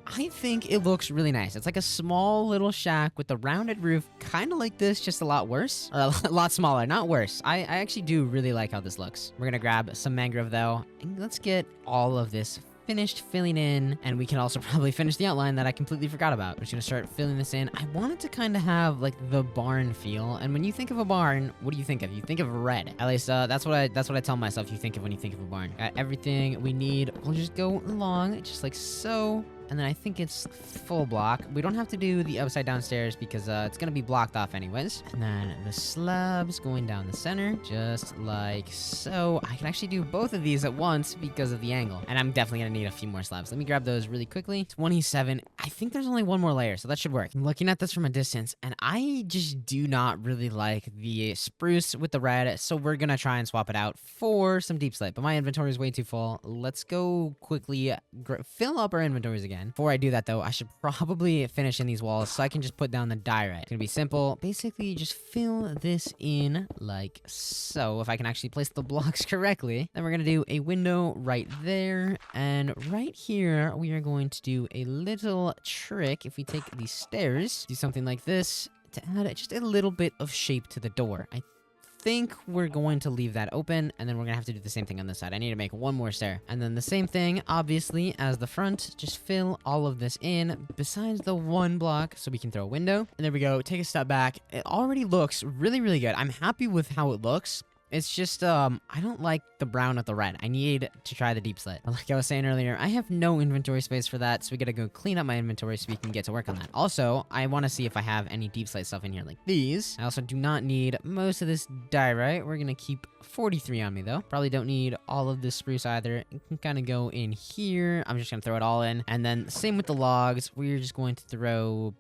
I think it looks really nice. It's like a small little shack with a rounded roof, kind of like this, just a lot worse. Or a lot smaller, not worse. I actually do really like how this looks. We're gonna grab some mangrove though, and let's get all of this finished filling in, and we can also probably finish the outline that I completely forgot about. We're just gonna start filling this in. I want it to kind of have like the barn feel, and when you think of a barn, what do you think of? You think of red. At least that's what I tell myself you think of when you think of a barn. Got everything we need. We'll just go along just like so. And then I think it's full block. We don't have to do the upside down stairs because it's gonna be blocked off anyways. And then the slabs going down the center, just like so. I can actually do both of these at once because of the angle. And I'm definitely gonna need a few more slabs. Let me grab those really quickly. 27. I think there's only one more layer, so that should work. I'm looking at this from a distance, and I just do not really like the spruce with the red, so we're gonna try and swap it out for some deep slate. But my inventory is way too full. Let's go quickly fill up our inventories again. Before I do that though, I should probably finish in these walls so I can just put down the diorite. It's gonna be simple. Basically, just fill this in like so. If I can actually place the blocks correctly, then we're gonna do a window right there. And right here, we are going to do a little trick. If we take these stairs, do something like this, to add just a little bit of shape to the door. I think we're going to leave that open, and then we're gonna have to do the same thing on this side. I need to make one more stair, and then the same thing obviously as the front. Just fill all of this in besides the one block so we can throw a window. And there we go. Take a step back. It already looks really, really good. I'm happy with how it looks. It's just, I don't like the brown with the red. I need to try the deep slit. But like I was saying earlier, I have no inventory space for that, so we gotta go clean up my inventory so we can get to work on that. Also, I want to see if I have any deep slit stuff in here like these. I also do not need most of this diorite. We're gonna keep 43 on me, though. Probably don't need all of this spruce either. It can kind of go in here. I'm just gonna throw it all in. And then same with the logs. We're just going to throw...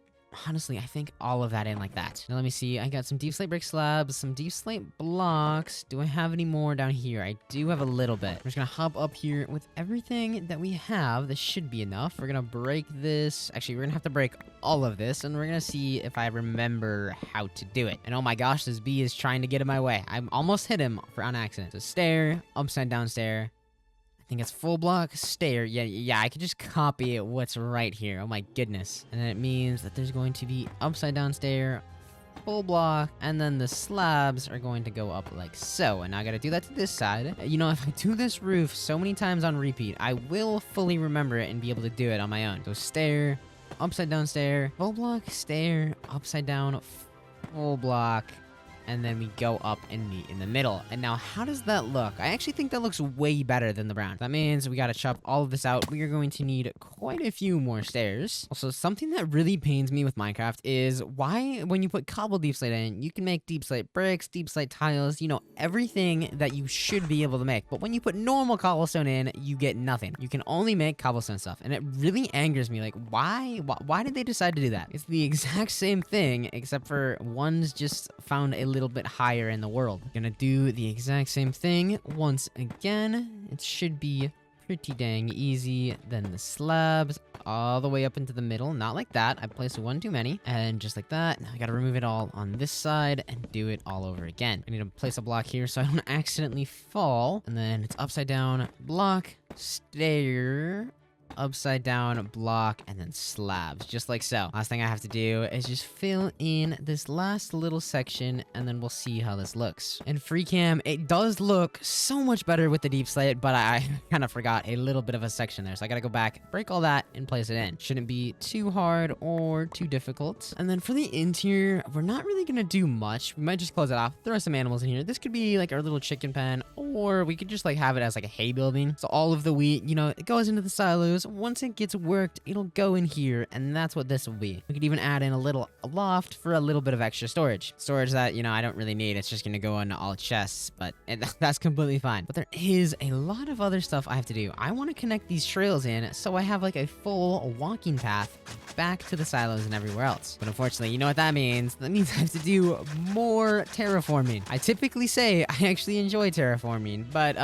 honestly, I think all of that in like that. Now let me see. I got some deep slate brick slabs, some deep slate blocks. Do I have any more down here? I do have a little bit. I'm just gonna hop up here with everything that we have. This should be enough. We're gonna break this. Actually, we're gonna have to break all of this, and we're gonna see if I remember how to do it. And oh my gosh, this bee is trying to get in my way. I almost hit him on accident. So stair, upside down stair. I think it's full block stair. Yeah, I could just copy what's right here. Oh my goodness. And then it means that there's going to be upside down stair, full block, and then the slabs are going to go up like so. And now I gotta do that to this side. You know, if I do this roof so many times on repeat, I will fully remember it and be able to do it on my own. So stair, upside down stair, full block stair, upside down, full block, and then we go up and meet in the middle. And now, how does that look? I actually think that looks way better than the brown. That means we gotta chop all of this out. We are going to need quite a few more stairs. Also, something that really pains me with Minecraft is why, when you put cobble deep slate in, you can make deep slate bricks, deep slate tiles, you know, everything that you should be able to make. But when you put normal cobblestone in, you get nothing. You can only make cobblestone stuff. And it really angers me. Like, why did they decide to do that? It's the exact same thing, except for one's just found a little bit higher in the world. Gonna do the exact same thing once again. It should be pretty dang easy. Then the slabs all the way up into the middle. Not like that. I placed one too many. And just like that. Now I gotta remove it all on this side and do it all over again. I need to place a block here so I don't accidentally fall. And then it's upside down, block, stair, upside down, block, and then slabs, just like so. Last thing I have to do is just fill in this last little section, and then we'll see how this looks. In free cam, it does look so much better with the deep slate, but I kind of forgot a little bit of a section there, so I gotta go back, break all that, and place it in. Shouldn't be too hard or too difficult. And then for the interior, we're not really gonna do much. We might just close it off, throw some animals in here. This could be like our little chicken pen, or we could just like have it as like a hay building. So all of the wheat, you know, it goes into the silos. Once it gets worked, it'll go in here, and that's what this will be. We could even add in a little loft for a little bit of extra storage. Storage that, you know, I don't really need. It's just gonna go into all chests, but that's completely fine. But there is a lot of other stuff I have to do. I want to connect these trails in so I have like a full walking path back to the silos and everywhere else. But unfortunately, you know what that means? That means I have to do more terraforming. I typically say I actually enjoy terraforming, but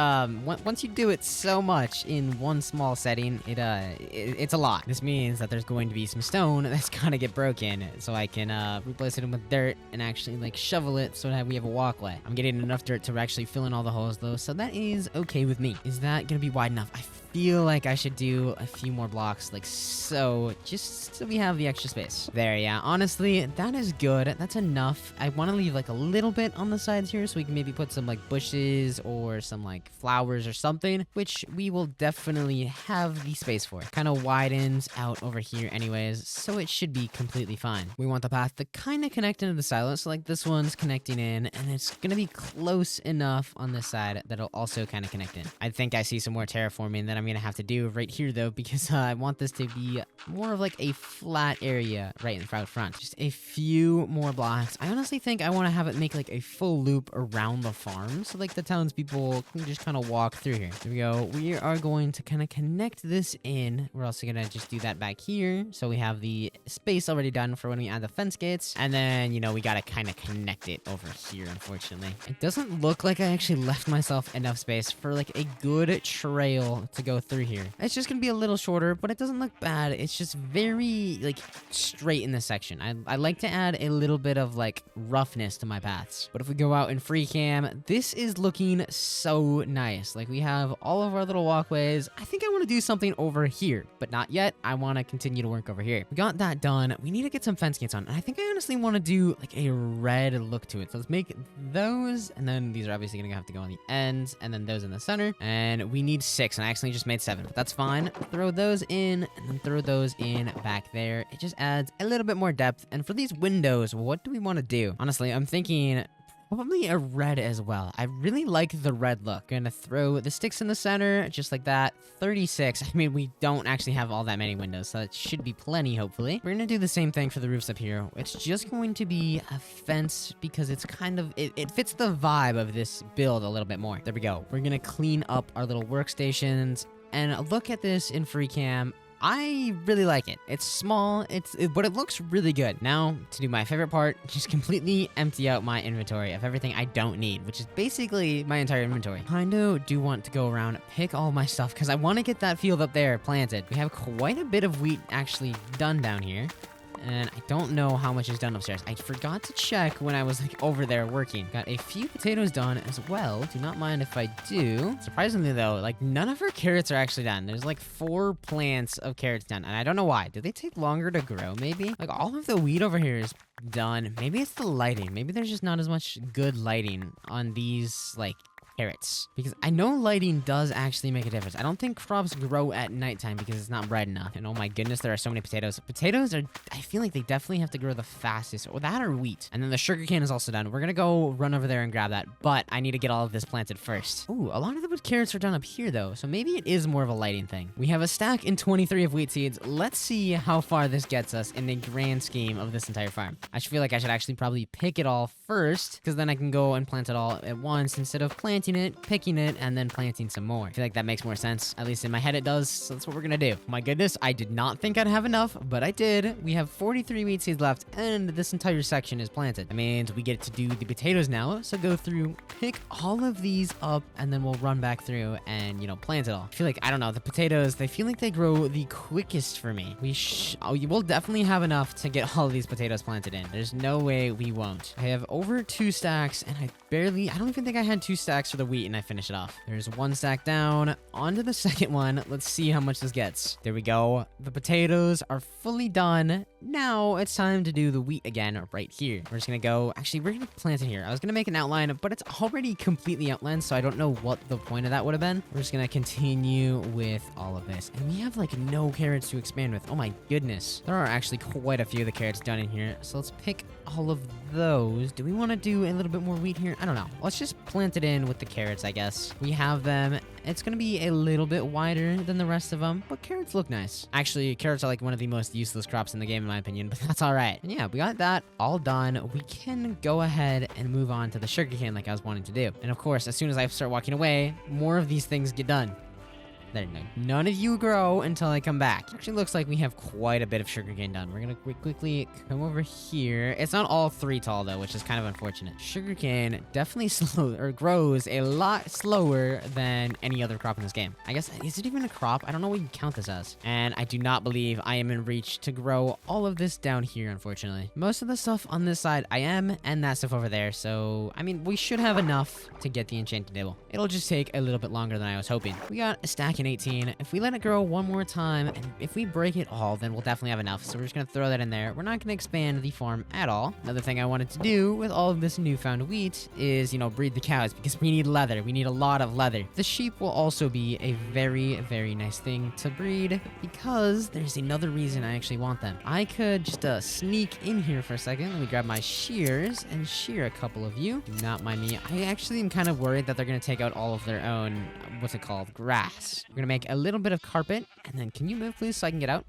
once you do it so much in one small setting, it's a lot. This means that there's going to be some stone that's gonna get broken, so I can replace it with dirt and actually like shovel it so that we have a walkway. I'm getting enough dirt to actually fill in all the holes though, so that is okay with me. Is that gonna be wide enough? I feel like I should do a few more blocks like so, just so we have the extra space. There, yeah, honestly, that is good. That's enough. I want to leave like a little bit on the sides here so we can maybe put some like bushes or some like flowers or something, which we will definitely have the space for. Kind of widens out over here anyways, so it should be completely fine. We want the path to kind of connect into the silos, so like this one's connecting in, and it's gonna be close enough on this side that it'll also kind of connect in. I think I see some more terraforming that I'm gonna have to do right here though, because I want this to be more of like a flat area right in front. Just a few more blocks. I honestly think I want to have it make like a full loop around the farm, so like the townspeople can just kind of walk through here. There we go. We are going to kind of connect this in. We're also gonna just do that back here, so we have the space already done for when we add the fence gates. And then, you know, we gotta kind of connect it over here, unfortunately. It doesn't look like I actually left myself enough space for like a good trail to go through here. It's just gonna be a little shorter, but it doesn't look bad. It's just very like straight in this section. I like to add a little bit of like roughness to my paths. But if we go out in free cam, this is looking so nice. Like we have all of our little walkways. I think I want to do something over over here, but not yet. I want to continue to work over here. We got that done. We need to get some fence gates on. And I think I honestly want to do like a red look to it. So let's make those. And then these are obviously going to have to go on the ends, and then those in the center. And we need 6, and I actually just made 7, but that's fine. Throw those in, and then throw those in back there. It just adds a little bit more depth. And for these windows, what do we want to do? Honestly, I'm thinking probably a red as well. I really like the red look. Gonna throw the sticks in the center, just like that. 36. I mean, we don't actually have all that many windows, so that should be plenty, hopefully. We're gonna do the same thing for the roofs up here. It's just going to be a fence because it's kind of, it fits the vibe of this build a little bit more. There we go. We're gonna clean up our little workstations and look at this in free cam. I really like it. It's small, but it looks really good. Now, to do my favorite part, just completely empty out my inventory of everything I don't need, which is basically my entire inventory. Kinda do want to go around, pick all my stuff, because I want to get that field up there planted. We have quite a bit of wheat actually done down here. And I don't know how much is done upstairs. I forgot to check when I was like over there working. Got a few potatoes done as well. Do not mind if I do. Surprisingly though, like none of our carrots are actually done. There's like 4 plants of carrots done. And I don't know why. Do they take longer to grow maybe? Like all of the wheat over here is done. Maybe it's the lighting. Maybe there's just not as much good lighting on these like carrots, because I know lighting does actually make a difference. I don't think crops grow at nighttime because it's not bright enough. And oh my goodness, there are so many potatoes. Potatoes are, I feel like they definitely have to grow the fastest, or that or wheat. And then the sugarcane is also done. We're gonna go run over there and grab that, but I need to get all of this planted first. Ooh, a lot of the carrots are done up here though, so maybe it is more of a lighting thing. We have a stack and 23 of wheat seeds. Let's see how far this gets us in the grand scheme of this entire farm. I feel like I should actually probably pick it all first, because then I can go and plant it all at once instead of planting it, picking it, and then planting some more. I feel like that makes more sense. At least in my head it does, so that's what we're gonna do. My goodness, I did not think I'd have enough, but I did. We have 43 wheat seeds left, and this entire section is planted. That means we get to do the potatoes now, so go through, pick all of these up, and then we'll run back through and, you know, plant it all. I feel like, I don't know, the potatoes, they feel like they grow the quickest for me. We'll definitely have enough to get all of these potatoes planted in. There's no way we won't. I have over 2 stacks, and I don't even think I had 2 stacks for the wheat, and I finished it off. There's 1 stack down. On to the second one. Let's see how much this gets. There we go. The potatoes are fully done. Now it's time to do the wheat again right here. We're just gonna go, actually, we're gonna plant it here. I was gonna make an outline, but it's already completely outlined, so I don't know what the point of that would have been. We're just gonna continue with all of this. And we have like no carrots to expand with. Oh my goodness. There are actually quite a few of the carrots done in here. So let's pick all of those. Do we want to do a little bit more wheat here? I don't know. Let's just plant it in with the carrots, I guess. We have them. It's going to be a little bit wider than the rest of them, but carrots look nice. Actually, carrots are like one of the most useless crops in the game, in my opinion, but that's all right. And yeah, we got that all done. We can go ahead and move on to the sugarcane like I was wanting to do. And of course, as soon as I start walking away, more of these things get done. There, none of you grow until I come back. Actually looks like we have quite a bit of sugarcane done. We're gonna quickly come over here. It's not all 3 tall though, which is kind of unfortunate. Sugarcane definitely grows a lot slower than any other crop in this game. I guess, is it even a crop? I don't know what you count this as. And I do not believe I am in reach to grow all of this down here, unfortunately. Most of the stuff on this side I am, and that stuff over there. So, I mean, we should have enough to get the enchanting table. It'll just take a little bit longer than I was hoping. We got a stack in 18. If we let it grow one more time, and if we break it all, then we'll definitely have enough. So we're just gonna throw that in there. We're not gonna expand the farm at all. Another thing I wanted to do with all of this newfound wheat is, you know, breed the cows, because we need leather. We need a lot of leather. The sheep will also be a very, very nice thing to breed, because there's another reason I actually want them. I could just sneak in here for a second. Let me grab my shears and shear a couple of you. Do not mind me. I actually am kind of worried that they're gonna take out all of their own, what's it called, grass. We're gonna make a little bit of carpet, and then can you move please so I can get out?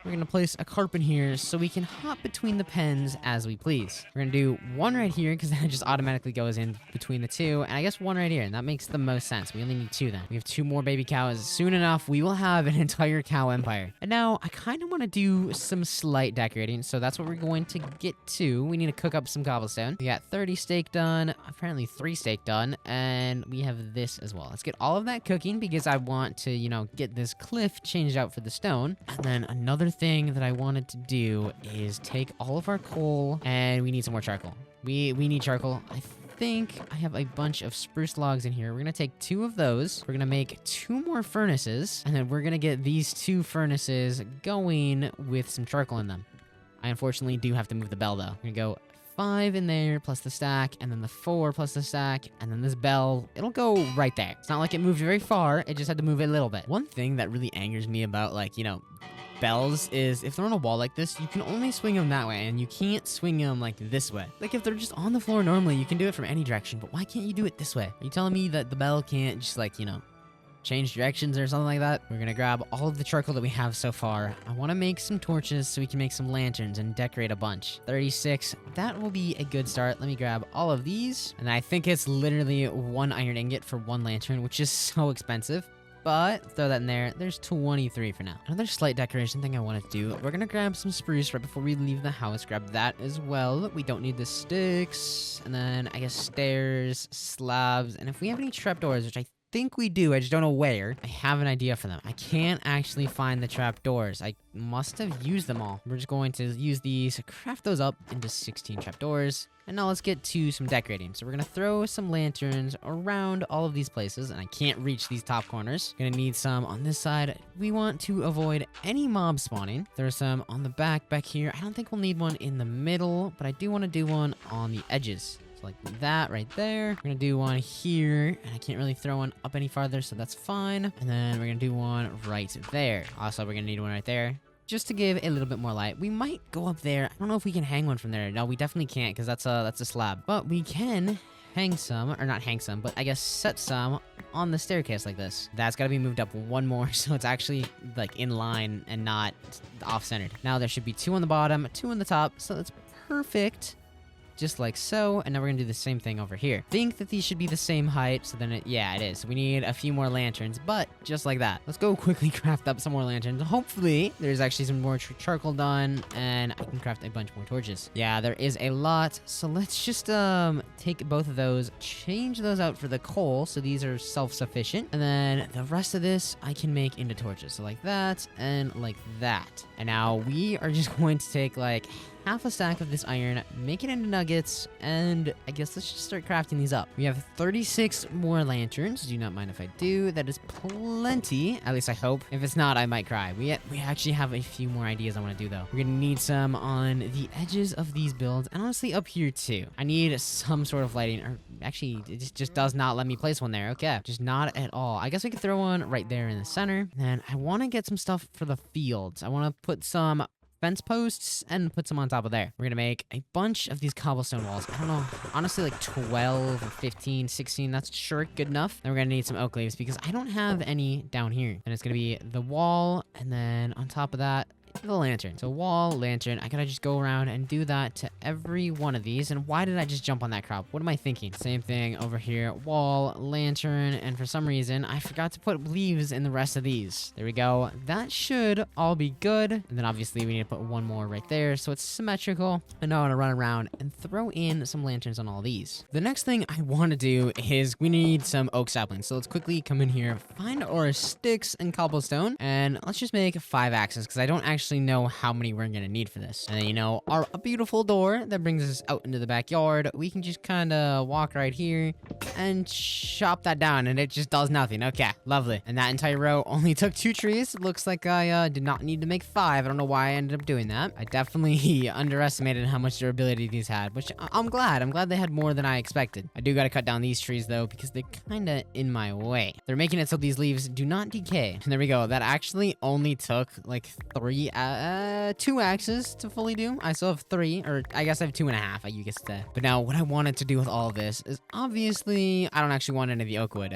We're gonna place a carpet here so we can hop between the pens as we please. We're gonna do 1 right here because then it just automatically goes in between the 2, and I guess 1 right here, and that makes the most sense. We only need 2 then. We have 2 more baby cows. Soon enough, we will have an entire cow empire. And now I kind of want to do some slight decorating, so that's what we're going to get to. We need to cook up some cobblestone. We got 30 steak done, apparently 3 steak done, and we have this as well. Let's get all of that cooking because I want to, you know, get this cliff changed out for the stone. And then another thing that I wanted to do is take all of our coal, and we need some more charcoal. We need charcoal. I think I have a bunch of spruce logs in here. We're gonna take 2 of those. We're gonna make 2 more furnaces, and then we're gonna get these 2 furnaces going with some charcoal in them. I unfortunately do have to move the bell though. We're gonna go 5 in there plus the stack, and then the 4 plus the stack, and then this bell, it'll go right there. It's not like it moved very far, it just had to move it a little bit. One thing that really angers me about, like, you know, bells is if they're on a wall like this, you can only swing them that way, and you can't swing them like this way. Like if they're just on the floor normally, you can do it from any direction, but why can't you do it this way? Are you telling me that the bell can't just, like, you know, change directions or something like that? We're gonna grab all of the charcoal that we have so far. I want to make some torches so we can make some lanterns and decorate a bunch. 36, that will be a good start. Let me grab all of these, and I think it's literally 1 iron ingot for 1 lantern, which is so expensive. But throw that in there. There's 23 for now. Another slight decoration thing I want to do. We're gonna grab some spruce right before we leave the house. Grab that as well. We don't need the sticks. And then I guess stairs, slabs, and if we have any trapdoors, which I think we do, I just don't know where. I have an idea for them. I can't actually find the trapdoors. I must have used them all. We're just going to use these, craft those up into 16 trapdoors. And now let's get to some decorating. So we're gonna throw some lanterns around all of these places, and I can't reach these top corners. Gonna need some on this side. We want to avoid any mob spawning. There's some on the back here. I don't think we'll need one in the middle, but I do want to do one on the edges. Like that right there. We're gonna do one here, and I can't really throw one up any farther, so that's fine. And then we're gonna do one right there. Also, we're gonna need one right there, just to give a little bit more light. We might go up there. I don't know if we can hang one from there. No, we definitely can't, because that's a slab. But we can hang some, or not hang some, but I guess set some on the staircase like this. That's got to be moved up 1 more, so it's actually like in line and not off-centered. Now there should be 2 on the bottom, 2 on the top, so that's perfect. Just like so, and now we're gonna do the same thing over here. Think that these should be the same height, so then yeah, it is. So we need a few more lanterns, but just like that. Let's go quickly craft up some more lanterns. Hopefully, there's actually some more charcoal done, and I can craft a bunch more torches. Yeah, there is a lot, so let's just take both of those, change those out for the coal, so these are self-sufficient, and then the rest of this I can make into torches. So like that, and like that. And now we are just going to take like half a stack of this iron, make it into nuggets, and I guess let's just start crafting these up. We have 36 more lanterns. Do not mind if I do. That is plenty. At least I hope. If it's not, I might cry. We actually have a few more ideas I want to do though. We're gonna need some on the edges of these builds, and honestly up here too. I need some sort of lighting, or actually it just does not let me place one there. Okay, just not at all. I guess we could throw one right there in the center. And I want to get some stuff for the fields. I want to put some fence posts and put some on top of there. We're gonna make a bunch of these cobblestone walls. I don't know, honestly, like 12 or 15, 16, that's sure good enough. Then we're gonna need some oak leaves because I don't have any down here. And it's gonna be the wall, and then on top of that, the lantern. So wall, lantern, I gotta just go around and do that to every one of these. And why did I just jump on that crop? What am I thinking? Same thing over here, wall, lantern, and for some reason I forgot to put leaves in the rest of these. There we go. That should all be good. And then obviously we need to put 1 more right there so it's symmetrical. And now I want to run around and throw in some lanterns on all these. The next thing I want to do is we need some oak saplings. So let's quickly come in here, find our sticks and cobblestone, and let's just make 5 axes because I don't actually know how many we're gonna need for this. And then, you know, our beautiful door that brings us out into the backyard, we can just kind of walk right here and chop that down, and it just does nothing. Okay, lovely. And that entire row only took 2 trees. It looks like I did not need to make 5. I don't know why I ended up doing that. I definitely underestimated how much durability these had, which I'm glad they had more than I expected. I do gotta cut down these trees though because they're kind of in my way. They're making it so these leaves do not decay. And there we go. That actually only took like 2 axes to fully do. I still have 3, or I guess I have 2.5, you guess that. But now what I wanted to do with all of this is obviously I don't actually want any of the oak wood.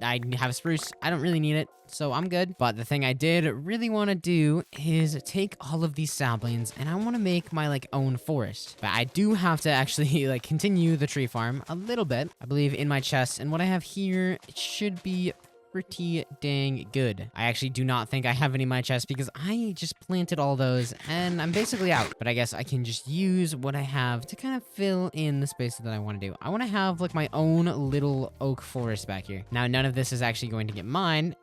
I have spruce. I don't really need it, so I'm good. But the thing I did really want to do is take all of these saplings and I want to make my like own forest. But I do have to actually like continue the tree farm a little bit, I believe, in my chest. And what I have here, it should be pretty dang good. I actually do not think I have any in my chest because I just planted all those and I'm basically out. But I guess I can just use what I have to kind of fill in the space that I want to do. I want to have like my own little oak forest back here. Now, none of this is actually going to get mined,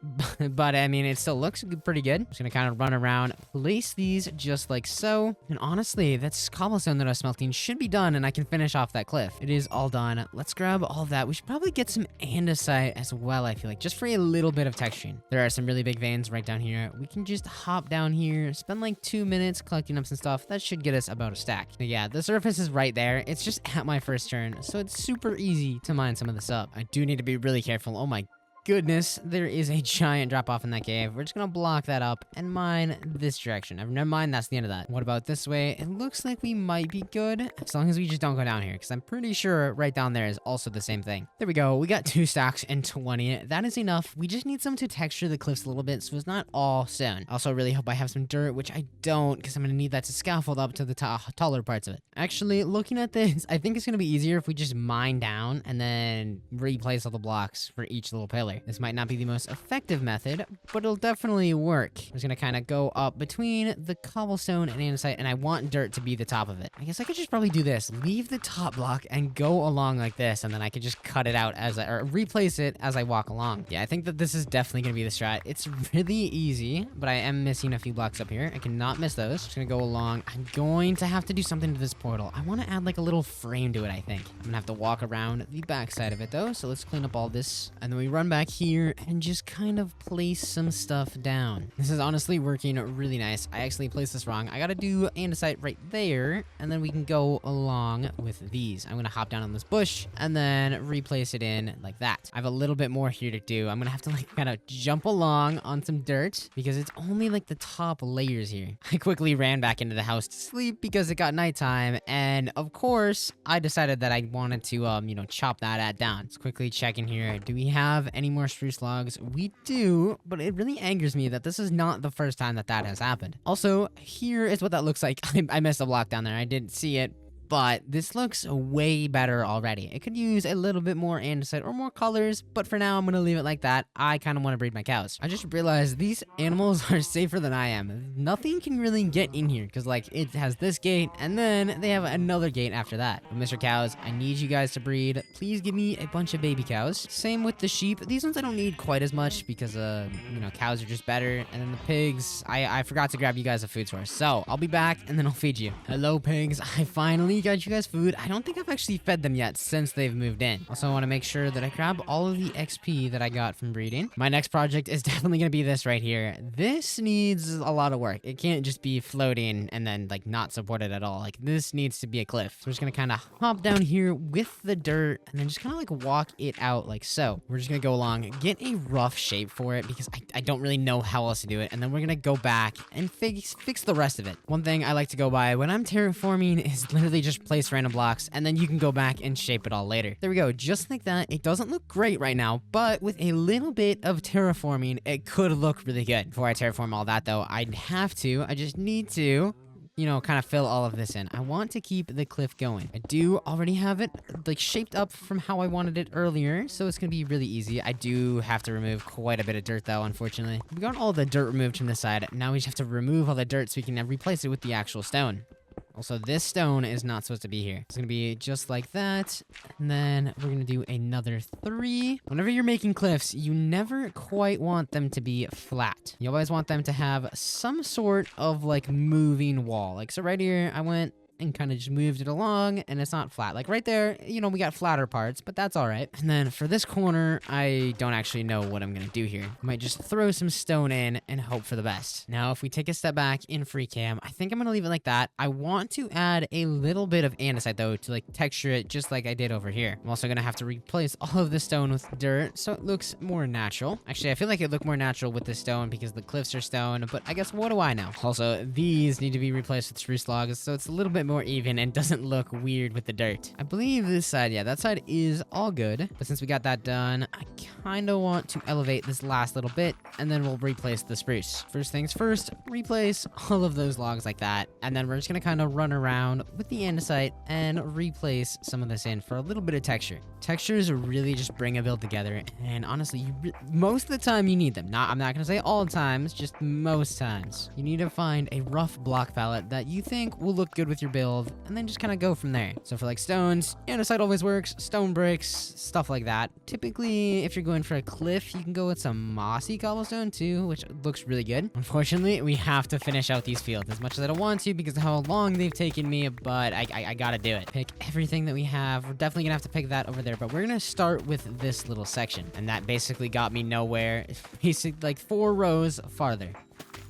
but I mean, it still looks pretty good. I'm just going to kind of run around, place these just like so. And honestly, that's cobblestone that I was smelting should be done and I can finish off that cliff. It is all done. Let's grab all of that. We should probably get some andesite as well, I feel like, just for a little bit of texturing. There are some really big veins right down here. We can just hop down here, spend like 2 minutes collecting up some stuff. That should get us about a stack. But yeah, the surface is right there. It's just at my first turn, so it's super easy to mine some of this up. I do need to be really careful. Oh my goodness, there is a giant drop off in that cave. We're just gonna block that up and mine this direction. Never mind, that's the end of that. What about this way? It looks like we might be good as long as we just don't go down here, because I'm pretty sure right down there is also the same thing. There we go. We got 2 stacks and 20. That is enough. We just need some to texture the cliffs a little bit so it's not all stone. Also, really hope I have some dirt, which I don't, because I'm gonna need that to scaffold up to the taller parts of it. Actually, looking at this, I think it's gonna be easier if we just mine down and then replace all the blocks for each little pillar. This might not be the most effective method, but it'll definitely work. I'm just gonna kind of go up between the cobblestone and andesite, and I want dirt to be the top of it. I guess I could just probably do this. Leave the top block and go along like this, and then I could just cut it out or replace it as I walk along. Yeah, I think that this is definitely gonna be the strat. It's really easy, but I am missing a few blocks up here. I cannot miss those. Just gonna go along. I'm going to have to do something to this portal. I want to add like a little frame to it, I think. I'm gonna have to walk around the back side of it though, so let's clean up all this, and then we run back here and just kind of place some stuff down. This is honestly working really nice. I actually placed this wrong. I gotta do andesite right there, and then we can go along with these. I'm gonna hop down on this bush and then replace it in like that. I have a little bit more here to do. I'm gonna have to like kind of jump along on some dirt because it's only like the top layers here. I quickly ran back into the house to sleep because it got nighttime, and of course I decided that I wanted to chop that down. Let's quickly check in here. Do we have any more spruce logs? We do, but it really angers me that this is not the first time that has happened. Also, here is what that looks like. I missed a block down there. I didn't see it, but this looks way better already. It could use a little bit more andesite or more colors, but for now I'm gonna leave it like that. I kind of want to breed my cows. I just realized these animals are safer than I am. Nothing can really get in here because like it has this gate and then they have another gate after that. But Mr. Cows, I need you guys to breed. Please give me a bunch of baby cows. Same with the sheep. These ones I don't need quite as much because cows are just better. And then the pigs, I forgot to grab you guys a food source. So I'll be back and then I'll feed you. Hello pigs, I finally got you guys food. I don't think I've actually fed them yet since they've moved in. Also, I want to make sure that I grab all of the XP that I got from breeding. My next project is definitely going to be this right here. This needs a lot of work. It can't just be floating and then like not supported at all. Like this needs to be a cliff. So we're just going to kind of hop down here with the dirt and then just kind of like walk it out like so. We're just going to go along, get a rough shape for it because I don't really know how else to do it. And then we're going to go back and fix the rest of it. One thing I like to go by when I'm terraforming is literally just place random blocks and then you can go back and shape it all later. There we go, just like that. It doesn't look great right now, but with a little bit of terraforming, it could look really good. Before I terraform all that though, I just need to kind of fill all of this in. I want to keep the cliff going. I do already have it like shaped up from how I wanted it earlier, so it's gonna be really easy. I do have to remove quite a bit of dirt though, unfortunately. We got all the dirt removed from this side. Now we just have to remove all the dirt so we can replace it with the actual stone. Also, this stone is not supposed to be here. It's gonna be just like that. And then we're gonna do another 3. Whenever you're making cliffs, you never quite want them to be flat. You always want them to have some sort of like moving wall. Like so right here, I went and kind of just moved it along and it's not flat. Like right there, we got flatter parts, but that's all right. And then for this corner, I don't actually know what I'm gonna do here. I might just throw some stone in and hope for the best. Now, if we take a step back in free cam, I think I'm gonna leave it like that. I want to add a little bit of andesite though to like texture it just like I did over here. I'm also gonna have to replace all of the stone with dirt so it looks more natural. Actually, I feel like it looked more natural with the stone because the cliffs are stone, but I guess what do I know? Also, these need to be replaced with spruce logs, so it's a little bit bit more even and doesn't look weird with the dirt. I believe this side, yeah, that side is all good. But since we got that done, I kind of want to elevate this last little bit, and then we'll replace the spruce. First things first, replace all of those logs like that, and then we're just gonna kind of run around with the andesite and replace some of this in for a little bit of texture. Textures really just bring a build together, and honestly, most of the time you need them. I'm not gonna say all times, just most times. You need to find a rough block palette that you think will look good with your build, and then just kind of go from there. So for like stones, andesite always works, stone bricks, stuff like that. Typically, if you're going for a cliff, you can go with some mossy cobblestone too, which looks really good. Unfortunately, we have to finish out these fields as much as I don't want to because of how long they've taken me, but I gotta do it. Pick everything that we have. We're definitely gonna have to pick that over there, but we're gonna start with this little section, and that basically got me nowhere. It's basically like 4 rows farther.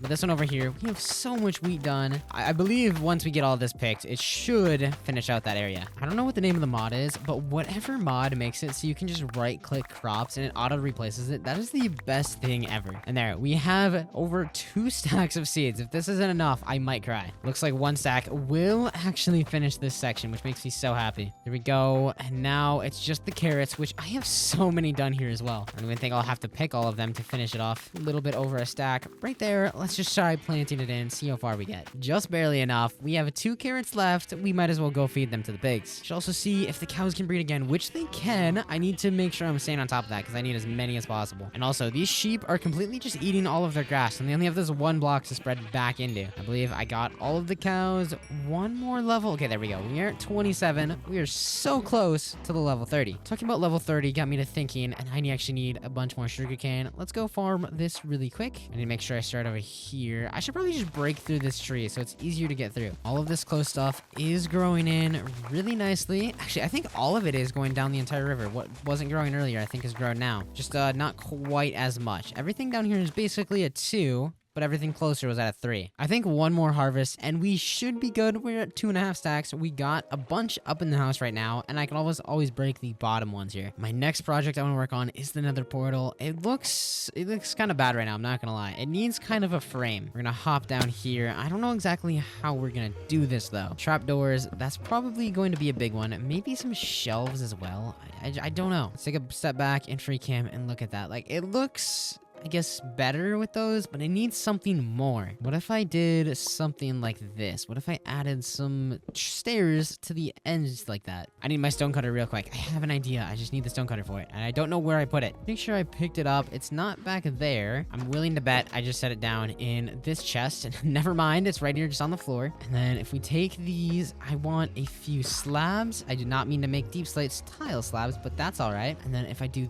But this one over here, we have so much wheat done. I believe once we get all this picked, it should finish out that area. I don't know what the name of the mod is, but whatever mod makes it so you can just right-click crops and it auto-replaces it, that is the best thing ever. And there, we have over 2 stacks of seeds. If this isn't enough, I might cry. Looks like 1 stack will actually finish this section, which makes me so happy. There we go. And now it's just the carrots, which I have so many done here as well. I don't even think I'll have to pick all of them to finish it off. A little bit over a stack. Right there, let's just try planting it in, see how far we get. Just barely enough. We have 2 carrots left. We might as well go feed them to the pigs. Should also see if the cows can breed again, which they can. I need to make sure I'm staying on top of that because I need as many as possible. And also, these sheep are completely just eating all of their grass, and they only have this 1 block to spread back into. I believe I got all of the cows. 1 more level. Okay, there we go. We are at 27. We are so close to the level 30. Talking about level 30 got me to thinking, and I actually need a bunch more sugarcane. Let's go farm this really quick. I need to make sure I start over here. I should probably just break through this tree so it's easier to get through. All of this close stuff is growing in really nicely. Actually, I think all of it is going down the entire river. What wasn't growing earlier, I think is grown now. Just not quite as much. Everything down here is basically a 2. But everything closer was at a 3. I think 1 more harvest, and we should be good. We're at 2.5 stacks. We got a bunch up in the house right now, and I can always break the bottom ones here. My next project I want to work on is the nether portal. It looks kind of bad right now, I'm not gonna lie. It needs kind of a frame. We're gonna hop down here. I don't know exactly how we're gonna do this, though. Trapdoors, that's probably going to be a big one. Maybe some shelves as well. I don't know. Let's take a step back in free cam and look at that. Like, it looks, I guess, better with those, but it needs something more. What if I did something like this? What if I added some stairs to the ends like that? I need my stone cutter real quick. I have an idea. I just need the stone cutter for it, and I don't know where I put it. Make sure I picked it up. It's not back there. I'm willing to bet I just set it down in this chest. Never mind. It's right here just on the floor. And then if we take these, I want a few slabs. I did not mean to make deep slates tile slabs, but that's all right. And then if I do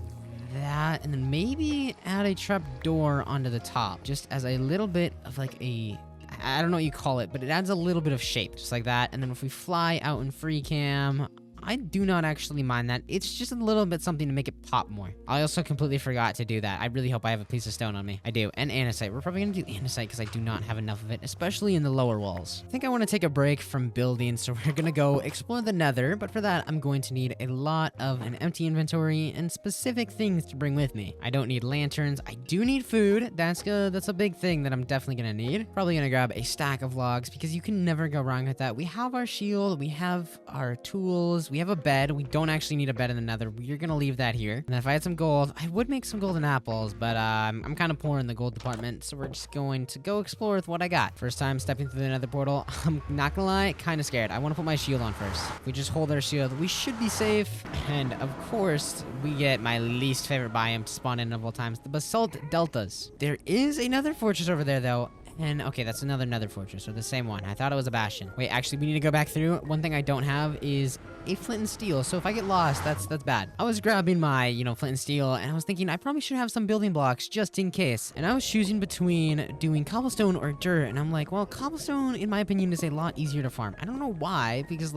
that, and then maybe add a trap door onto the top, just as a little bit of like a, I don't know what you call it, but it adds a little bit of shape, just like that. And then if we fly out in free cam, I do not actually mind that. It's just a little bit something to make it pop more. I also completely forgot to do that. I really hope I have a piece of stone on me. I do. And andesite. We're probably going to do andesite because I do not have enough of it, especially in the lower walls. I think I want to take a break from building, so we're going to go explore the nether. But for that, I'm going to need a lot of an empty inventory and specific things to bring with me. I don't need lanterns. I do need food. That's a big thing that I'm definitely going to need. Probably going to grab a stack of logs because you can never go wrong with that. We have our shield. We have our tools. We have a bed. We don't actually need a bed in the nether. We're gonna leave that here. And if I had some gold, I would make some golden apples, but I'm kind of poor in the gold department, so we're just going to go explore with what I got. First time stepping through the nether portal. I'm not gonna lie, kind of scared. I want to put my shield on first. If we just hold our shield, we should be safe. And of course, we get my least favorite biome to spawn in of all times, the basalt deltas. There is another fortress over there, though. And okay, that's another nether fortress, or the same one. I thought it was a bastion. Wait, actually, we need to go back through. One thing I don't have is a flint and steel, so if I get lost, that's bad. I was grabbing my, flint and steel, and I was thinking I probably should have some building blocks just in case. And I was choosing between doing cobblestone or dirt, and I'm like, well, cobblestone, in my opinion, is a lot easier to farm. I don't know why, because,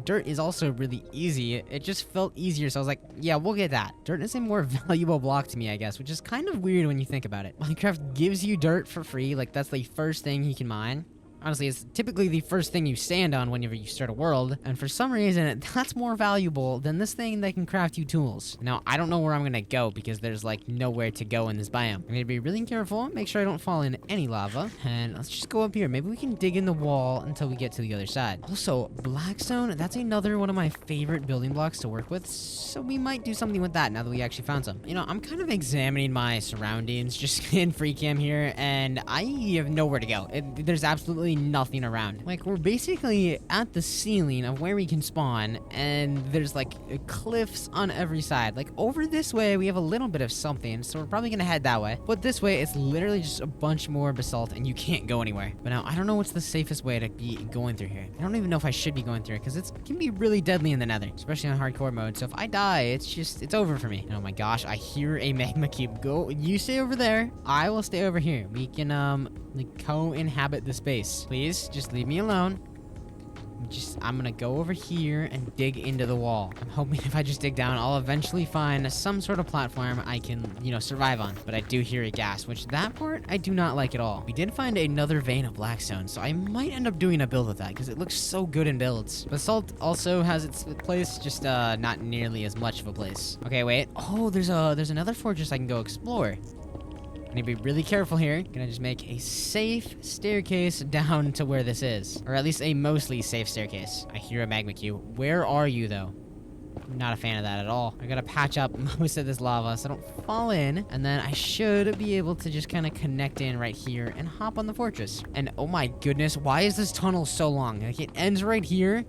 dirt is also really easy. It just felt easier, so I was like, yeah, we'll get that. Dirt is a more valuable block to me, I guess, which is kind of weird when you think about it. Minecraft gives you dirt for free, like, that's the first thing you can mine. Honestly, it's typically the first thing you stand on whenever you start a world, and for some reason, that's more valuable than this thing that can craft you tools. Now, I don't know where I'm gonna go because there's like nowhere to go in this biome. I'm gonna be really careful, make sure I don't fall in any lava, and let's just go up here. Maybe we can dig in the wall until we get to the other side. Also, blackstone, that's another one of my favorite building blocks to work with, so we might do something with that now that we actually found some. You know, I'm kind of examining my surroundings just in free cam here, and I have nowhere to go. There's absolutely nothing around. Like, we're basically at the ceiling of where we can spawn, and there's like cliffs on every side. Like, over this way, we have a little bit of something, so we're probably gonna head that way. But this way, it's literally just a bunch more basalt, and you can't go anywhere. But now, I don't know what's the safest way to be going through here. I don't even know if I should be going through it, because it can be really deadly in the nether, especially on hardcore mode. So if I die, it's over for me. Oh my gosh, I hear a magma cube. Go, you stay over there. I will stay over here. We can, like, co-inhabit the space. Please, just leave me alone. I'm gonna go over here and dig into the wall. I'm hoping if I just dig down, I'll eventually find some sort of platform I can, you know, survive on. But I do hear a gas, which that part I do not like at all. We did find another vein of blackstone, so I might end up doing a build with that because it looks so good in builds. Basalt also has its place, just not nearly as much of a place. Okay, wait. Oh, there's another fortress I can go explore. I need to be really careful here. Gonna just make a safe staircase down to where this is. Or at least a mostly safe staircase. I hear a magma cube. Where are you, though? I'm not a fan of that at all. I gotta patch up most of this lava so I don't fall in. And then I should be able to just kind of connect in right here and hop on the fortress. And oh my goodness, why is this tunnel so long? Like, it ends right here.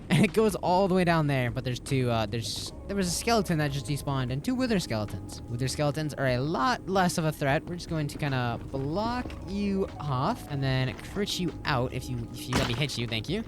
And it goes all the way down there, but there's two, there was a skeleton that just despawned and two wither skeletons. Wither skeletons are a lot less of a threat. We're just going to kind of block you off and then crit you out if you let me hit you. Thank you.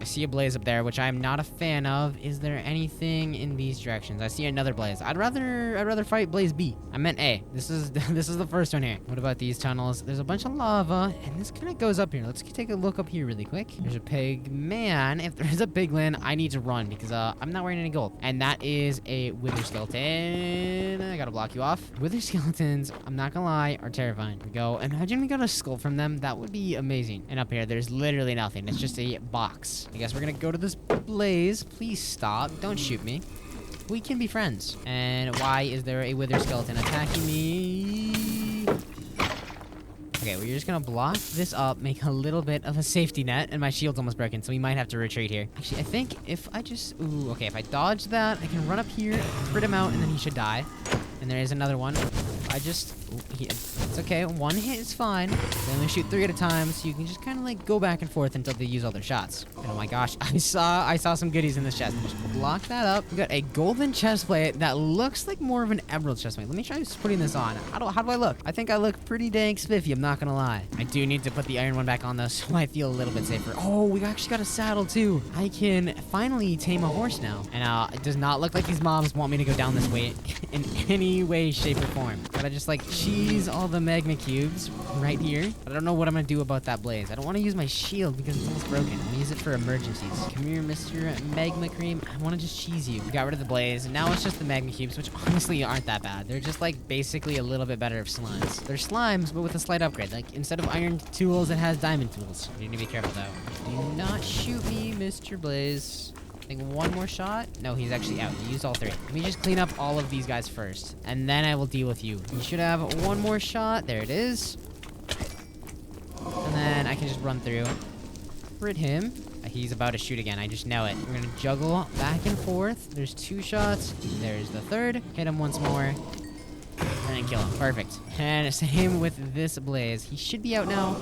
I see a blaze up there, which I'm not a fan of. Is there anything in these directions? I see another blaze. I'd rather fight blaze B. I meant A. This is the first one here. What about these tunnels? There's a bunch of lava, and this kind of goes up here. Let's take a look up here really quick. There's a pig man. If there's a piglin, I need to run because I'm not wearing any gold. And that is a wither skeleton. I gotta block you off. Wither skeletons, I'm not gonna lie, are terrifying. Here we go. Imagine we got a skull from them. That would be amazing. And up here, there's literally nothing. It's just a box. I guess we're gonna go to this blaze. Please stop. Don't shoot me. We can be friends. And why is there a wither skeleton attacking me? Okay, we're just gonna block this up, make a little bit of a safety net, and my shield's almost broken, so we might have to retreat here. Actually, I think if I just... Ooh, okay, if I dodge that, I can run up here, crit him out, and then he should die. And there is another one. I just... Ooh, it's okay. One hit is fine. They only shoot 3 at a time, so you can just kind of like go back and forth until they use all their shots. And oh my gosh, I saw some goodies in this chest. Just block that up. We got a golden chest plate that looks like more of an emerald chest plate. Let me try just putting this on. How do I look? I think I look pretty dang spiffy, I'm not gonna lie. I do need to put the iron one back on though, so I feel a little bit safer. Oh, we actually got a saddle too. I can finally tame a horse now. And it does not look like these mobs want me to go down this way in any way, shape, or form. Gotta just like cheese all the magma cubes right here. But I don't know what I'm gonna do about that blaze. I don't want to use my shield because it's almost broken. I'm gonna use it for emergencies. Come here, Mr. Magma Cream. I want to just cheese you. We got rid of the blaze, and now it's just the magma cubes, which honestly aren't that bad. They're just like basically a little bit better of slimes. They're slimes, but with a slight upgrade. Like instead of iron tools, it has diamond tools. You need to be careful though. Do not shoot me, Mr. Blaze. I think one more shot. No, he's actually out. He used all 3. Let me just clean up all of these guys first, and then I will deal with you. You should have one more shot. There it is. And then I can just run through. Crit him. He's about to shoot again. I just know it. We're gonna juggle back and forth. There's 2 shots. There's the 3rd. Hit him once more. And then kill him. Perfect. And same with this blaze. He should be out now.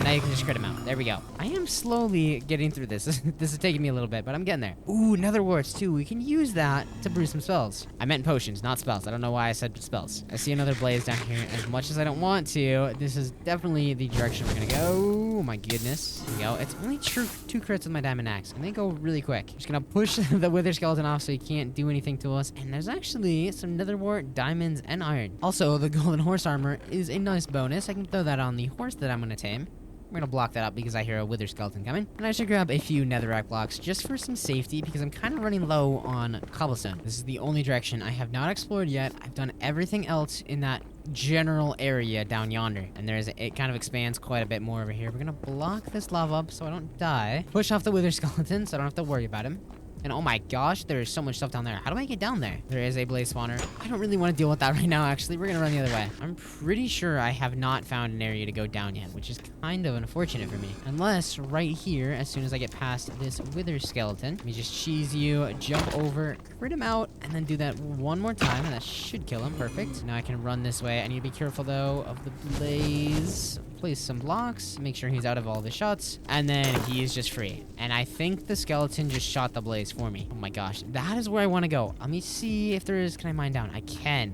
Now you can just crit him out. There we go. I am slowly getting through this. This is taking me a little bit, but I'm getting there. Ooh, nether warts too. We can use that to brew some spells. I meant potions, not spells. I don't know why I said spells. I see another blaze down here. As much as I don't want to, this is definitely the direction we're gonna go. Oh my goodness. Here we go. It's only 2 crits with my diamond axe, and they go really quick. Just gonna push the wither skeleton off so he can't do anything to us. And there's actually some nether wart, diamonds, and iron. Also, the golden horse armor is a nice bonus. I can throw that on the horse that I'm gonna tame. We're gonna block that up because I hear a wither skeleton coming. And I should grab a few netherrack blocks just for some safety because I'm kind of running low on cobblestone. This is the only direction I have not explored yet. I've done everything else in that general area down yonder. And it kind of expands quite a bit more over here. We're gonna block this lava up so I don't die. Push off the wither skeleton so I don't have to worry about him. And oh my gosh, there's so much stuff down there. How do I get down there? There is a blaze spawner. I don't really want to deal with that right now, actually. We're gonna run the other way. I'm pretty sure I have not found an area to go down yet, which is kind of unfortunate for me. Unless right here, as soon as I get past this wither skeleton, let me just cheese you, jump over, crit him out, and then do that one more time, and that should kill him. Perfect. Now I can run this way. I need to be careful, though, of the blaze. Place some blocks, make sure he's out of all the shots, and then he is just free. And I think the skeleton just shot the blaze for me. Oh my gosh, that is where I want to go. Let me see if there is, can I mine down? I can.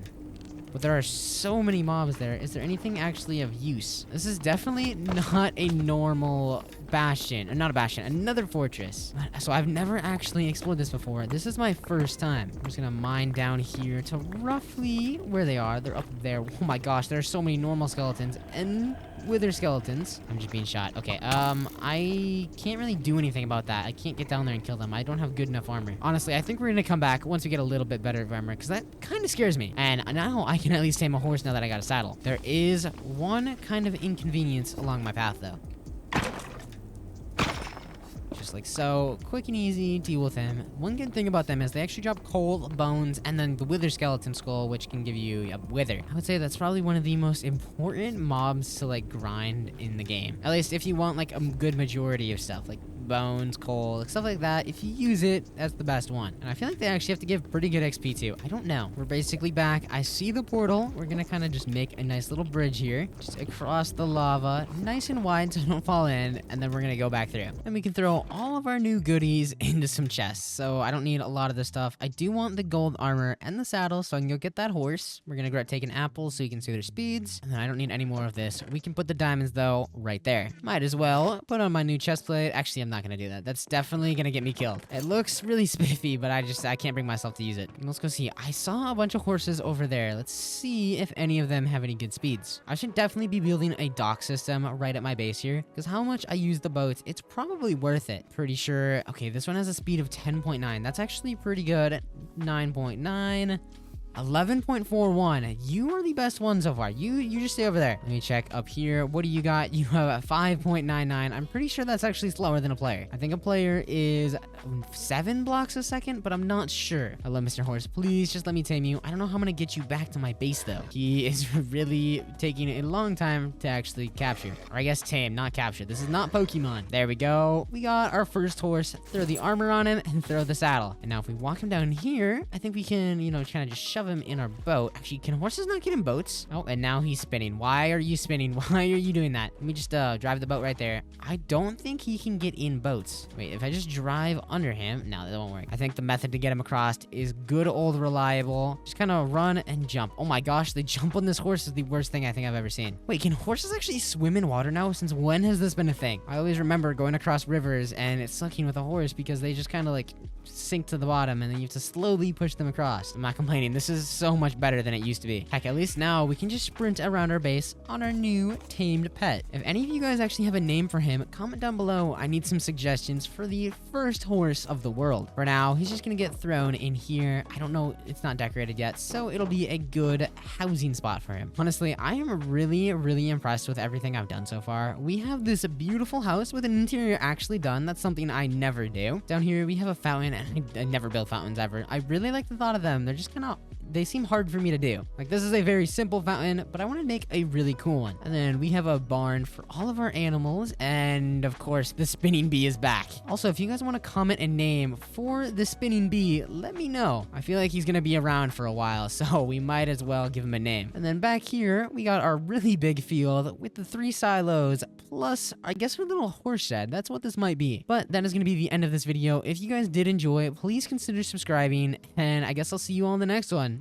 But there are so many mobs there. Is there anything actually of use? This is definitely not a normal bastion. Not a bastion, another fortress. So I've never actually explored this before. This is my first time. I'm just gonna mine down here to roughly where they are. They're up there. Oh my gosh, there are so many normal skeletons and wither skeletons. I'm just being shot. Okay, I can't really do anything about that. I can't get down there and kill them. I don't have good enough armor. Honestly, I think we're gonna come back once we get a little bit better of armor, because that kind of scares me. And now I can at least tame a horse now that I got a saddle. There is one kind of inconvenience along my path, though. Just like so, quick and easy, deal with them. One good thing about them is they actually drop coal, bones, and then the wither skeleton skull, which can give you a wither. I would say that's probably one of the most important mobs to like grind in the game. At least if you want like a good majority of stuff, like bones, coal, like stuff like that. If you use it, that's the best one. And I feel like they actually have to give pretty good XP too. I don't know. We're basically back. I see the portal. We're gonna kind of just make a nice little bridge here, just across the lava, nice and wide so I don't fall in, and then we're gonna go back through. And we can throw all of our new goodies into some chests, so I don't need a lot of this stuff. I do want the gold armor and the saddle, so I can go get that horse. We're gonna grab taking apples so you can see their speeds, and then I don't need any more of this. We can put the diamonds though right there. Might as well put on my new chest plate. Actually, I'm not gonna do that. That's definitely gonna get me killed. It looks really spiffy, but I can't bring myself to use it. Let's go see. I saw a bunch of horses over there. Let's see if any of them have any good speeds. I should definitely be building a dock system right at my base here, because how much I use the boats, it's probably worth it. Pretty sure. Okay, this one has a speed of 10.9. That's actually pretty good. 9.9. 11.41. You are the best one so far. You just stay over there. Let me check up here. What do you got? You have a 5.99. I'm pretty sure that's actually slower than a player. I think a player is 7 blocks a second, but I'm not sure. Hello, Mr. Horse. Please just let me tame you. I don't know how I'm gonna get you back to my base though. He is really taking a long time to actually capture. Or I guess tame, not capture. This is not Pokemon. There we go. We got our first horse. Throw the armor on him and throw the saddle. And now if we walk him down here, I think we can, kind of just shove him in our boat. Actually, can horses not get in boats? Oh, and now he's spinning. Why are you spinning? Why are you doing that? Let me just drive the boat right there. I don't think he can get in boats. Wait, if I just drive under him, no, that won't work. I think the method to get him across is good old reliable. Just kind of run and jump. Oh my gosh, the jump on this horse is the worst thing I think I've ever seen. Wait, can horses actually swim in water now? Since when has this been a thing? I always remember going across rivers and it's sucking with a horse because they just kind of like sink to the bottom and then you have to slowly push them across. I'm not complaining. This is so much better than it used to be. Heck, at least now we can just sprint around our base on our new tamed pet. If any of you guys actually have a name for him, comment down below. I need some suggestions for the first horse of the world. For now, he's just gonna get thrown in here. I don't know, it's not decorated yet, so it'll be a good housing spot for him. Honestly, I am really impressed with everything I've done so far. We have this beautiful house with an interior actually done. That's something I never do. Down here, we have a fountain, and I never build fountains ever. I really like the thought of them. They're just kind of, they seem hard for me to do. Like, this is a very simple fountain, but I want to make a really cool one. And then we have a barn for all of our animals. And of course, the spinning bee is back. Also, if you guys want to comment a name for the spinning bee, let me know. I feel like he's going to be around for a while, so we might as well give him a name. And then back here, we got our really big field with the 3 silos, plus, I guess, our little horse shed. That's what this might be. But that is going to be the end of this video. If you guys did enjoy, please consider subscribing, and I guess I'll see you all in the next one.